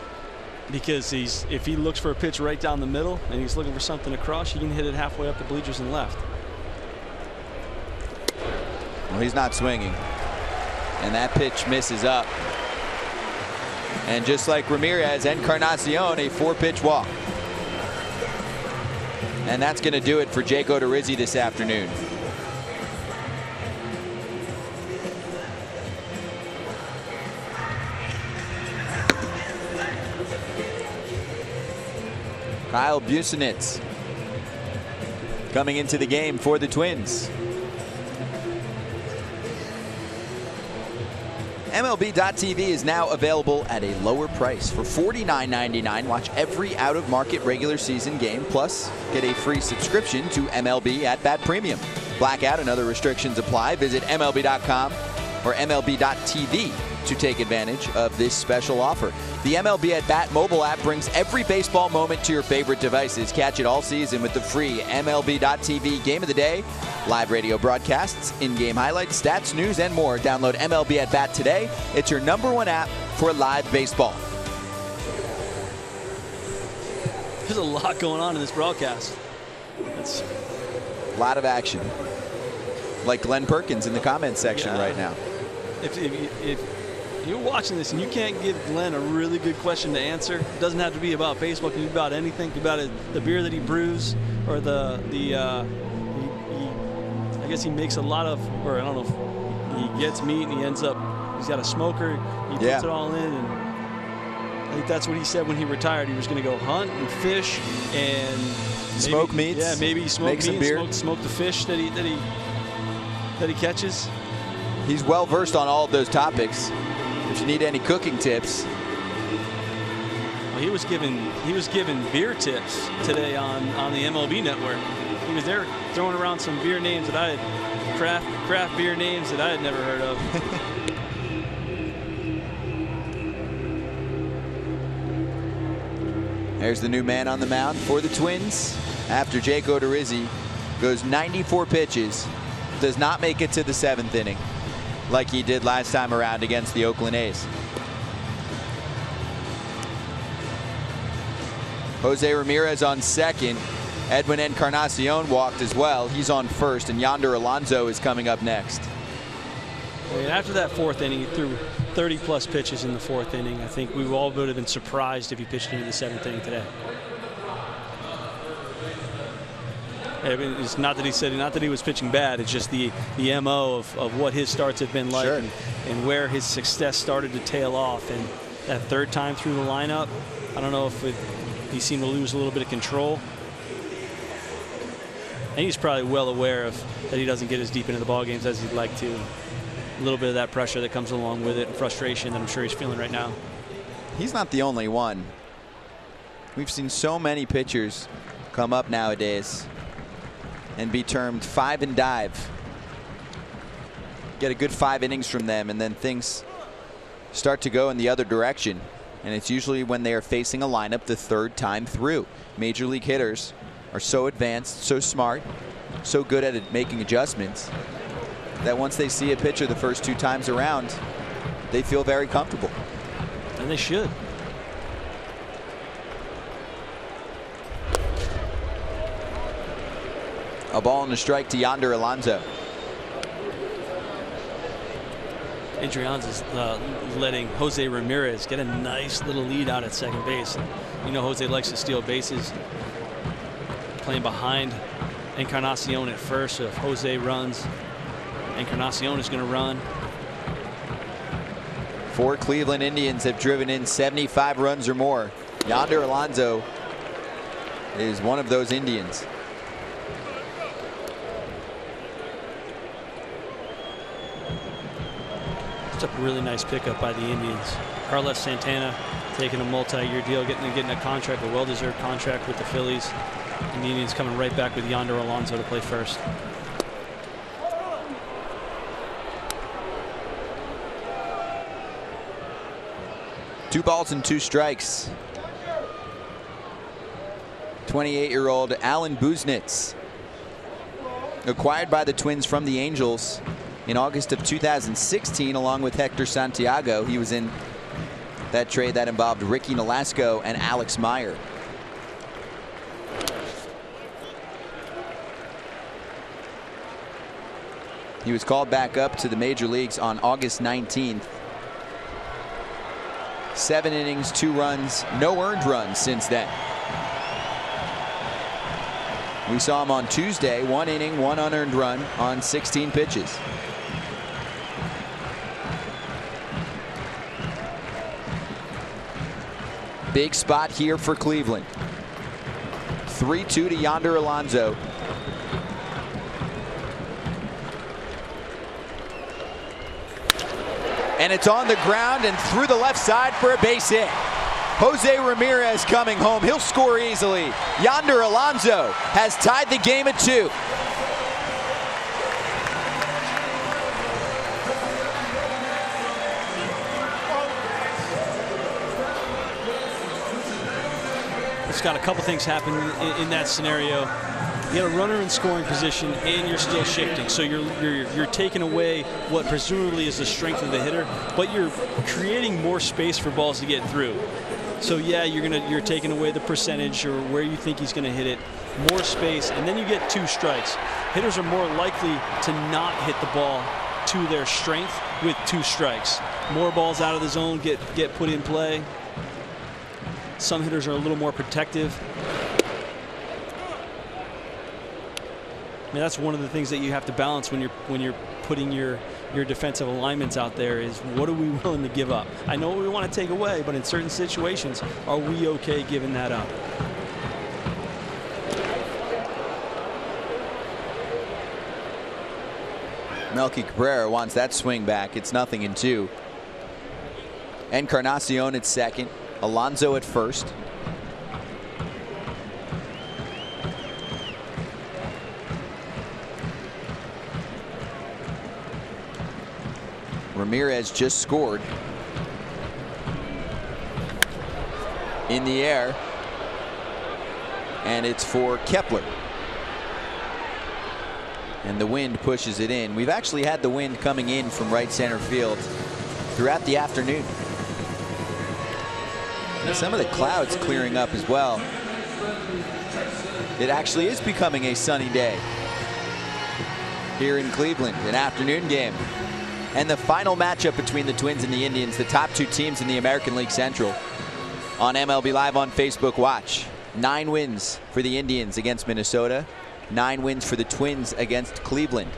Because if he looks for a pitch right down the middle and he's looking for something across, he can hit it halfway up the bleachers and left. Well, he's not swinging. And that pitch misses up. And just like Ramirez, Encarnacion, a 4-pitch walk. And that's going to do it for Jake Odorizzi this afternoon. Kyle Busenitz coming into the game for the Twins. MLB.tv is now available at a lower price. For $49.99, watch every out-of-market regular season game, plus get a free subscription to MLB At Bat Premium. Blackout and other restrictions apply. Visit MLB.com or MLB.tv to take advantage of this special offer. The MLB At Bat mobile app brings every baseball moment to your favorite devices. Catch it all season with the free MLB.tv Game of the Day, live radio broadcasts, in-game highlights, stats, news, and more. Download MLB At Bat today. It's your #1 app for live baseball. There's a lot going on in this broadcast. It's a lot of action. Like Glenn Perkins in the comments section right now. If you're watching this and you can't give Glenn a really good question to answer, it doesn't have to be about baseball. It can be about anything. It can be about the beer that he brews, or I guess he makes a lot of, or I don't know if he gets meat and he's got a smoker. He puts it all in, and I think that's what he said when he retired. He was going to go hunt and fish and smoke meats. Yeah, maybe smoke meat, some beer. Smoke the fish that he catches. He's well versed on all of those topics. If you need any cooking tips. Well, he was given beer tips today on the MLB Network. He was there throwing around some beer names that I had, craft beer names that I had never heard of. There's the new man on the mound for the Twins after Jake Odorizzi goes 94 pitches, does not make it to the 7th inning like he did last time around against the Oakland A's. Jose Ramirez on second. Edwin Encarnacion walked as well. He's on first, and Yonder Alonso is coming up next. And after that 4th inning, he threw 30-plus pitches in the 4th inning. I think we all would have been surprised if he pitched into the 7th inning today. It's not that he was pitching bad. It's just the MO of what his starts have been like, sure. and where his success started to tail off. And that 3rd time through the lineup, I don't know if he seemed to lose a little bit of control. And he's probably well aware that he doesn't get as deep into the ball games as he'd like to. A little bit of that pressure that comes along with it, and frustration that I'm sure he's feeling right now. He's not the only one. We've seen so many pitchers come up nowadays and be termed 5 and dive. Get a good 5 innings from them, and then things start to go in the other direction. And it's usually when they are facing a lineup the third time through. Major league hitters are so advanced, so smart, so good at making adjustments that once they see a pitcher the first 2 times around, they feel very comfortable. And they should. A ball and a strike to Yonder Alonso. Adrian's is letting Jose Ramirez get a nice little lead out at second base. You know Jose likes to steal bases. Playing behind Encarnacion at first. So if Jose runs, Encarnacion is going to run. 4 Cleveland Indians have driven in 75 runs or more. Yonder Alonso is one of those Indians. It's a really nice pickup by the Indians. Carlos Santana taking a multi-year deal, getting a contract, a well-deserved contract with the Phillies. And the Indians coming right back with Yonder Alonso to play first. Two balls and 2 strikes. 28-year-old Alan Buznitz, acquired by the Twins from the Angels in August of 2016, along with Hector Santiago. He was in that trade that involved Ricky Nolasco and Alex Meyer. He was called back up to the major leagues on August 19th. 7 innings, 2 runs, no earned runs since then. We saw him on Tuesday, 1 inning, 1 unearned run on 16 pitches. Big spot here for Cleveland. 3-2 to Yonder Alonso. And it's on the ground and through the left side for a base hit. Jose Ramirez coming home. He'll score easily. Yonder Alonso has tied the game at 2. It's got a couple things happen in that scenario. You got a runner in scoring position and you're still shifting, so you're taking away what presumably is the strength of the hitter, but you're creating more space for balls to get through. So yeah, you're taking away the percentage or where you think he's going to hit it, more space, and then you get 2 strikes. Hitters are more likely to not hit the ball to their strength with 2 strikes. More balls out of the zone get put in play. Some hitters are a little more protective. I mean, that's one of the things that you have to balance when you're putting your defensive alignments out there is what are we willing to give up? I know what we want to take away, but in certain situations, are we okay giving that up? Melky Cabrera wants that swing back. It's 0-2. Encarnacion at second. Alonso at first. Ramirez just scored. In the air. And it's for Kepler. And the wind pushes it in. We've actually had the wind coming in from right center field throughout the afternoon. And some of the clouds clearing up as well. It actually is becoming a sunny day here in Cleveland, an afternoon game. And the final matchup between the Twins and the Indians, the top 2 teams in the American League Central, on MLB Live on Facebook Watch. 9 wins for the Indians against Minnesota, 9 wins for the Twins against Cleveland.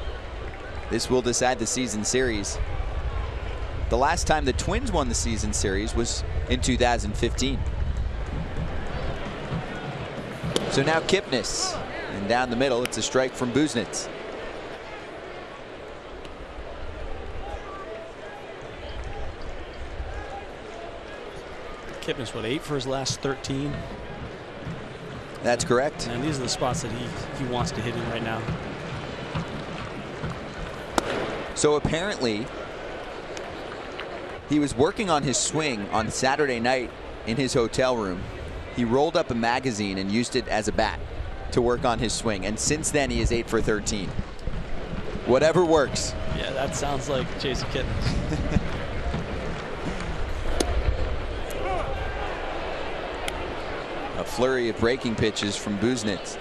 This will decide the season series. The last time the Twins won the season series was in 2015. So now Kipnis, and down the middle it's a strike from Buznitz. Kipnis, what, 8 for his last 13? That's correct. And these are the spots that he wants to hit in right now. So apparently He was working on his swing on Saturday night in his hotel room. He rolled up a magazine and used it as a bat to work on his swing. And since then, he is 8 for 13. Whatever works. Yeah, that sounds like Jason Kipnis. A flurry of breaking pitches from Buznitz.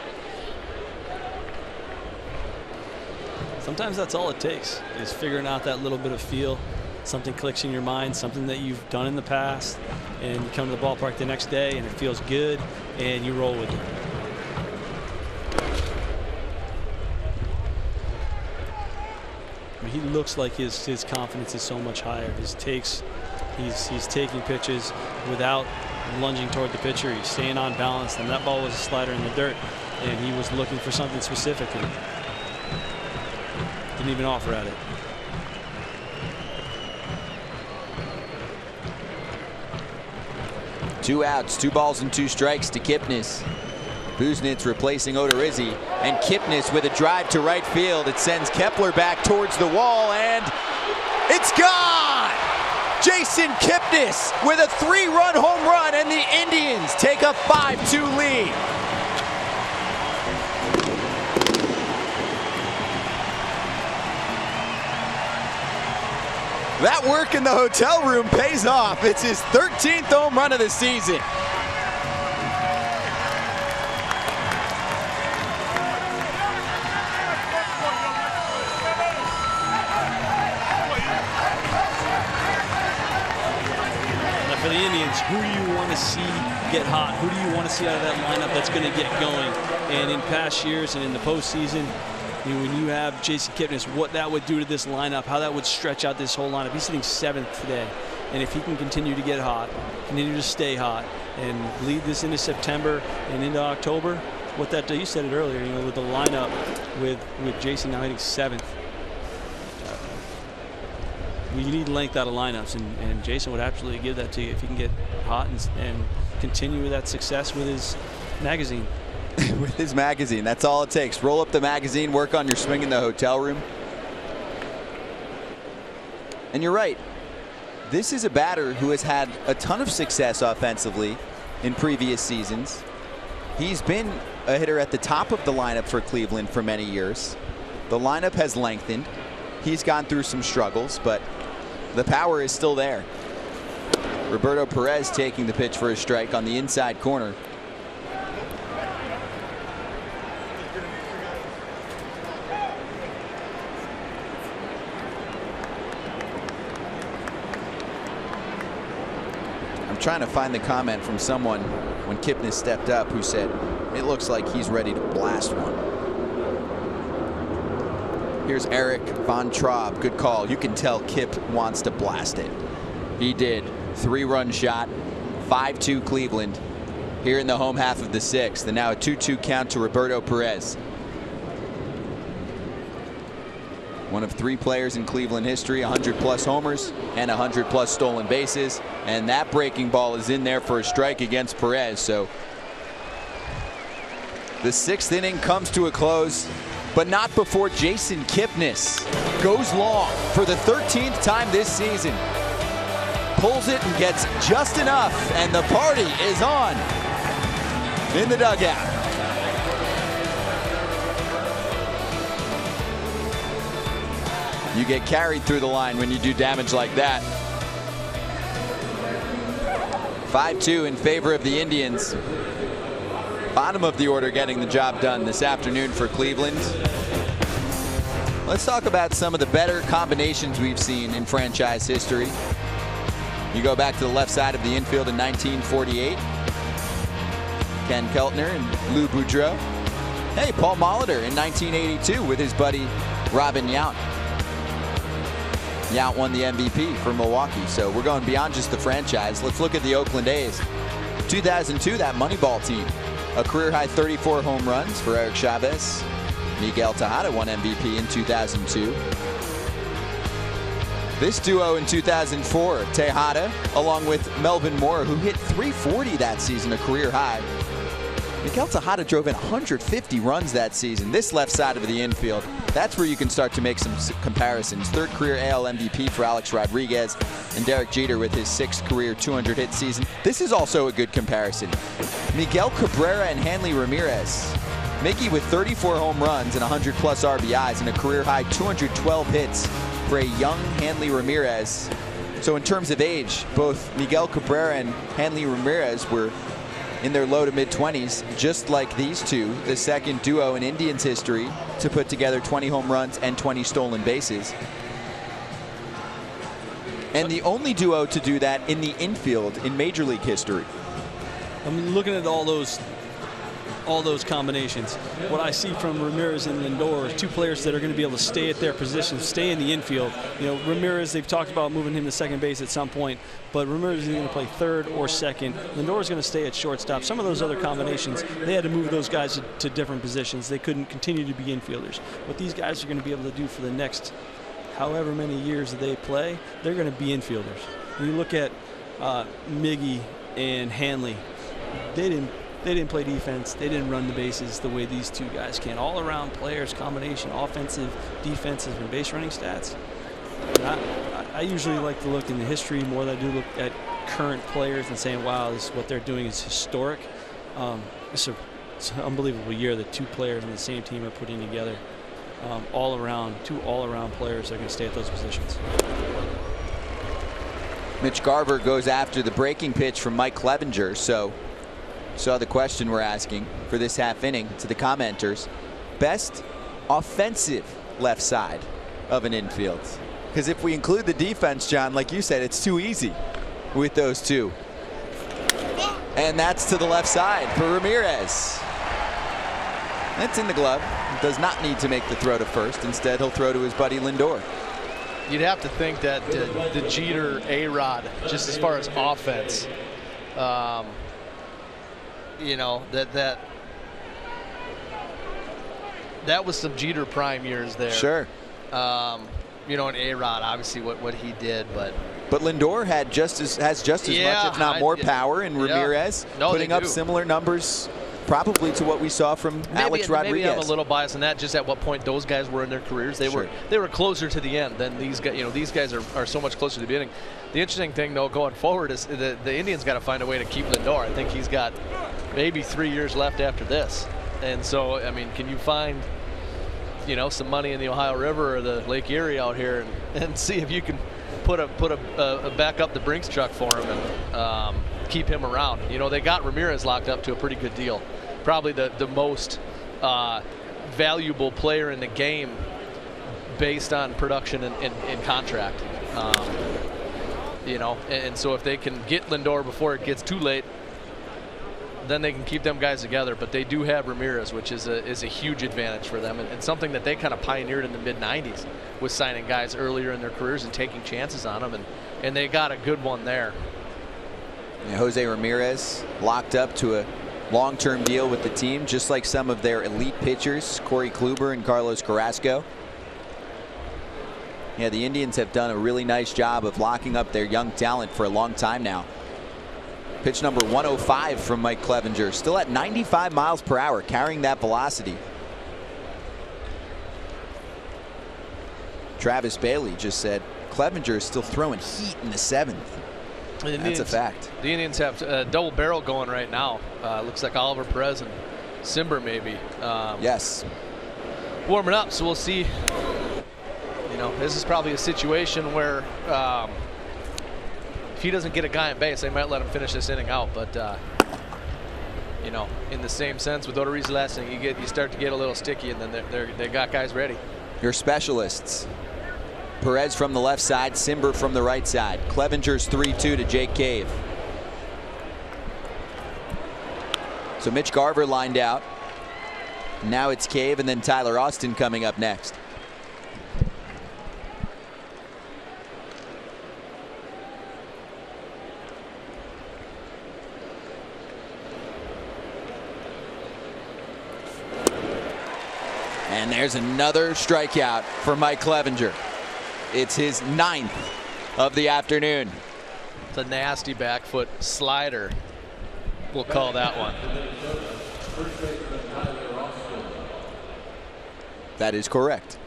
Sometimes that's all it takes, is figuring out that little bit of feel. Something clicks in your mind, something that you've done in the past, and you come to the ballpark the next day and it feels good, and you roll with it. I mean, he looks like his confidence is so much higher. His takes, he's taking pitches without lunging toward the pitcher. He's staying on balance, and that ball was a slider in the dirt, and he was looking for something specific and didn't even offer at it. Two outs, 2 balls and 2 strikes to Kipnis. Buznitz replacing Odorizzi, and Kipnis with a drive to right field. It sends Kepler back towards the wall, and it's gone! Jason Kipnis with a 3-run home run, and the Indians take a 5-2 lead. That work in the hotel room pays off. It's his 13th home run of the season. For the Indians, who do you want to see get hot? Who do you want to see out of that lineup that's going to get going? And in past years and in the postseason, when you have Jason Kipnis, what that would do to this lineup, how that would stretch out this whole lineup. He's sitting 7th today. And if he can continue to get hot, continue to stay hot, and lead this into September and into October, what that does, you said it earlier, you know, with the lineup with Jason now hitting 7th. You need length out of lineups, and Jason would absolutely give that to you if he can get hot and continue with that success with his magazine. With his magazine, that's all it takes. Roll up the magazine, work on your swing in the hotel room. And you're right. This is a batter who has had a ton of success offensively in previous seasons. He's been a hitter at the top of the lineup for Cleveland for many years. The lineup has lengthened. He's gone through some struggles, but the power is still there. Roberto Perez taking the pitch for a strike on the inside corner. I'm trying to find the comment from someone when Kipnis stepped up who said it looks like he's ready to blast one. Here's Eric Von Traub. Good call. You can tell Kip wants to blast it. He did. 3-run shot. 5-2 Cleveland here in the home half of the 6th. And now a 2-2 count to Roberto Perez. One of 3 players in Cleveland history, 100+ homers and 100+ stolen bases. And that breaking ball is in there for a strike against Perez. So the 6th inning comes to a close, but not before Jason Kipnis goes long for the 13th time this season. Pulls it and gets just enough, and the party is on in the dugout. You get carried through the line when you do damage like that. 5-2 in favor of the Indians. Bottom of the order getting the job done this afternoon for Cleveland. Let's talk about some of the better combinations we've seen in franchise history. You go back to the left side of the infield in 1948. Ken Keltner and Lou Boudreau. Hey, Paul Molitor in 1982 with his buddy Robin Yount. Yount won the MVP for Milwaukee, so we're going beyond just the franchise. Let's look at the Oakland A's. 2002, that Moneyball team. A career-high 34 home runs for Eric Chavez. Miguel Tejada won MVP in 2002. This duo in 2004, Tejada, along with Melvin Moore, who hit 340 that season, a career high. Miguel Tejada drove in 150 runs that season. This left side of the infield, that's where you can start to make some comparisons. Third career AL MVP for Alex Rodriguez, and Derek Jeter with his 6th career 200-hit season. This is also a good comparison. Miguel Cabrera and Hanley Ramirez. Mickey with 34 home runs and 100-plus RBIs and a career-high 212 hits for a young Hanley Ramirez. So in terms of age, both Miguel Cabrera and Hanley Ramirez were in their low to mid-20s, just like these two, the second duo in Indians history to put together 20 home runs and 20 stolen bases. And the only duo to do that in the infield in Major League history. I'm looking at all those combinations. What I see from Ramirez and Lindor is two players that are going to be able to stay at their position, stay in the infield. You know, Ramirez, they've talked about moving him to second base at some point, but Ramirez is going to play third or second. Lindor is going to stay at shortstop. Some of those other combinations, they had to move those guys to different positions. They couldn't continue to be infielders. What these guys are going to be able to do for the next however many years that they play, they're going to be infielders. When you look at Miggy and Hanley, they didn't play defense. They didn't run the bases the way these two guys can. All-around players, combination, offensive, defensive, and base running stats. I usually like to look in the history more than I do look at current players and saying, wow, what they're doing is historic. It's an unbelievable year that two players on the same team are putting together. Two all-around players are going to stay at those positions. Mitch Garver goes after the breaking pitch from Mike Clevenger, so saw the question we're asking for this half inning to the commenters. Best offensive left side of an infield. Because if we include the defense, John, like you said, it's too easy with those two. And that's to the left side for Ramirez. That's in the glove. Does not need to make the throw to first. Instead, he'll throw to his buddy Lindor. You'd have to think that the Jeter A-Rod, just as far as offense, you know, that was some Jeter prime years there. Sure. You know, an A-Rod, obviously what he did, but Lindor has just as much, if not more, power, and Ramirez putting up similar numbers, probably to what we saw from Alex Rodriguez. Maybe I'm a little biased on that. Just at what point those guys were in their careers, they were closer to the end than these guys. You know, these guys are so much closer to the beginning. The interesting thing, though, going forward is the Indians got to find a way to keep Lindor. I think he's got maybe 3 years left after this, and so I mean, can you find, you know, some money in the Ohio River or the Lake Erie out here and see if you can put a back up the Brinks truck for him and keep him around. You know, they got Ramirez locked up to a pretty good deal, probably the most valuable player in the game based on production and contract. You know, and so if they can get Lindor before it gets too late, then they can keep them guys together. But they do have Ramirez, which is a huge advantage for them, and something that they kind of pioneered in the mid-90s with signing guys earlier in their careers and taking chances on them, and they got a good one there. Yeah, Jose Ramirez locked up to a long-term deal with the team, just like some of their elite pitchers, Corey Kluber and Carlos Carrasco. Yeah, the Indians have done a really nice job of locking up their young talent for a long time now. Pitch number 105 from Mike Clevenger, still at 95 miles per hour, carrying that velocity. Travis Bailey just said Clevenger is still throwing heat in the 7th. That's a fact. The Indians have a double barrel going right now. Looks like Oliver Perez and Simber maybe. Yes. Warming up, so we'll see. You know, this is probably a situation where if he doesn't get a guy on base, they might let him finish this inning out. But you know, in the same sense with Odorizzi last inning, you start to get a little sticky, and then they got guys ready. Your specialists: Perez from the left side, Simber from the right side. Clevenger's 3-2 to Jake Cave. So Mitch Garver lined out. Now it's Cave and then Tyler Austin coming up next. And there's another strikeout for Mike Clevenger. It's his 9th of the afternoon. It's a nasty back foot slider. We'll call that one. That is correct.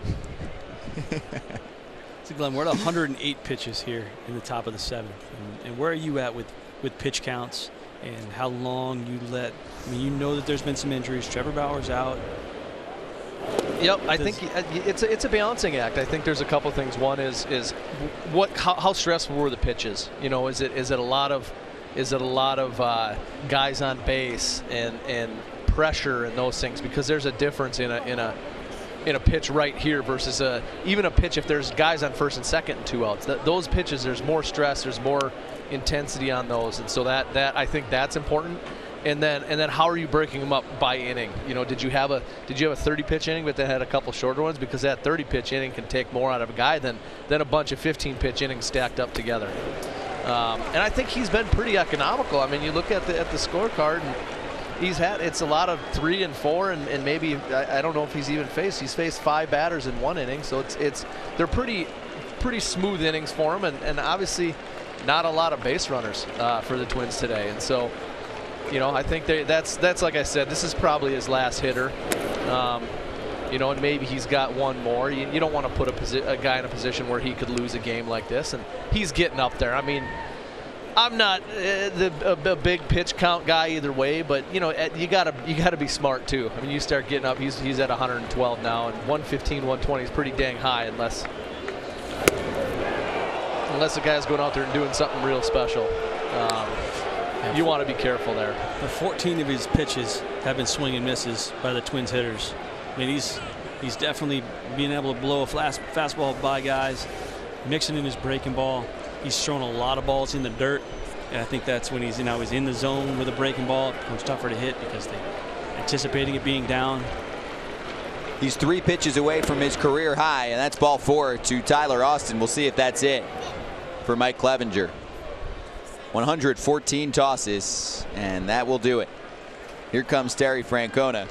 So Glenn, we're at 108 pitches here in the top of the 7th. And where are you at with pitch counts and how long you let? I mean, you know that there's been some injuries. Trevor Bauer's out. Yep, I think it's a balancing act. I think there's a couple things. One is how stressful were the pitches? You know, is it a lot of guys on base and pressure and those things? Because there's a difference in a pitch right here versus even a pitch if there's guys on first and second and 2 outs. Those pitches, there's more stress, there's more intensity on those, and so that I think that's important. And then how are you breaking them up by inning? You know, did you have a 30 pitch inning but then had a couple shorter ones? Because that 30 pitch inning can take more out of a guy than a bunch of 15 pitch innings stacked up together. And I think he's been pretty economical. I mean, you look at the scorecard, and it's a lot of 3 and 4, and maybe I don't know if he's faced 5 batters in 1 inning. So they're pretty smooth innings for him, and obviously not a lot of base runners for the Twins today. And so, you know, I think that's like I said, this is probably his last hitter. You know, and maybe he's got one more. You don't want to put a guy in a position where he could lose a game like this, and he's getting up there. I mean, I'm not a big pitch count guy either way, but you know, you gotta be smart too. I mean, you start getting up. He's at 112 now, and 115, 120 is pretty dang high, unless the guy's going out there and doing something real special. You want to be careful there. 14 of his pitches have been swing and misses by the Twins hitters. I mean, he's definitely being able to blow a fastball by guys, mixing in his breaking ball. He's thrown a lot of balls in the dirt, and I think that's when he's in the zone with a breaking ball. It becomes tougher to hit because they're anticipating it being down. He's 3 pitches away from his career high, and that's ball 4 to Tyler Austin. We'll see if that's it for Mike Clevenger. 114 tosses, and that will do it. Here comes Terry Francona.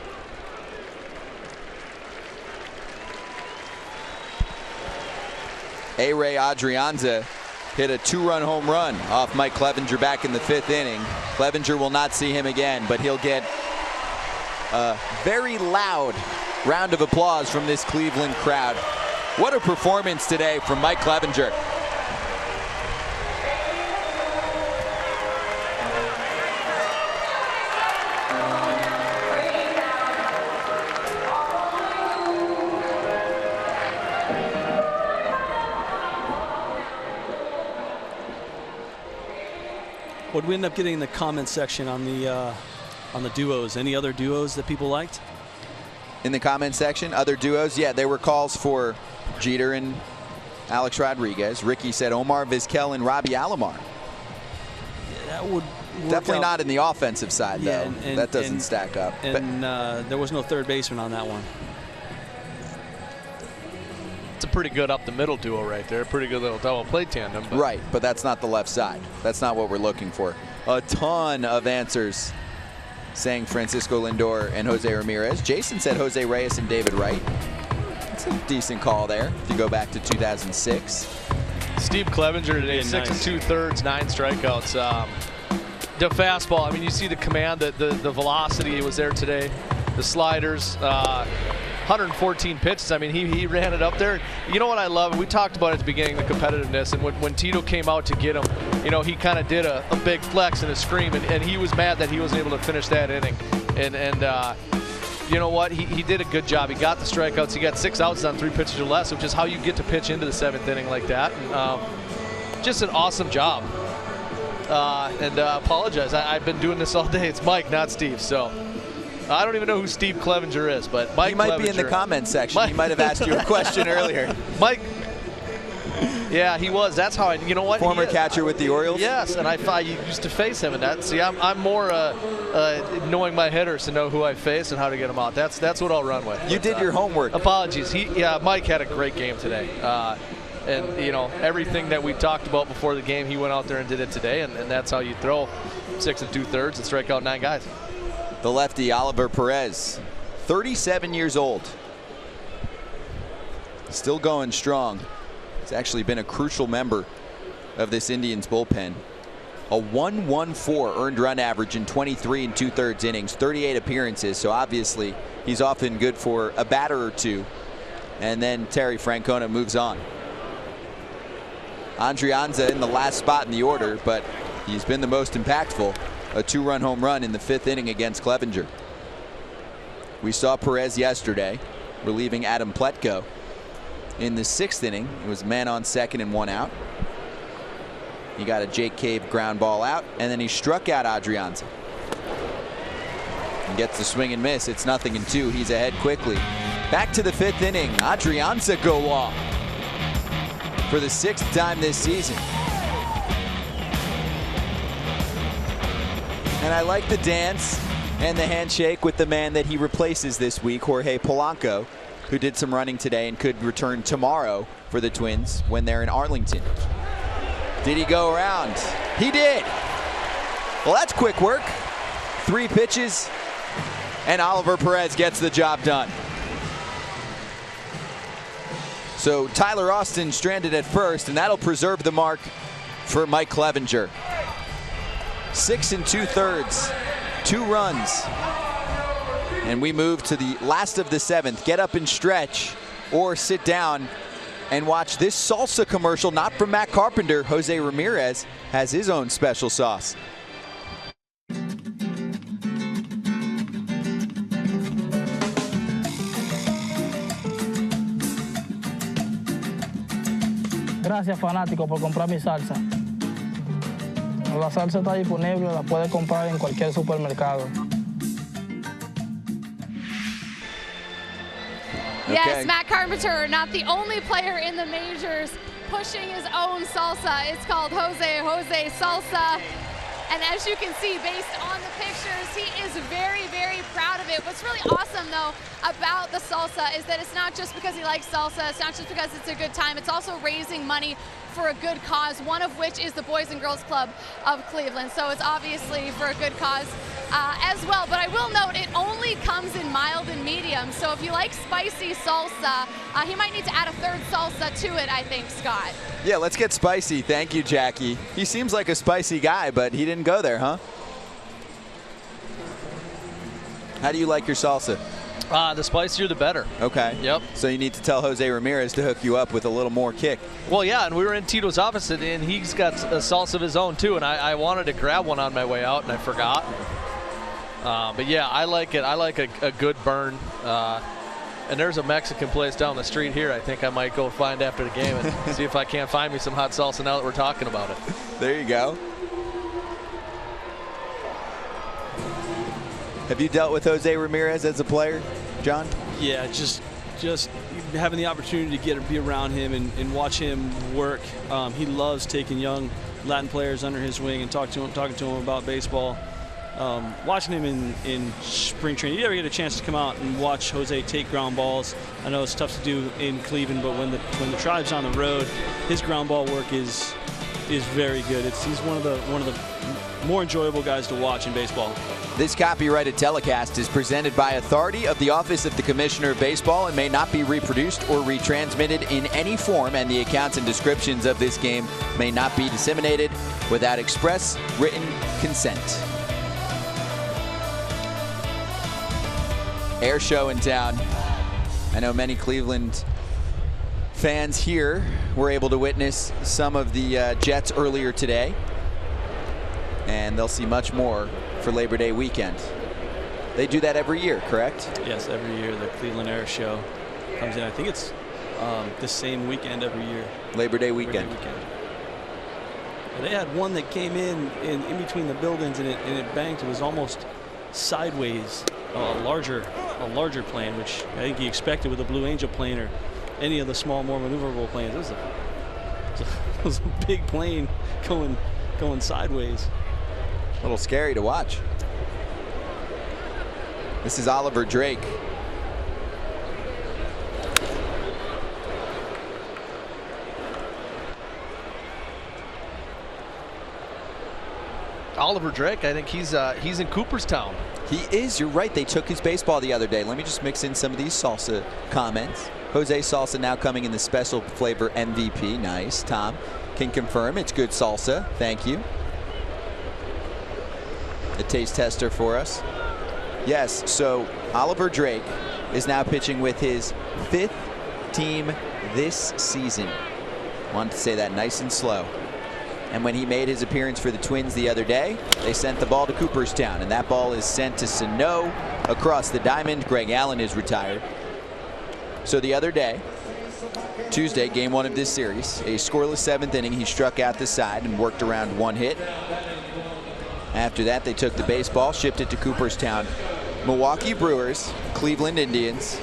A-Ray Adrianza hit a 2-run home run off Mike Clevenger back in the 5th inning. Clevenger will not see him again, but he'll get a very loud round of applause from this Cleveland crowd. What a performance today from Mike Clevenger. What we end up getting in the comment section on the duos? Any other duos that people liked? In the comment section, other duos, yeah, there were calls for Jeter and Alex Rodriguez. Ricky said Omar Vizquel and Robbie Alomar. Yeah, that would definitely not in the offensive side, yeah, though. And that doesn't stack up. And there was no third baseman on that one. It's a pretty good up the middle duo right there. Pretty good little double play tandem. But. Right, but that's not the left side. That's not what we're looking for. A ton of answers saying Francisco Lindor and Jose Ramirez. Jason said Jose Reyes and David Wright. That's a decent call there if you go back to 2006. Steve Clevenger today, 6 2/3, 9 strikeouts. The fastball, I mean, you see the command, the velocity was there today. The sliders, 114 pitches. I mean, he ran it up there. You know what I love? We talked about at the beginning the competitiveness, and when Tito came out to get him, you know, he kind of did a big flex and a scream, and he was mad that he wasn't able to finish that inning. And you know what? He did a good job. He got the strikeouts. He got 6 outs on 3 pitches or less, which is how you get to pitch into the 7th inning like that. And, just an awesome job. And apologize. I've been doing this all day. It's Mike, not Steve. So I don't even know who Steve Clevenger is, but Mike. He might Clevenger, be in the comment section. He might have asked you a question earlier. Mike. Yeah, he was. That's how I. You know what? Former catcher with the Orioles. Yes, and I used to face him, and that. See, I'm more knowing my hitters to know who I face and how to get them out. That's what I'll run with. You did your homework. Apologies. Mike had a great game today. And, you know, everything that we talked about before the game, he went out there and did it today, and that's how you throw 6 2/3 and strike out 9 guys. The lefty, Oliver Perez, 37 years old. Still going strong. He's actually been a crucial member of this Indians bullpen. a 1.14 earned run average in 23 2/3 innings, 38 appearances. So obviously he's often good for a batter or two. And then Terry Francona moves on. Adrianza in the last spot in the order, but he's been the most impactful. A 2-run home run in the 5th inning against Clevenger. We saw Perez yesterday relieving Adam Pletko. In the 6th inning, it was man on second and 1 out. He got a Jake Cave ground ball out, and then he struck out Adrianza. And gets the swing and miss. It's 0-2. He's ahead quickly. Back to the 5th inning. Adrianza go off for the 6th time this season. And I like the dance and the handshake with the man that he replaces this week, Jorge Polanco, who did some running today and could return tomorrow for the Twins when they're in Arlington. Did he go around? He did. Well, that's quick work. 3 pitches, and Oliver Perez gets the job done. So Tyler Austin stranded at first, and that'll preserve the mark for Mike Clevenger. 6 2/3, 2 runs. And we move to the last of the 7th. Get up and stretch or sit down and watch this salsa commercial, not from Matt Carpenter. Jose Ramirez has his own special sauce. Gracias, fanático, por comprar mi salsa. La salsa está disponible, la puede comprar en cualquier supermercado. Yes, Matt Carpenter, not the only player in the majors pushing his own salsa. It's called Jose Salsa. And as you can see, based on the pictures, he is very, very proud of it. What's really awesome, though, about the salsa is that it's not just because he likes salsa. It's not just because it's a good time. It's also raising money for a good cause, one of which is the Boys and Girls Club of Cleveland. So it's obviously for a good cause as well. But I will note it only comes in mild and medium. So if you like spicy salsa, he might need to add a 3rd salsa to it, I think, Scott. Yeah, let's get spicy. Thank you, Jackie. He seems like a spicy guy, but he didn't go there, huh? How do you like your salsa? The spicier, the better. Okay. Yep. So you need to tell Jose Ramirez to hook you up with a little more kick. Well, yeah, and we were in Tito's office, and he's got a salsa of his own, too, and I wanted to grab one on my way out, and I forgot. But, yeah, I like it. I like a good burn. And there's a Mexican place down the street here I think I might go find after the game and see if I can't find me some hot salsa now that we're talking about it. There you go. Have you dealt with Jose Ramirez as a player, John? Yeah, just having the opportunity to be around him and watch him work. He loves taking young Latin players under his wing and talking to him about baseball. Watching him in spring training, you ever get a chance to come out and watch Jose take ground balls? I know it's tough to do in Cleveland, but when the Tribe's on the road, his ground ball work is very good. He's one of the more enjoyable guys to watch in baseball. This copyrighted telecast is presented by authority of the Office of the Commissioner of Baseball and may not be reproduced or retransmitted in any form, and the accounts and descriptions of this game may not be disseminated without express written consent. Air show in town. I know many Cleveland fans here were able to witness some of the Jets earlier today, and they'll see much more for Labor Day weekend. They do that every year, correct? Yes, every year the Cleveland Air Show comes in. I think it's the same weekend every year. Labor Day weekend. They had one that came in between the buildings and it banked. It was almost sideways, a larger plane, which I think he expected with the Blue Angel plane or any of the small, more maneuverable planes. It was a big plane going sideways. A little scary to watch. This is Oliver Drake. Oliver Drake, I think he's in Cooperstown. He is. You're right. They took his baseball the other day. Let me just mix in some of these salsa comments. Jose Salsa now coming in the special flavor MVP. Nice. Tom can confirm it's good salsa. Thank you. a taste tester for us. Yes, so Oliver Drake is now pitching with his 5th team this season. Wanted to say that nice and slow. And when he made his appearance for the Twins the other day, they sent the ball to Cooperstown, and that ball is sent to Sano across the diamond. Greg Allen is retired. So the other day, Tuesday, game 1 of this series, a scoreless 7th inning, he struck out the side and worked around 1 hit. After that, they took the baseball, shipped it to Cooperstown. Milwaukee Brewers, Cleveland Indians,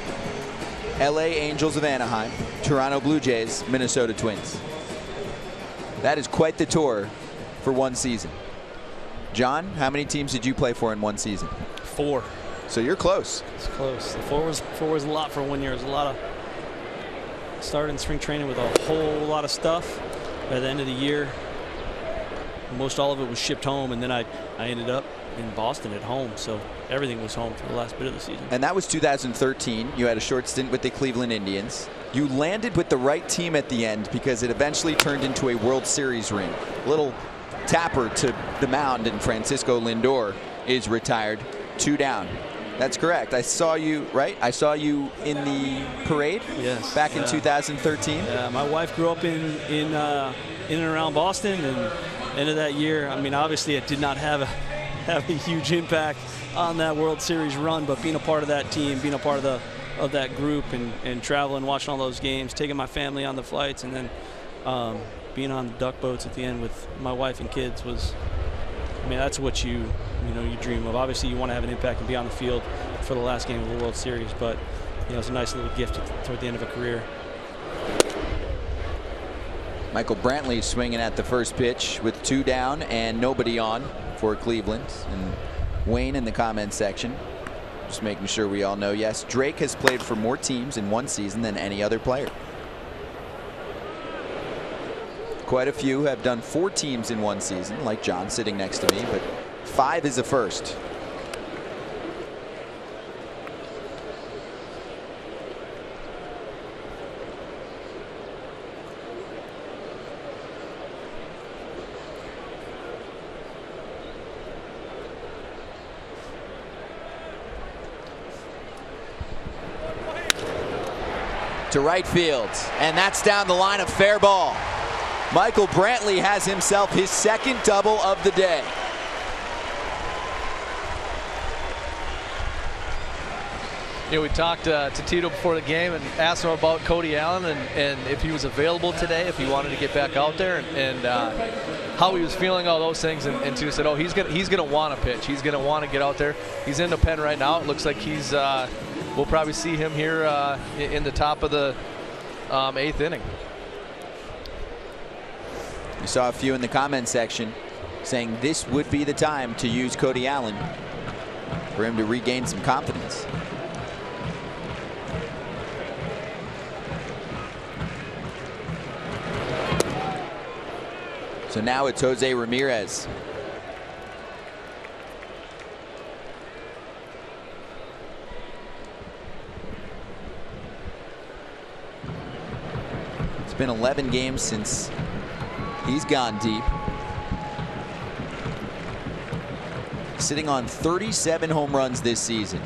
LA Angels of Anaheim, Toronto Blue Jays, Minnesota Twins. That is quite the tour for one season. John, how many teams did you play for in one season? 4. So you're close. It's close. The 4 was a lot for 1 year. It was a lot of started in spring training with a whole lot of stuff. By the end of the year, most all of it was shipped home, and then I ended up in Boston at home. So everything was home for the last bit of the season. And that was 2013. You had a short stint with the Cleveland Indians. You landed with the right team at the end because it eventually turned into a World Series ring. Little tapper to the mound, and Francisco Lindor is retired. 2 down. That's correct. I saw you, right? I saw you in the parade. Yes. Back in 2013. Yeah, my wife grew up in and around Boston, and end of that year, I mean, obviously it did not have a huge impact on that World Series run, but being a part of that team, being a part of that group, and traveling, watching all those games, taking my family on the flights, and then being on the duck boats at the end with my wife and kids was, I mean, that's what you dream of. Obviously, you want to have an impact and be on the field for the last game of the World Series, but it's a nice little gift toward the end of a career. Michael Brantley swinging at the first pitch with 2 down and nobody on for Cleveland. And Wayne in the comment section just making sure we all know, yes, Drake has played for more teams in one season than any other player. Quite a few have done 4 teams in one season, like John sitting next to me, but 5 is a first. To right field, and that's down the line, of fair ball. Michael Brantley has himself his 2nd double of the day. We talked to Tito before the game and asked him about Cody Allen and if he was available today, if he wanted to get back out there, and how he was feeling, all those things. And Tito said, oh, he's gonna want to pitch. He's gonna want to get out there. He's in the pen right now. It looks like he's we'll probably see him here in the top of the 8th inning. We saw a few in the comment section saying this would be the time to use Cody Allen for him to regain some confidence. So now it's Jose Ramirez. It's been 11 games since he's gone deep. Sitting on 37 home runs this season.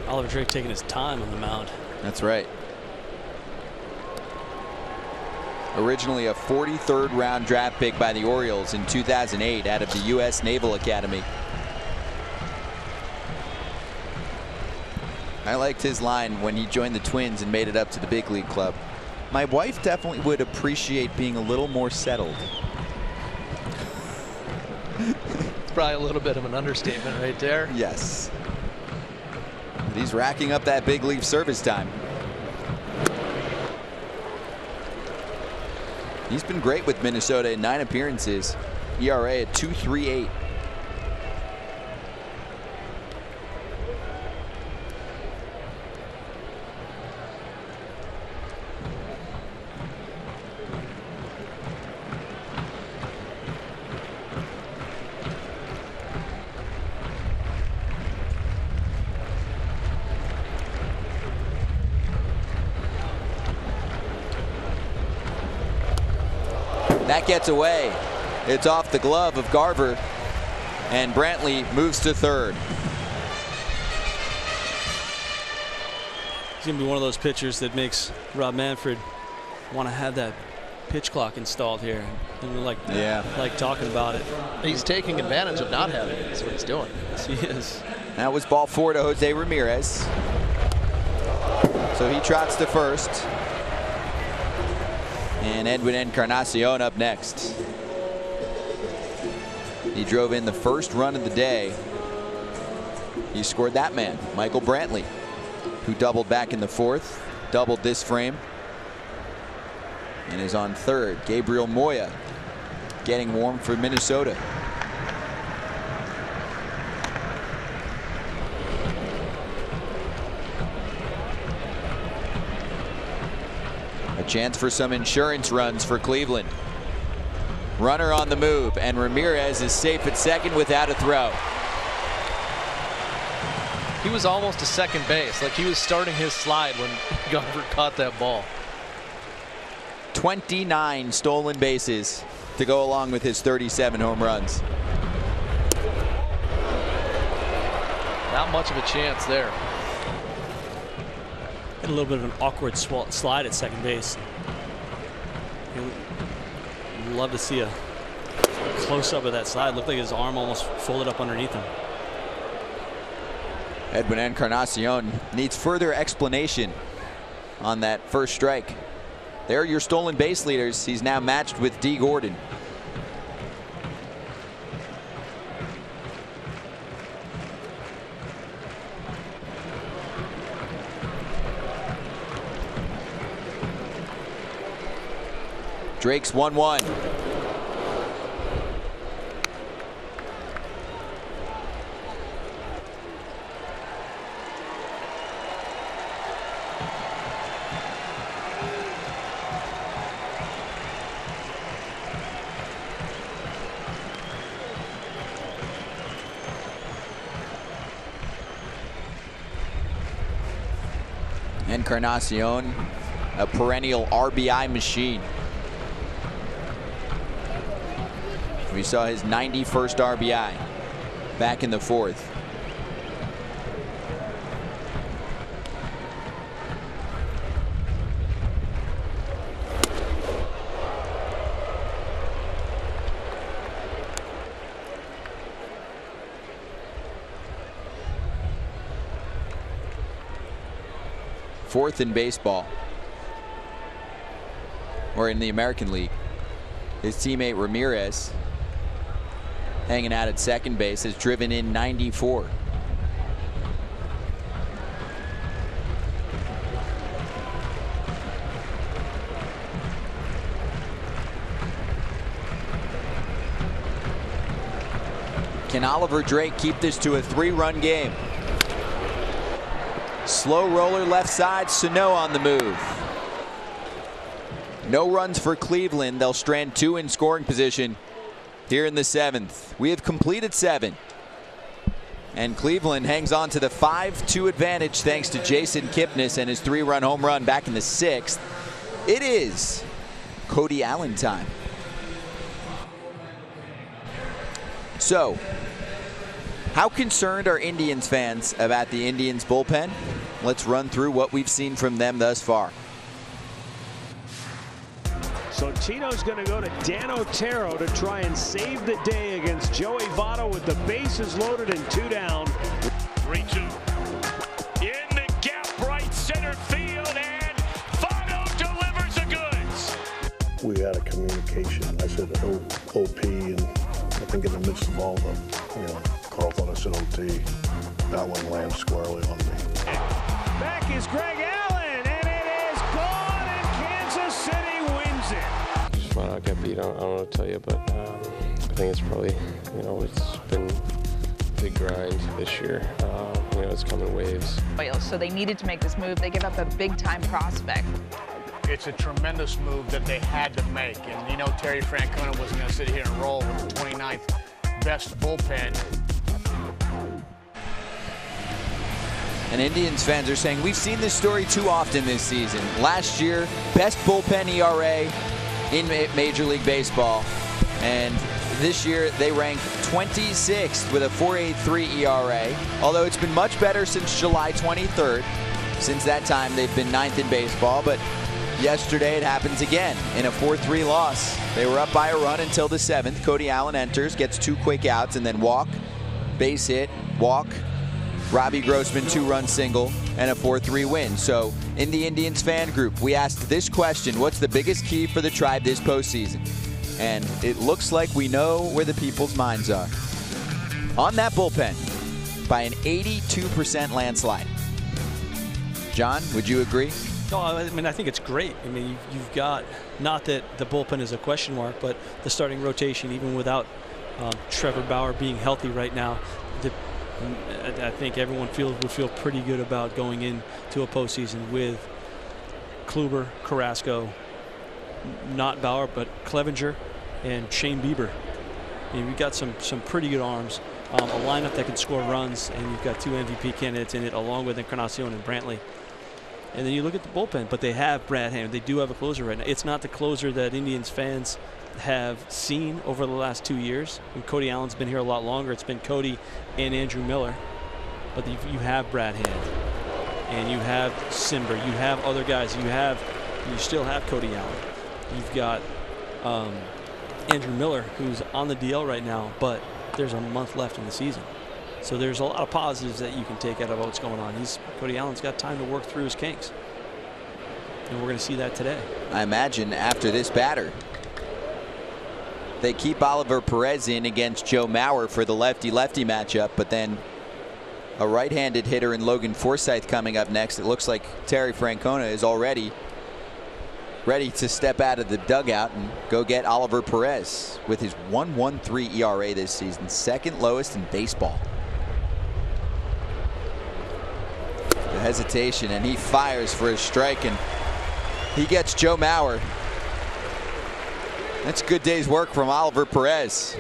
Oliver Drake taking his time on the mound. That's right. Originally a 43rd round draft pick by the Orioles in 2008 out of the U.S. Naval Academy. I liked his line when he joined the Twins and made it up to the big league club. My wife definitely would appreciate being a little more settled. It's probably a little bit of an understatement right there. Yes. But he's racking up that big league service time. He's been great with Minnesota in 9 appearances. ERA at 2.38. That gets away. It's off the glove of Garver, and Brantley moves to third. He's going to be one of those pitchers that makes Rob Manfred want to have that pitch clock installed here. And like talking about it. He's taking advantage of not having it. That's what he's doing. Yes, he is. That was ball 4 to Jose Ramirez. So he trots to first. And Edwin Encarnacion up next. He drove in the first run of the day. He scored that man, Michael Brantley, who doubled back in the 4th, doubled this frame, and is on third. Gabriel Moya getting warm for Minnesota. A chance for some insurance runs for Cleveland. Runner on the move, and Ramirez is safe at second without a throw. He was almost to second base, like he was starting his slide when Garver caught that ball. 29 stolen bases to go along with his 37 home runs. Not much of a chance there. Had a little bit of an awkward slide at second base. You'd love to see a close-up of that slide. Looked like his arm almost folded up underneath him. Edwin Encarnacion needs further explanation on that first strike. There are your stolen base leaders. He's now matched with D. Gordon. Drake's 1-1. Encarnacion, a perennial RBI machine. We saw his 91st RBI back in the 4th. Fourth in baseball, or in the American League. His teammate Ramirez, hanging out at second base, has driven in 94. Can Oliver Drake keep this to a 3-run game? Slow roller left side, Sano on the move. No runs for Cleveland. They'll strand 2 in scoring position here in the 7th. We have completed 7. And Cleveland hangs on to the 5-2 advantage thanks to Jason Kipnis and his 3-run home run back in the 6th. It is Cody Allen time. So, how concerned are Indians fans about the Indians bullpen? Let's run through what we've seen from them thus far. So Tito's going to go to Dan Otero to try and save the day against Joey Votto with the bases loaded and 2 down. 3-2. In the gap, right center field, and Votto delivers the goods. We had a communication. I said OP, and I think in the midst of all the, Carl thought I said OT. That one lands squarely on me. Back is Greg Allen, and it is gone, and Kansas City wins it. Just find not get beat, I don't know what to tell you, but I think it's probably, it's been a big grind this year. It's come in waves. So they needed to make this move. They give up a big-time prospect. It's a tremendous move that they had to make. And, Terry Francona wasn't going to sit here and roll with the 29th best bullpen. And Indians fans are saying, we've seen this story too often this season. Last year, best bullpen ERA in Major League Baseball. And this year, they ranked 26th with a 4.83 ERA. Although it's been much better since July 23rd. Since that time, they've been 9th in baseball. But yesterday, it happens again in a 4-3 loss. They were up by a run until the 7th. Cody Allen enters, gets 2 quick outs, and then walk, base hit, walk. Robbie Grossman 2-run single and a 4-3 win. So in the Indians fan group, we asked this question: what's the biggest key for the Tribe this postseason? And it looks like we know where the people's minds are. On that bullpen by an 82% landslide. John, would you agree? No, I mean, I think it's great. I mean, you've got, not that the bullpen is a question mark, but the starting rotation, even without Trevor Bauer being healthy right now, I think everyone would feel pretty good about going into a postseason with Kluber, Carrasco, not Bauer, but Clevenger and Shane Bieber. I mean, we've got some pretty good arms, a lineup that can score runs, and you've got 2 MVP candidates in it, along with Encarnacion and Brantley. And then you look at the bullpen, but they have Brad Hand. They do have a closer right now. It's not the closer that Indians fans have seen over the last 2 years. And Cody Allen's been here a lot longer. It's been Cody and Andrew Miller. But you have Brad Hand, and you have Simber. You have other guys. You still have Cody Allen. You've got Andrew Miller, who's on the DL right now, but there's a month left in the season. So there's a lot of positives that you can take out of what's going on. Cody Allen's got time to work through his kinks. And we're going to see that today. I imagine after this batter, they keep Oliver Perez in against Joe Mauer for the lefty-lefty matchup, but then a right-handed hitter in Logan Forsythe coming up next. It looks like Terry Francona is already ready to step out of the dugout and go get Oliver Perez with his 1.13 ERA this season, 2nd lowest in baseball. The hesitation, and he fires for a strike, and he gets Joe Mauer. That's a good day's work from Oliver Perez.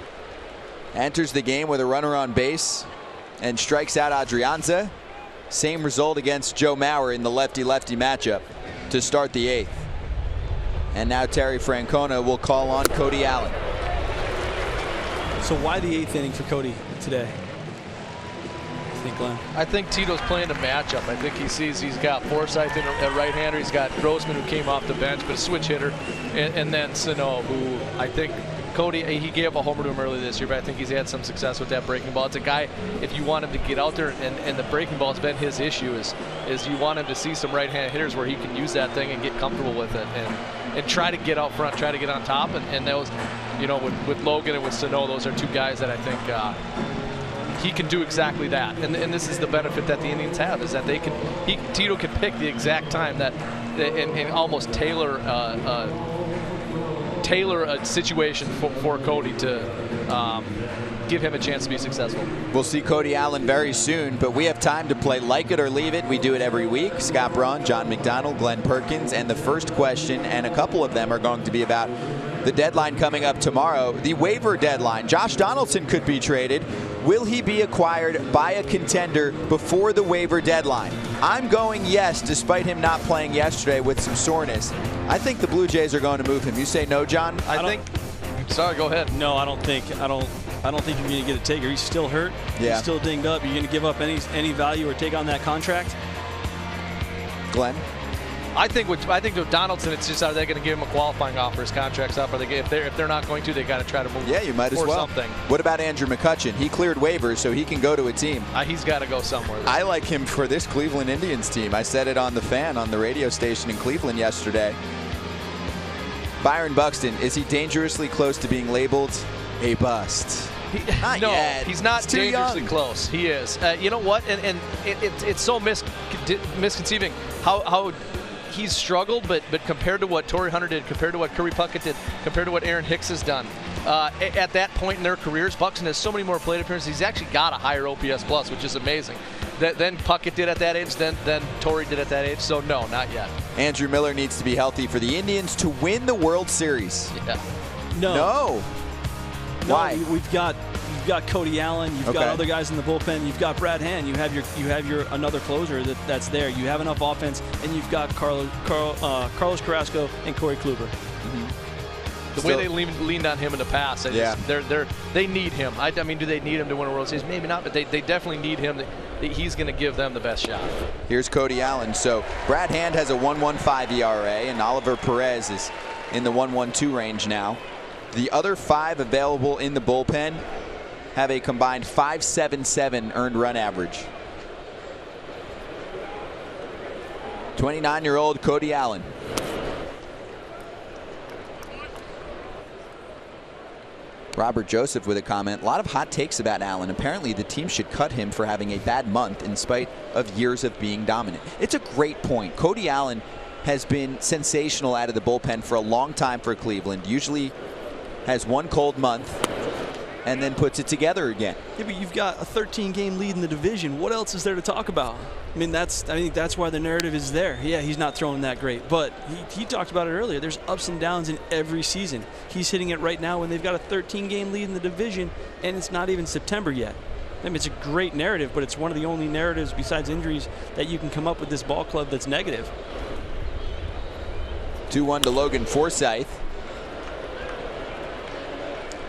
Enters the game with a runner on base and strikes out Adrianza. Same result against Joe Mauer in the lefty-lefty matchup to start the 8th. And now Terry Francona will call on Cody Allen. So why the 8th inning for Cody today? I think, Glenn. I think Tito's playing a matchup. I think he sees he's got Forsythe in a right-hander. He's got Grossman, who came off the bench, but a switch hitter. And then Sano, who I think Cody, he gave up a homer to him earlier this year, but I think he's had some success with that breaking ball. It's a guy, if you want him to get out there, and the breaking ball has been his issue, is you want him to see some right-handed hitters where he can use that thing and get comfortable with it and try to get out front, try to get on top. And those, with Logan and with Sano, those are 2 guys that I think he can do exactly that. And this is the benefit that the Indians have, is that Tito can pick the exact time that and almost tailor a situation for Cody to give him a chance to be successful. We'll see Cody Allen very soon, but we have time to play Like It or Leave It. We do it every week. Scott Braun, John McDonald, Glenn Perkins, and the first question, and a couple of them are going to be about the deadline coming up tomorrow, the waiver deadline. Josh Donaldson could be traded. Will he be acquired by a contender before the waiver deadline? I'm going yes, despite him not playing yesterday with some soreness. I think the Blue Jays are going to move him. You say no, John? I think. Sorry, go ahead. No, I don't think you're going to get a taker. He's still hurt. Yeah. He's still dinged up. You're going to give up any value or take on that contract? Glenn? I think with Donaldson, it's just, are they going to give him a qualifying offer? His contract's up. If they're not going to, they got to try to move. Yeah, you might as well. Something. What about Andrew McCutchen? He cleared waivers, so he can go to a team. He's got to go somewhere. I like him for this Cleveland Indians team. I said it on The Fan on the radio station in Cleveland yesterday. Byron Buxton, is he dangerously close to being labeled a bust? Not yet. He's not dangerously young. Close. He is. You know what? And it's so misconceiving how he's struggled, but compared to what Torrey Hunter did, compared to what Kirby Puckett did, compared to what Aaron Hicks has done, at that point in their careers, Buxton has so many more plate appearances. He's actually got a higher OPS plus, which is amazing. Than Puckett did at that age, than Torrey did at that age. So no, not yet. Andrew Miller needs to be healthy for the Indians to win the World Series. Yeah. No. Why? You've got Cody Allen. You've got other guys in the bullpen. You've got Brad Hand. You have your another closer that's there. You have enough offense, and you've got Carlos Carrasco and Corey Kluber. The way they leaned on him in the past, they need him. I mean, do they need him to win a World Series? Maybe not, but they definitely need him. He's going to give them the best shot. Here's Cody Allen. So Brad Hand has a 1.15 ERA, and Oliver Perez is in the 1.12 range now. The other 5 available in the bullpen have a combined 5.77 earned run average. 29-year-old Cody Allen. Robert Joseph with a comment. A lot of hot takes about Allen. Apparently the team should cut him for having a bad month in spite of years of being dominant. It's a great point. Cody Allen has been sensational out of the bullpen for a long time for Cleveland. Usually has one cold month and then puts it together again. Yeah, but you've got a 13-game lead in the division. What else is there to talk about? I mean, I think that's why the narrative is there. Yeah, he's not throwing that great, but he talked about it earlier. There's ups and downs in every season. He's hitting it right now when they've got a 13-game lead in the division, and it's not even September yet. I mean, it's a great narrative, but it's one of the only narratives besides injuries that you can come up with this ball club that's negative. 2-1 to Logan Forsythe.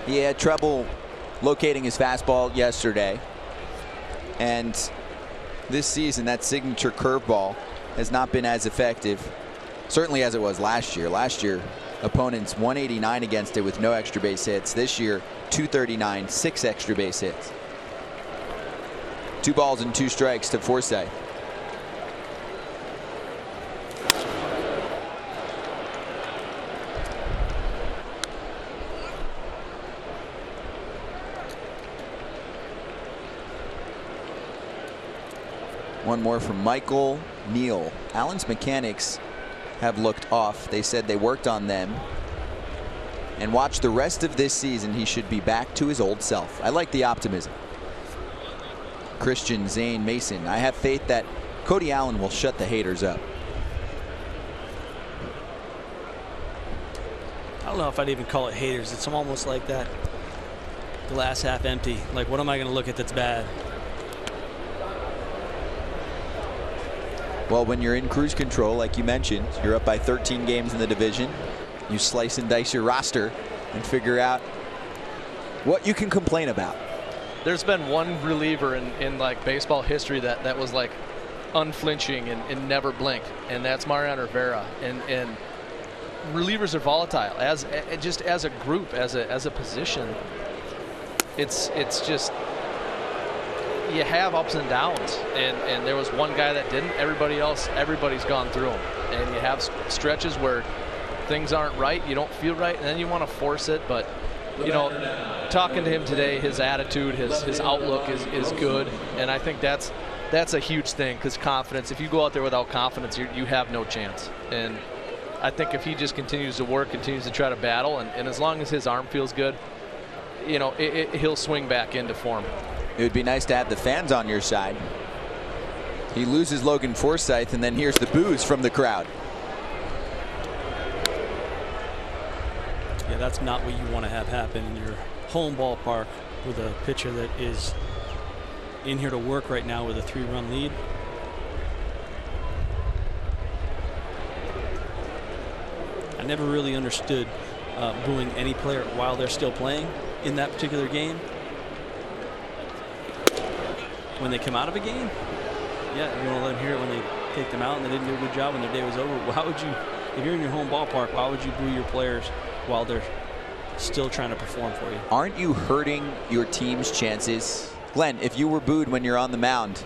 He had trouble locating his fastball yesterday, and this season that signature curveball has not been as effective, certainly as it was last year. Last year opponents 189 against it with no extra base hits. This year 239, 6 extra base hits. 2 balls and 2 strikes to Forsythe. One more from Michael Neal. Allen's mechanics have looked off. They said they worked on them. And watch the rest of this season. He should be back to his old self. I like the optimism. Christian Zane Mason. I have faith that Cody Allen will shut the haters up. I don't know if I'd even call it haters. It's almost like that glass half empty. Like, what am I going to look at that's bad? Well, when you're in cruise control, like you mentioned, you're up by 13 games in the division. You slice and dice your roster and figure out what you can complain about. There's been one reliever in like baseball history that was like unflinching and never blinked, and that's Mariano Rivera. And relievers are volatile as a group, as a position. It's just, you have ups and downs, and there was one guy that didn't. Everybody's gone through them, and you have stretches where things aren't right, you don't feel right, and then you want to force it. But you know, talking to him today, his attitude, his outlook is good, and I think that's a huge thing, because confidence, if you go out there without confidence, you have no chance. And I think if he just continues to work, continues to try to battle, and as long as his arm feels good, you know, he'll swing back into form. It would be nice to have the fans on your side. He loses Logan Forsythe, and then here's the boos from the crowd. Yeah, that's not what you want to have happen in your home ballpark with a pitcher that is in here to work right now with a 3-run lead. I never really understood booing any player while they're still playing in that particular game. When they come out of a game, yeah, you want to let them hear it when they take them out and they didn't do a good job when their day was over. Well, how would you, if you're in your home ballpark, why would you boo your players while they're still trying to perform for you? Aren't you hurting your team's chances? Glenn, if you were booed when you're on the mound,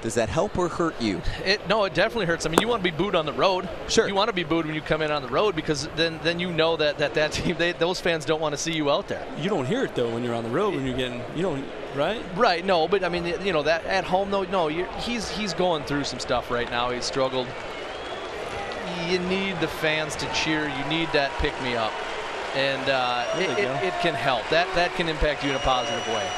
does that help or hurt you? No, it definitely hurts. I mean, you want to be booed on the road. Sure. You want to be booed when you come in on the road, because then you know that team, those fans don't want to see you out there. You don't hear it though when you're on the road, when you're getting, you don't, right? Right. No, but I mean, you know, that at home though, no, he's going through some stuff right now. He's struggled. you need the fans to cheer. You need that pick-me-up. And it can help. That can impact you in a positive way.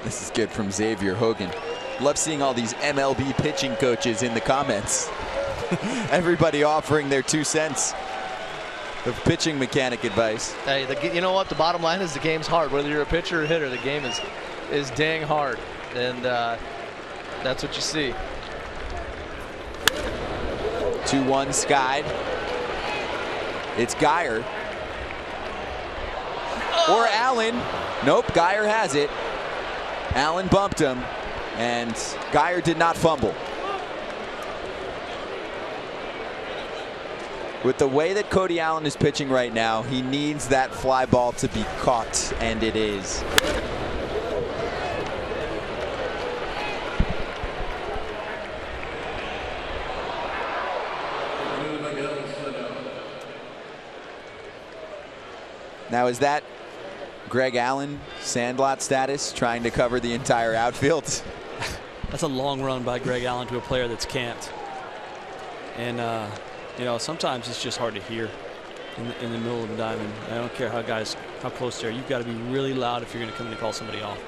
This is good from Xavier Hogan. Love seeing all these MLB pitching coaches in the comments. Everybody offering their 2 cents of pitching mechanic advice. Hey, you know what? The bottom line is the game's hard. Whether you're a pitcher or a hitter, the game is dang hard. And that's what you see. 2-1 skied. It's Geyer. Or Allen. Nope, Geyer has it. Allen bumped him, and Geyer did not fumble. With the way that Cody Allen is pitching right now, he needs that fly ball to be caught, and it is. Now, is that Greg Allen Sandlot status, trying to cover the entire outfield? That's a long run by Greg Allen to a player that's camped. And, you know, sometimes it's just hard to hear in the middle of the diamond. I don't care how close they are. You've got to be really loud if you're going to come in and call somebody off.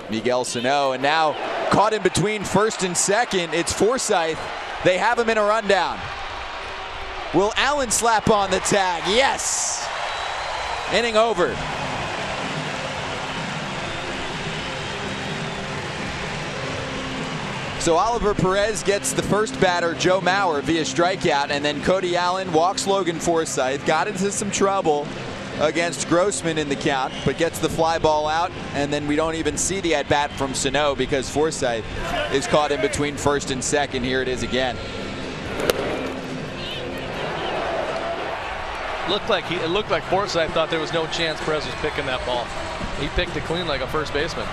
Miguel Sano, and now caught in between first and second. It's Forsythe. They have him in a rundown. Will Allen slap on the tag? Yes. Inning over. So Oliver Perez gets the first batter, Joe Mauer, via strikeout, and then Cody Allen walks Logan Forsythe, got into some trouble against Grossman in the count, but gets the fly ball out, and then we don't even see the at-bat from Sano because Forsythe is caught in between first and second. Here it is again. It looked like Forsythe thought there was no chance Perez was picking that ball. He picked it clean like a first baseman.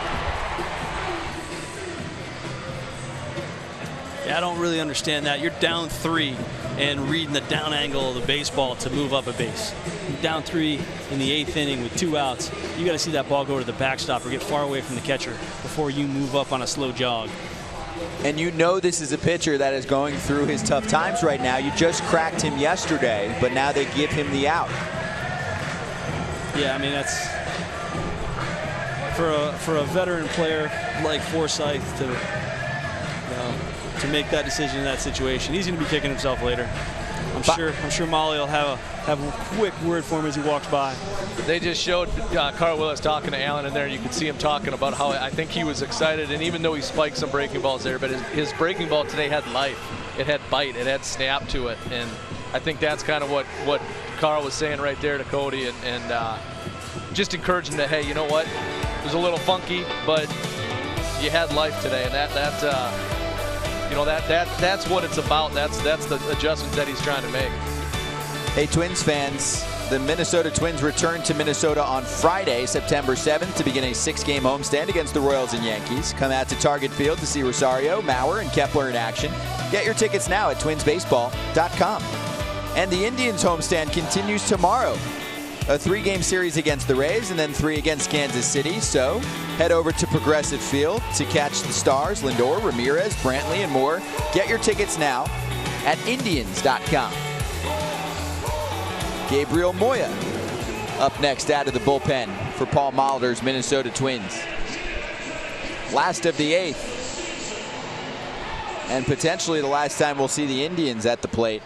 Yeah, I don't really understand that. You're down 3 and reading the down angle of the baseball to move up a base. You're down 3 in the 8th inning with 2 outs. You got to see that ball go to the backstop or get far away from the catcher before you move up on a slow jog. And you know this is a pitcher that is going through his tough times right now. You just cracked him yesterday, but now they give him the out. Yeah, I mean, that's for a veteran player like Forsythe to make that decision in that situation. He's going to be kicking himself later. I'm sure Molly will have a quick word for him as he walks by. They just showed Carl Willis talking to Allen in there. You could see him talking about how I think he was excited, and even though he spiked some breaking balls there, but his breaking ball today had life. It had bite. It had snap to it, and I think that's kind of what Carl was saying right there to Cody, and just encouraging that, hey, you know what? It was a little funky, but you had life today, and that's what it's about. That's the adjustments that he's trying to make. Hey, Twins fans, the Minnesota Twins return to Minnesota on Friday, September 7th, to begin a 6-game homestand against the Royals and Yankees. Come out to Target Field to see Rosario, Mauer, and Kepler in action. Get your tickets now at twinsbaseball.com. And the Indians homestand continues tomorrow. A 3-game series against the Rays and then 3 against Kansas City. So head over to Progressive Field to catch the Stars, Lindor, Ramirez, Brantley, and more. Get your tickets now at Indians.com. Gabriel Moya up next out of the bullpen for Paul Molitor's Minnesota Twins. Last of the 8th. And potentially the last time we'll see the Indians at the plate.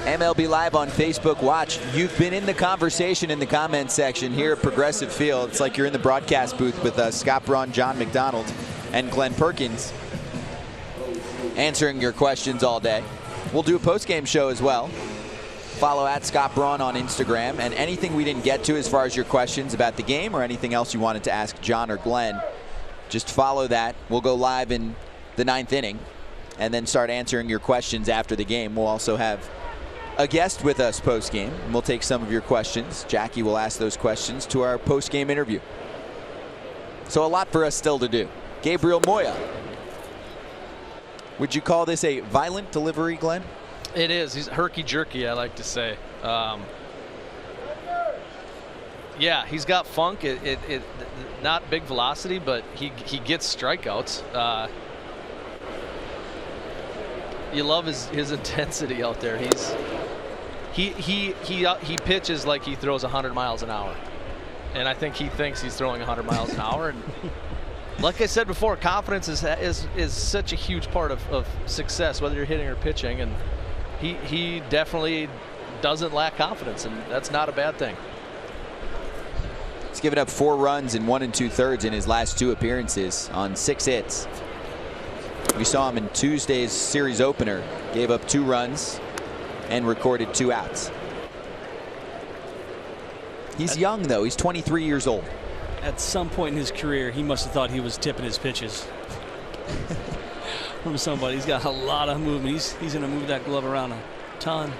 MLB Live on Facebook Watch. You've been in the conversation in the comments section here at Progressive Field. It's like you're in the broadcast booth with Scott Braun, John McDonald, and Glenn Perkins answering your questions all day. We'll do a post-game show as well. Follow at Scott Braun on Instagram, and anything we didn't get to as far as your questions about the game or anything else you wanted to ask John or Glenn, just follow that. We'll go live in the 9th inning and then start answering your questions after the game. We'll also have a guest with us post-game, and we'll take some of your questions. Jackie will ask those questions to our post-game interview. So a lot for us still to do. Gabriel Moya. Would you call this a violent delivery, Glenn? It is. He's herky-jerky, I like to say. Yeah, he's got funk. Not big velocity, but he gets strikeouts. You love his intensity out there. He pitches like he throws 100 miles an hour, and I think he thinks he's throwing 100 miles an hour. And like I said before, confidence is such a huge part of success, whether you're hitting or pitching, and he definitely doesn't lack confidence, and that's not a bad thing. He's given up 4 runs in 1 2/3 in his last 2 appearances on 6 hits. We saw him in Tuesday's series opener, gave up 2 runs and recorded 2 outs. He's young, though. He's 23 years old. At some point in his career, he must have thought he was tipping his pitches from somebody. He's got a lot of movement. He's going to move that glove around a ton.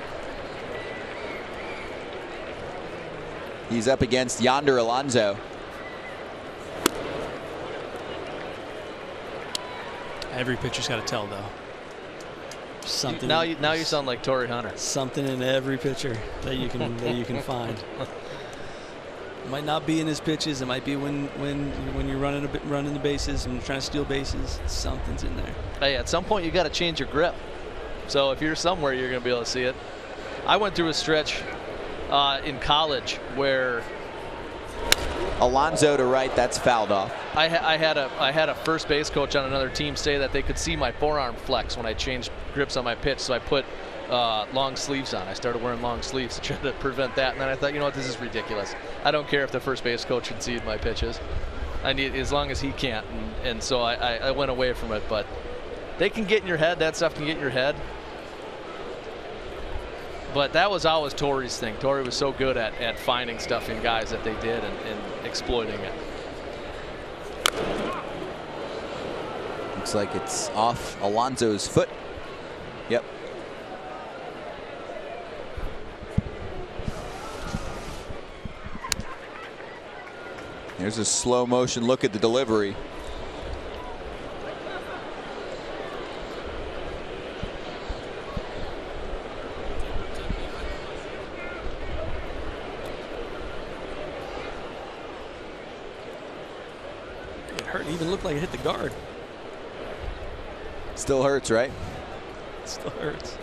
He's up against Yonder Alonso. Every pitcher's got to tell, though. Something. Now you sound like Torrey Hunter. Something in every pitcher that you can find. It might not be in his pitches. It might be when you're running the bases and trying to steal bases. Something's in there. Hey, at some point you got to change your grip. So if you're somewhere, you're going to be able to see it. I went through a stretch in college where Alonso to right, that's fouled off. I had a first base coach on another team say that they could see my forearm flex when I changed grips on my pitch, so I put long sleeves on. I started wearing long sleeves to try to prevent that, and then I thought, you know what, this is ridiculous. I don't care if the first base coach can see my pitches. I need, as long as he can't, and so I went away from it. But they can get in your head. That stuff can get in your head. But that was always Torrey's thing. Torrey was so good at finding stuff in guys that they did and exploiting it. Looks like it's off Alonso's foot. Yep. There's a slow motion look at the delivery. It even looked like it hit the guard. Still hurts, right? It still hurts.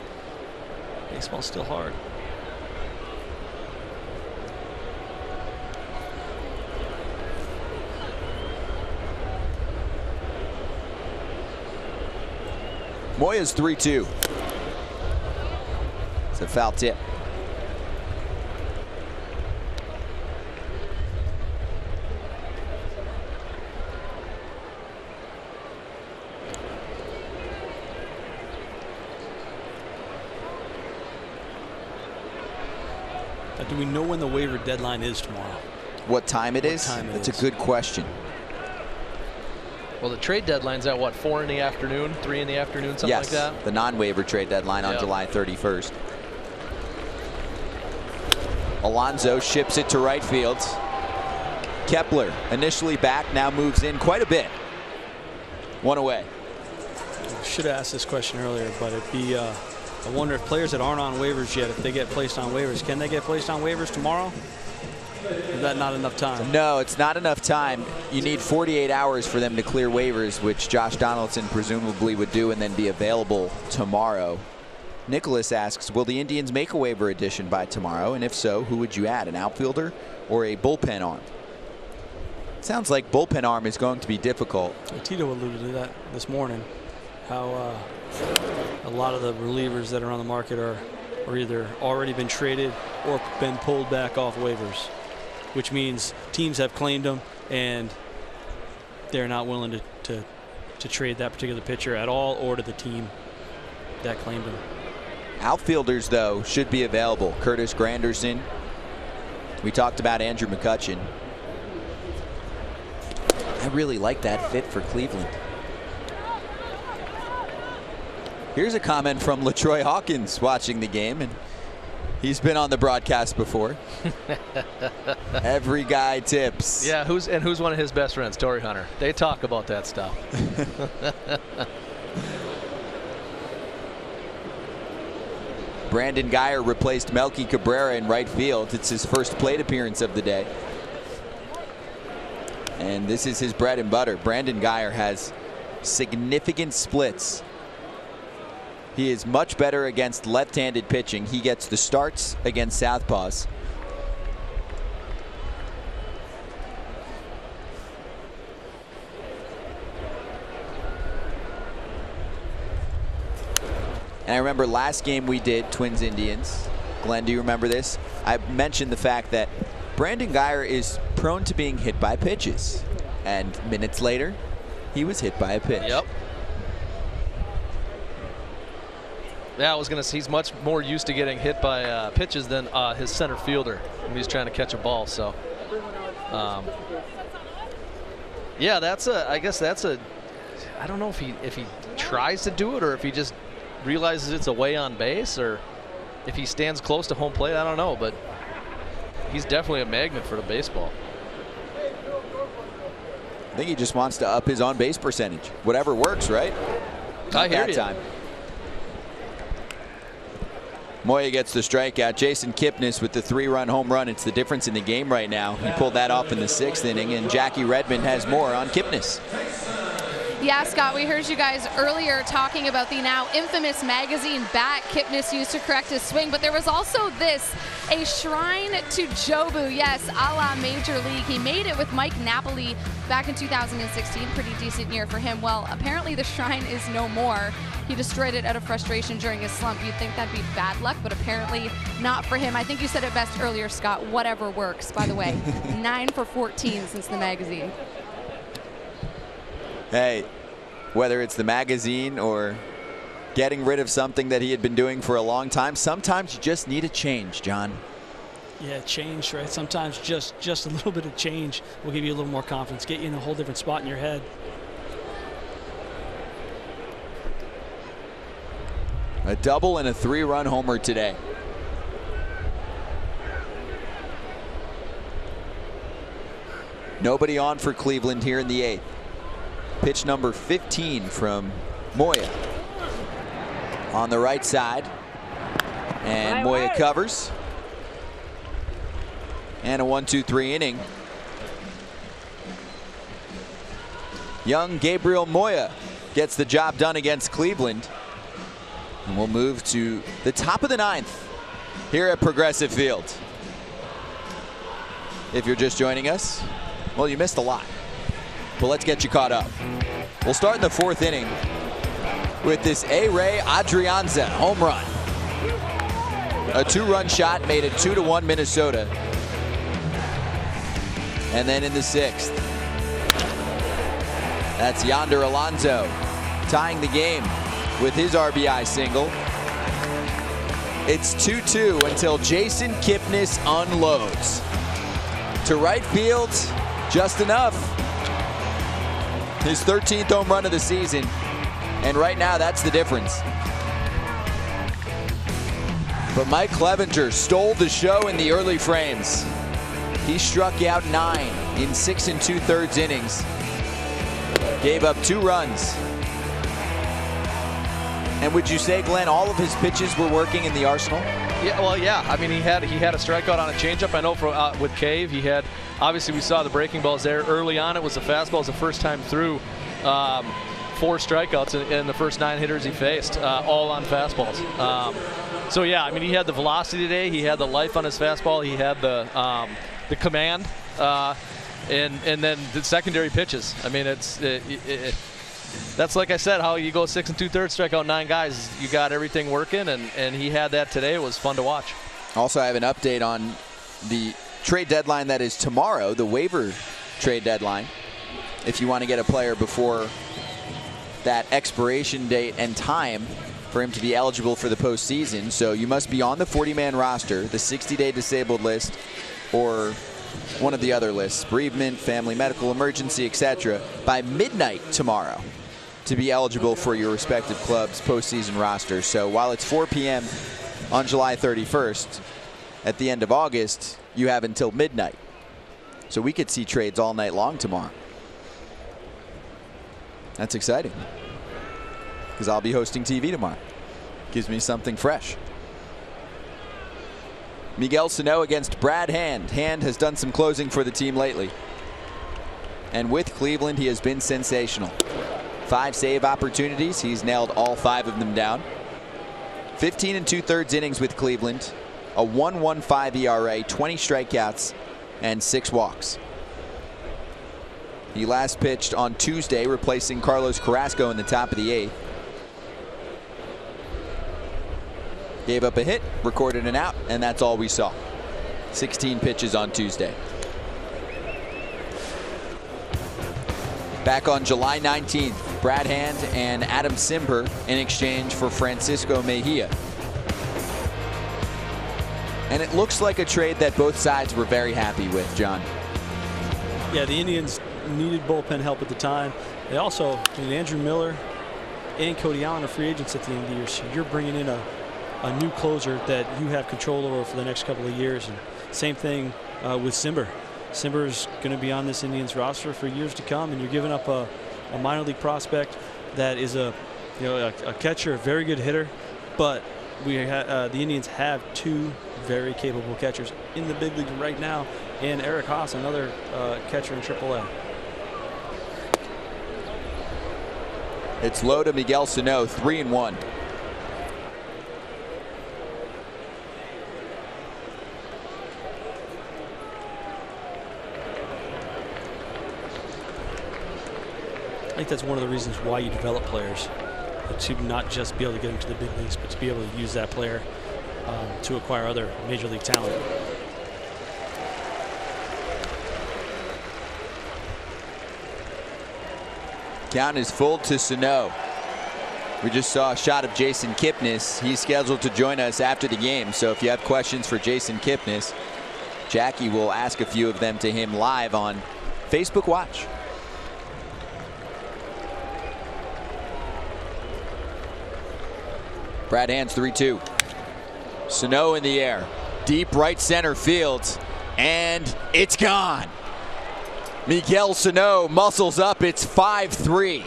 Baseball's still hard. Moya's 3-2. It's a foul tip. Do we know when the waiver deadline is tomorrow? What time it is? That's a good question. Well, the trade deadline's at what, 4 in the afternoon, 3 in the afternoon, something like that? Yes, the non-waiver trade deadline on July 31st. Alonso ships it to right field. Kepler initially back, now moves in quite a bit. 1 away. Should have asked this question earlier, but it'd be I wonder if players that aren't on waivers yet, if they get placed on waivers, can they get placed on waivers tomorrow? Is that not enough time? No, it's not enough time. You need 48 hours for them to clear waivers, which Josh Donaldson presumably would do and then be available tomorrow. Nicholas asks, will the Indians make a waiver addition by tomorrow? And if so, who would you add, an outfielder or a bullpen arm? It sounds like bullpen arm is going to be difficult. Tito alluded to that this morning, how a lot of the relievers that are on the market are either already been traded or been pulled back off waivers, which means teams have claimed them and they're not willing to trade that particular pitcher at all or to the team that claimed him. Outfielders, though, should be available. Curtis Granderson. We talked about Andrew McCutchen. I really like that fit for Cleveland. Here's a comment from LaTroy Hawkins watching the game, and he's been on the broadcast before. Every guy tips. Yeah, who's one of his best friends? Torrey Hunter. They talk about that stuff. Brandon Geyer replaced Melky Cabrera in right field. It's his first plate appearance of the day. And this is his bread and butter. Brandon Geyer has significant splits. He is much better against left-handed pitching. He gets the starts against southpaws. And I remember last game we did, Twins Indians. Glenn, do you remember this? I mentioned the fact that Brandon Geyer is prone to being hit by pitches. And minutes later, he was hit by a pitch. Yep. Yeah, I was going to say he's much more used to getting hit by pitches than his center fielder when he's trying to catch a ball. So, yeah, I guess that's a. I don't know if he tries to do it or if he just realizes it's away on base or if he stands close to home plate. I don't know, but he's definitely a magnet for the baseball. I think he just wants to up his on-base percentage. Whatever works, right? I hear that you. Time. Moya gets the strikeout. Jason Kipnis with the 3-run home run. It's the difference in the game right now. He pulled that off in the 6th inning, and Jackie Redmond has more on Kipnis. Yeah, Scott, we heard you guys earlier talking about the now infamous magazine bat Kipnis used to correct his swing, but there was also this, a shrine to Jobu, yes, a la Major League. He made it with Mike Napoli back in 2016, pretty decent year for him. Well, apparently the shrine is no more. He destroyed it out of frustration during his slump. You'd think that'd be bad luck, but apparently not for him. I think you said it best earlier, Scott, whatever works, by the way. 9 for 14 since the magazine. Hey, whether it's the magazine or getting rid of something that he had been doing for a long time, sometimes you just need a change, John. Yeah, change, right? Sometimes just a little bit of change will give you a little more confidence, get you in a whole different spot in your head. A double and a 3-run homer today. Nobody on for Cleveland here in the 8th. Pitch number 15 from Moya. On the right side. And Moya covers. And a 1-2-3 inning. Young Gabriel Moya gets the job done against Cleveland. And we'll move to the top of the 9th here at Progressive Field. If you're just joining us, well, you missed a lot. But let's get you caught up. We'll start in the 4th inning with this A-Ray Adrianza home run. A 2-run shot made it 2-1 Minnesota. And then in the 6th, that's Yonder Alonso tying the game with his RBI single. It's 2-2 until Jason Kipnis unloads. To right field, just enough. His 13th home run of the season. And right now, that's the difference. But Mike Clevenger stole the show in the early frames. He struck out 9 in 6 2/3 innings. Gave up 2 runs. And would you say, Glenn, all of his pitches were working in the arsenal? Yeah, well, yeah. I mean, he had a strikeout on a changeup. I know for with Cave, he had. Obviously, we saw the breaking balls there early on. It was the fastball. It was the first time through 4 strikeouts in the first 9 hitters he faced, all on fastballs. So yeah, I mean, he had the velocity today. He had the life on his fastball. He had the command, and then the secondary pitches. I mean, that's like I said, how you go 6 2/3, strike out 9 guys. You got everything working, and he had that today. It was fun to watch. Also, I have an update on the trade deadline that is tomorrow, the waiver trade deadline. If you want to get a player before that expiration date and time for him to be eligible for the postseason. So you must be on the 40-man roster, the 60-day disabled list, or one of the other lists, bereavement, family, medical, emergency, etc., by midnight tomorrow to be eligible for your respective club's postseason roster. So while it's 4 p.m. on July 31st, at the end of August, you have until midnight. So we could see trades all night long tomorrow. That's exciting, because I'll be hosting TV tomorrow. Gives me something fresh. Miguel Sano against Brad Hand. Hand has done some closing for the team lately. And with Cleveland, he has been sensational. 5 save opportunities. He's nailed all 5 of them down. 15 2/3 innings with Cleveland. A 1.15 ERA, 20 strikeouts, and 6 walks. He last pitched on Tuesday, replacing Carlos Carrasco in the top of the 8th. Gave up a hit, recorded an out, and that's all we saw. 16 pitches on Tuesday. Back on July 19th, Brad Hand and Adam Simber in exchange for Francisco Mejia. And it looks like a trade that both sides were very happy with, John. Yeah, the Indians needed bullpen help at the time. They also, Andrew Miller and Cody Allen are free agents at the end of the year, so you're bringing in a new closer that you have control over for the next couple of years. And same thing with Simber. Simber's going to be on this Indians roster for years to come, and you're giving up a minor league prospect that is a catcher, a very good hitter, but the Indians have 2 very capable catchers in the big leagues right now, and Eric Haas, another catcher in AAA. It's low to Miguel Sano, 3-1. I think that's one of the reasons why you develop players, to not just be able to get them to the big leagues, but to be able to use that player to acquire other major league talent. Count is full to Sano. We just saw a shot of Jason Kipnis. He's scheduled to join us after the game, so if you have questions for Jason Kipnis, Jackie will ask a few of them to him live on Facebook Watch. Brad Hand's 3-2. Sano in the air. Deep right center field. And it's gone. Miguel Sano muscles up. It's 5-3.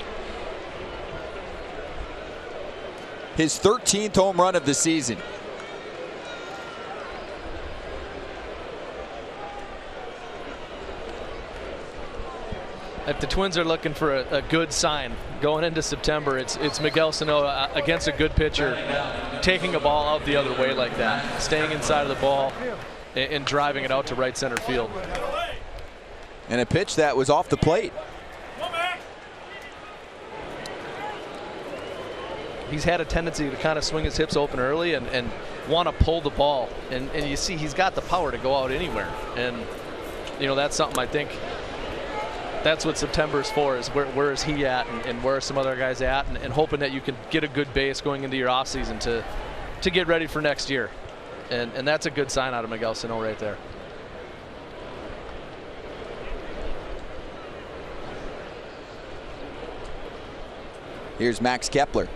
His 13th home run of the season. If the Twins are looking for a good sign going into September, it's Miguel Sano against a good pitcher, taking a ball out the other way like that, staying inside of the ball and driving it out to right center field. And a pitch that was off the plate. He's had a tendency to kind of swing his hips open early and want to pull the ball. And you see he's got the power to go out anywhere. And, you know, that's something I think that's what September is for, is where is he at and where are some other guys at, and hoping that you can get a good base going into your offseason to get ready for next year. And that's a good sign out of Miguel Sano right there. Here's Max Kepler.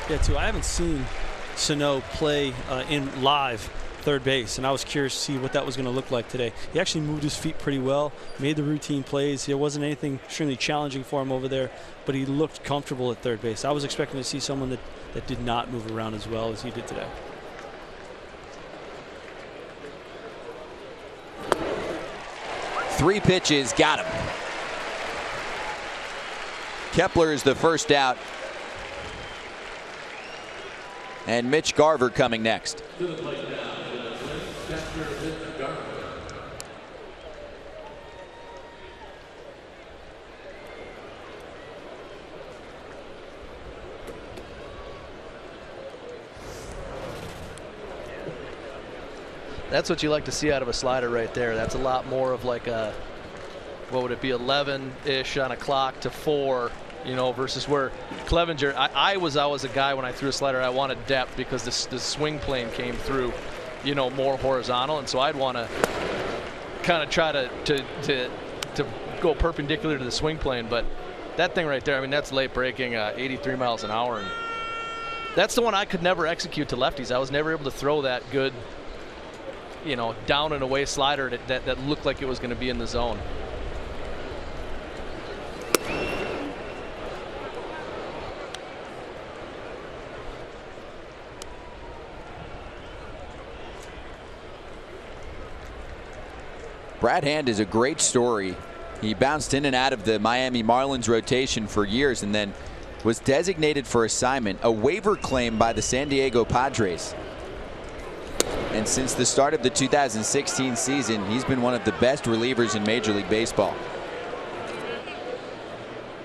Yeah, too. I haven't seen Sano play in live third base, and I was curious to see what that was going to look like today. He actually moved his feet pretty well, made the routine plays. There wasn't anything extremely challenging for him over there, but he looked comfortable at third base. I was expecting to see someone that did not move around as well as he did today. Three pitches, got him. Kepler is the first out. And Mitch Garver coming next. That's what you like to see out of a slider right there. That's a lot more of like a, what would it be, 11-ish on a clock to 4, you know, versus where Clevenger, I was always a guy when I threw a slider, I wanted depth because the swing plane came through, you know, more horizontal, and so I'd want to kind of try to go perpendicular to the swing plane. But that thing right there, I mean, that's late breaking, 83 miles an hour, and that's the one I could never execute to lefties. I was never able to throw that good, you know, down and away slider that looked like it was going to be in the zone. Brad Hand is a great story. He bounced in and out of the Miami Marlins rotation for years and then was designated for assignment, a waiver claim by the San Diego Padres. And since the start of the 2016 season, he's been one of the best relievers in Major League Baseball.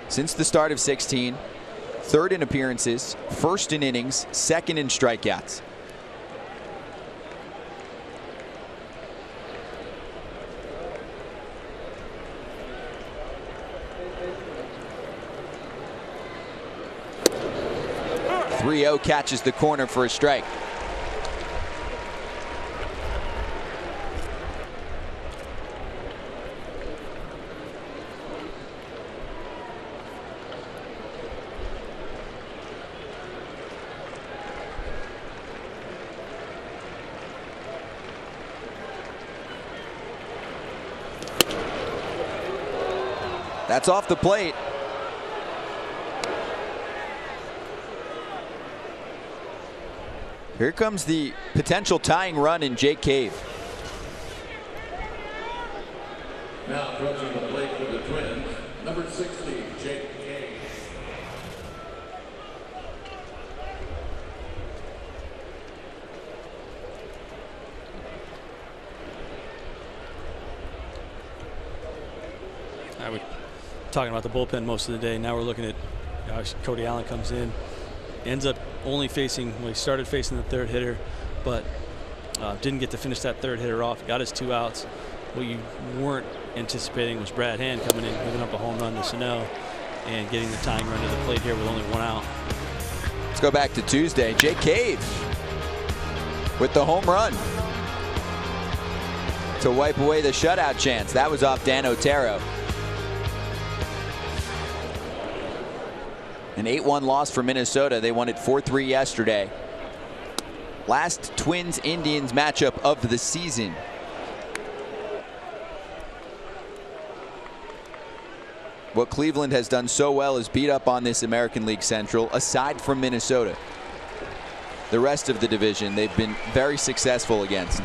Since the start of 16, third in appearances, first in innings, second in strikeouts. .30 catches the corner for a strike. That's off the plate. Here comes the potential tying run in Jake Cave. Now approaching the plate for the Twins, number 60, Jake Cave. I was talking about the bullpen most of the day. Now we're looking at Cody Allen comes in, ends up only facing, well, he started facing the third hitter, but didn't get to finish that third hitter off. Got his 2 outs. What you weren't anticipating was Brad Hand coming in, giving up a home run to Sano and getting the tying run to the plate here with only 1 out. Let's go back to Tuesday. Jake Cave with the home run to wipe away the shutout chance. That was off Dan Otero. An 8-1 loss for Minnesota. They won it 4-3 yesterday. Last Twins-Indians matchup of the season. What Cleveland has done so well is beat up on this American League Central, aside from Minnesota. The rest of the division they've been very successful against.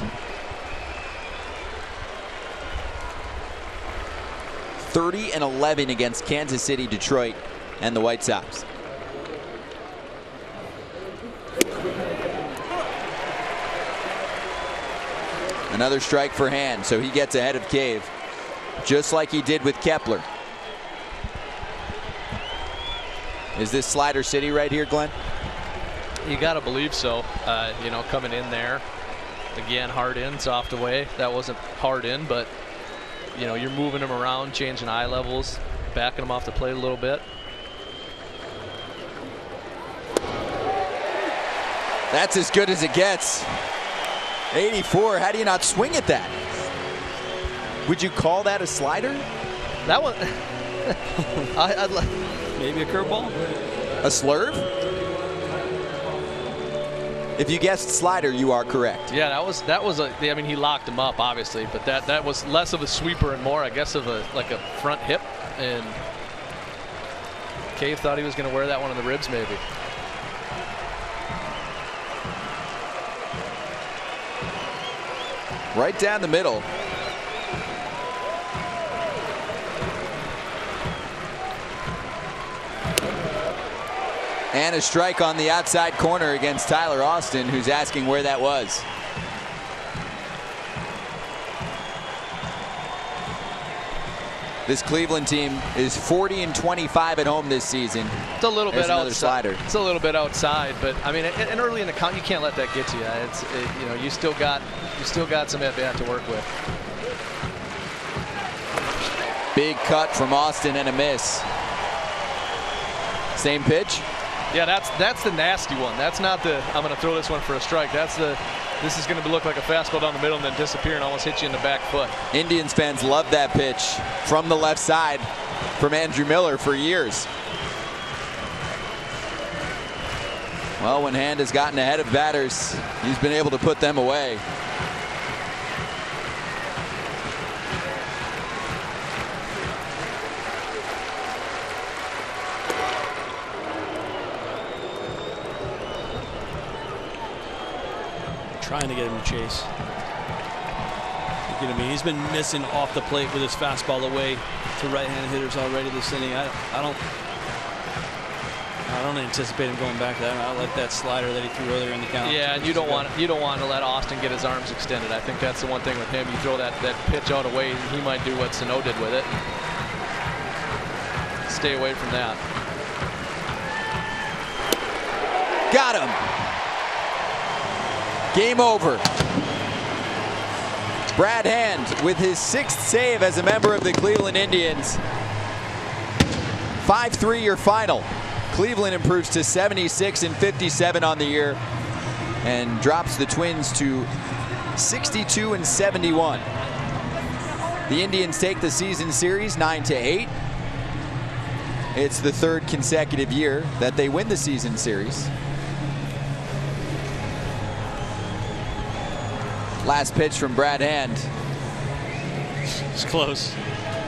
30-11 against Kansas City, Detroit, and the White Sox. Another strike for Hand, so he gets ahead of Cave, just like he did with Kepler. Is this slider city right here, Glenn? You got to believe so. You know, coming in there, again, hard in, soft away. That wasn't hard in, but, you know, you're moving him around, changing eye levels, backing him off the plate a little bit. That's as good as it gets. 84, how do you not swing at that? Would you call that a slider? That one, I'd like. Maybe a curveball? A slurve? If you guessed slider, you are correct. Yeah, that was a, I mean, he locked him up, obviously, but that was less of a sweeper and more, I guess, of a front hip. And Cave thought he was going to wear that one in the ribs, maybe. Right down the middle. And a strike on the outside corner against Tyler Austin, who's asking where that was. This Cleveland team is 40-25 at home this season. It's a little bit outside. Slider. It's a little bit outside, but I mean, and early in the count, you can't let that get to you. You know, you still got some at bat to work with. Big cut from Austin and a miss. Same pitch. Yeah, that's the nasty one. That's not the I'm going to throw this one for a strike. That's the this is going to look like a fastball down the middle and then disappear and almost hit you in the back foot. Indians fans love that pitch from the left side from Andrew Miller for years. Well, when Hand has gotten ahead of batters, he's been able to put them away. Trying to get him to chase. working. I mean, he's been missing off the plate with his fastball away to right-handed hitters already this inning. I don't anticipate him going back to that. I like that slider that he threw earlier in the count. Yeah, and you don't want to let Austin get his arms extended. I think that's the one thing with him. You throw that pitch out away, he might do what Sano did with it. Stay away from that. Got him. Game over. Brad Hand with his 6th save as a member of the Cleveland Indians. 5-3 your final. Cleveland improves to 76-57 on the year and drops the Twins to 62-71. The Indians take the season series 9-8. It's the 3rd consecutive year that they win the season series. Last pitch from Brad Hand. It's close.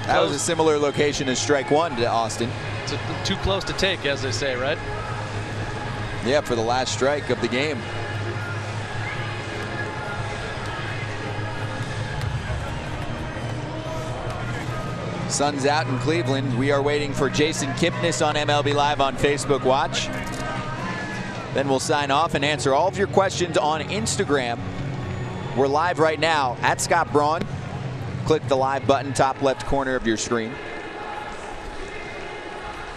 That was a similar location as strike 1 to Austin. It's too close to take, as they say, right? Yeah, for the last strike of the game. Sun's out in Cleveland. We are waiting for Jason Kipnis on MLB Live on Facebook Watch. Then we'll sign off and answer all of your questions on Instagram. We're live right now at Scott Braun. Click the live button, top left corner of your screen.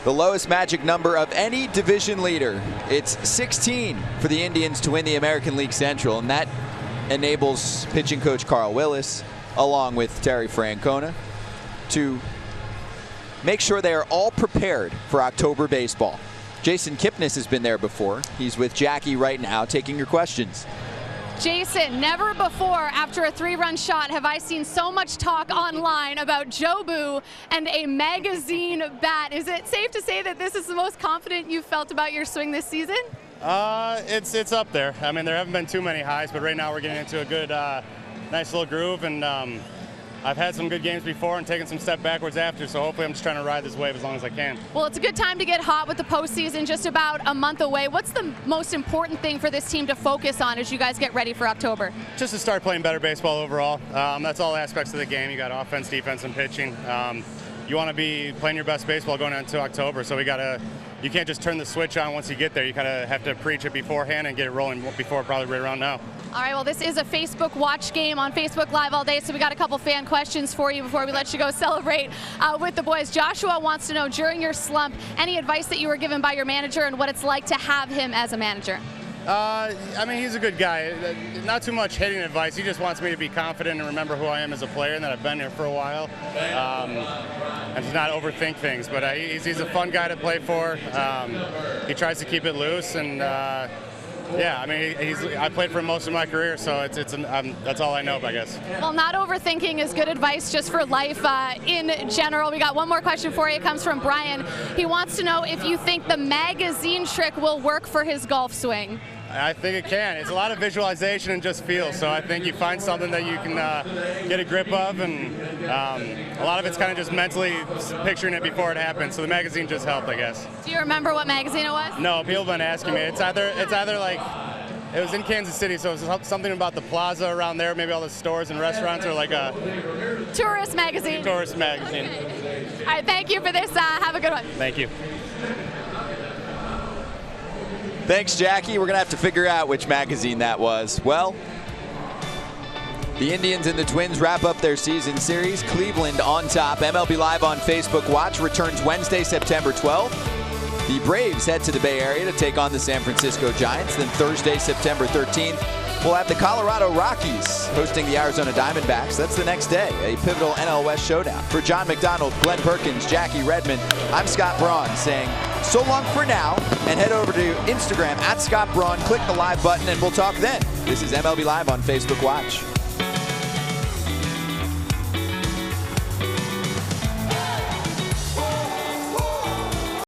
The lowest magic number of any division leader. It's 16 for the Indians to win the American League Central, and that enables pitching coach Carl Willis, along with Terry Francona, to make sure they are all prepared for October baseball. Jason Kipnis has been there before. He's with Jackie right now, taking your questions. Jason, never before after a 3-run shot have I seen so much talk online about Jobu and a magazine bat. Is it safe to say that this is the most confident you've felt about your swing this season? It's up there. I mean, there haven't been too many highs, but right now we're getting into a good, nice little groove, and I've had some good games before and taken some step backwards after, so hopefully I'm just trying to ride this wave as long as I can. Well, it's a good time to get hot with the postseason just about a month away. What's the most important thing for this team to focus on as you guys get ready for October? Just to start playing better baseball overall. That's all aspects of the game. You got offense, defense, and pitching. You want to be playing your best baseball going into October, so you can't just turn the switch on once you get there. You kind of have to preach it beforehand and get it rolling before probably right around now. All right, well, this is a Facebook Watch game on Facebook Live all day, so we got a couple fan questions for you before we let you go celebrate with the boys. Joshua wants to know, during your slump, any advice that you were given by your manager and what it's like to have him as a manager? I mean, he's a good guy. Not too much hitting advice. He just wants me to be confident and remember who I am as a player and that I've been here for a while. And to not overthink things. But he's a fun guy to play for. He tries to keep it loose, and yeah, I mean, I played for him most of my career, so that's all I know, I guess. Well, not overthinking is good advice just for life in general. We got one more question for you. It comes from Brian. He wants to know if you think the magazine trick will work for his golf swing. I think it can. It's a lot of visualization and just feel. So I think you find something that you can get a grip of, and a lot of it's kind of just mentally picturing it before it happens. So the magazine just helped, I guess. Do you remember what magazine it was? No, people have been asking me. It's either like, it was in Kansas City, so it was something about the plaza around there, maybe all the stores and restaurants, or like a tourist magazine. Tourist magazine. All right, thank you for this. Have a good one. Thank you. Thanks, Jackie. We're going to have to figure out which magazine that was. Well, the Indians and the Twins wrap up their season series. Cleveland on top. MLB Live on Facebook Watch returns Wednesday, September 12th. The Braves head to the Bay Area to take on the San Francisco Giants. Then Thursday, September 13th, we'll have the Colorado Rockies hosting the Arizona Diamondbacks. That's the next day, a pivotal NL West showdown. For John McDonald, Glenn Perkins, Jackie Redmond, I'm Scott Braun saying so long for now, and head over to Instagram at Scott Braun, click the live button, and we'll talk then. This is MLB Live on Facebook Watch.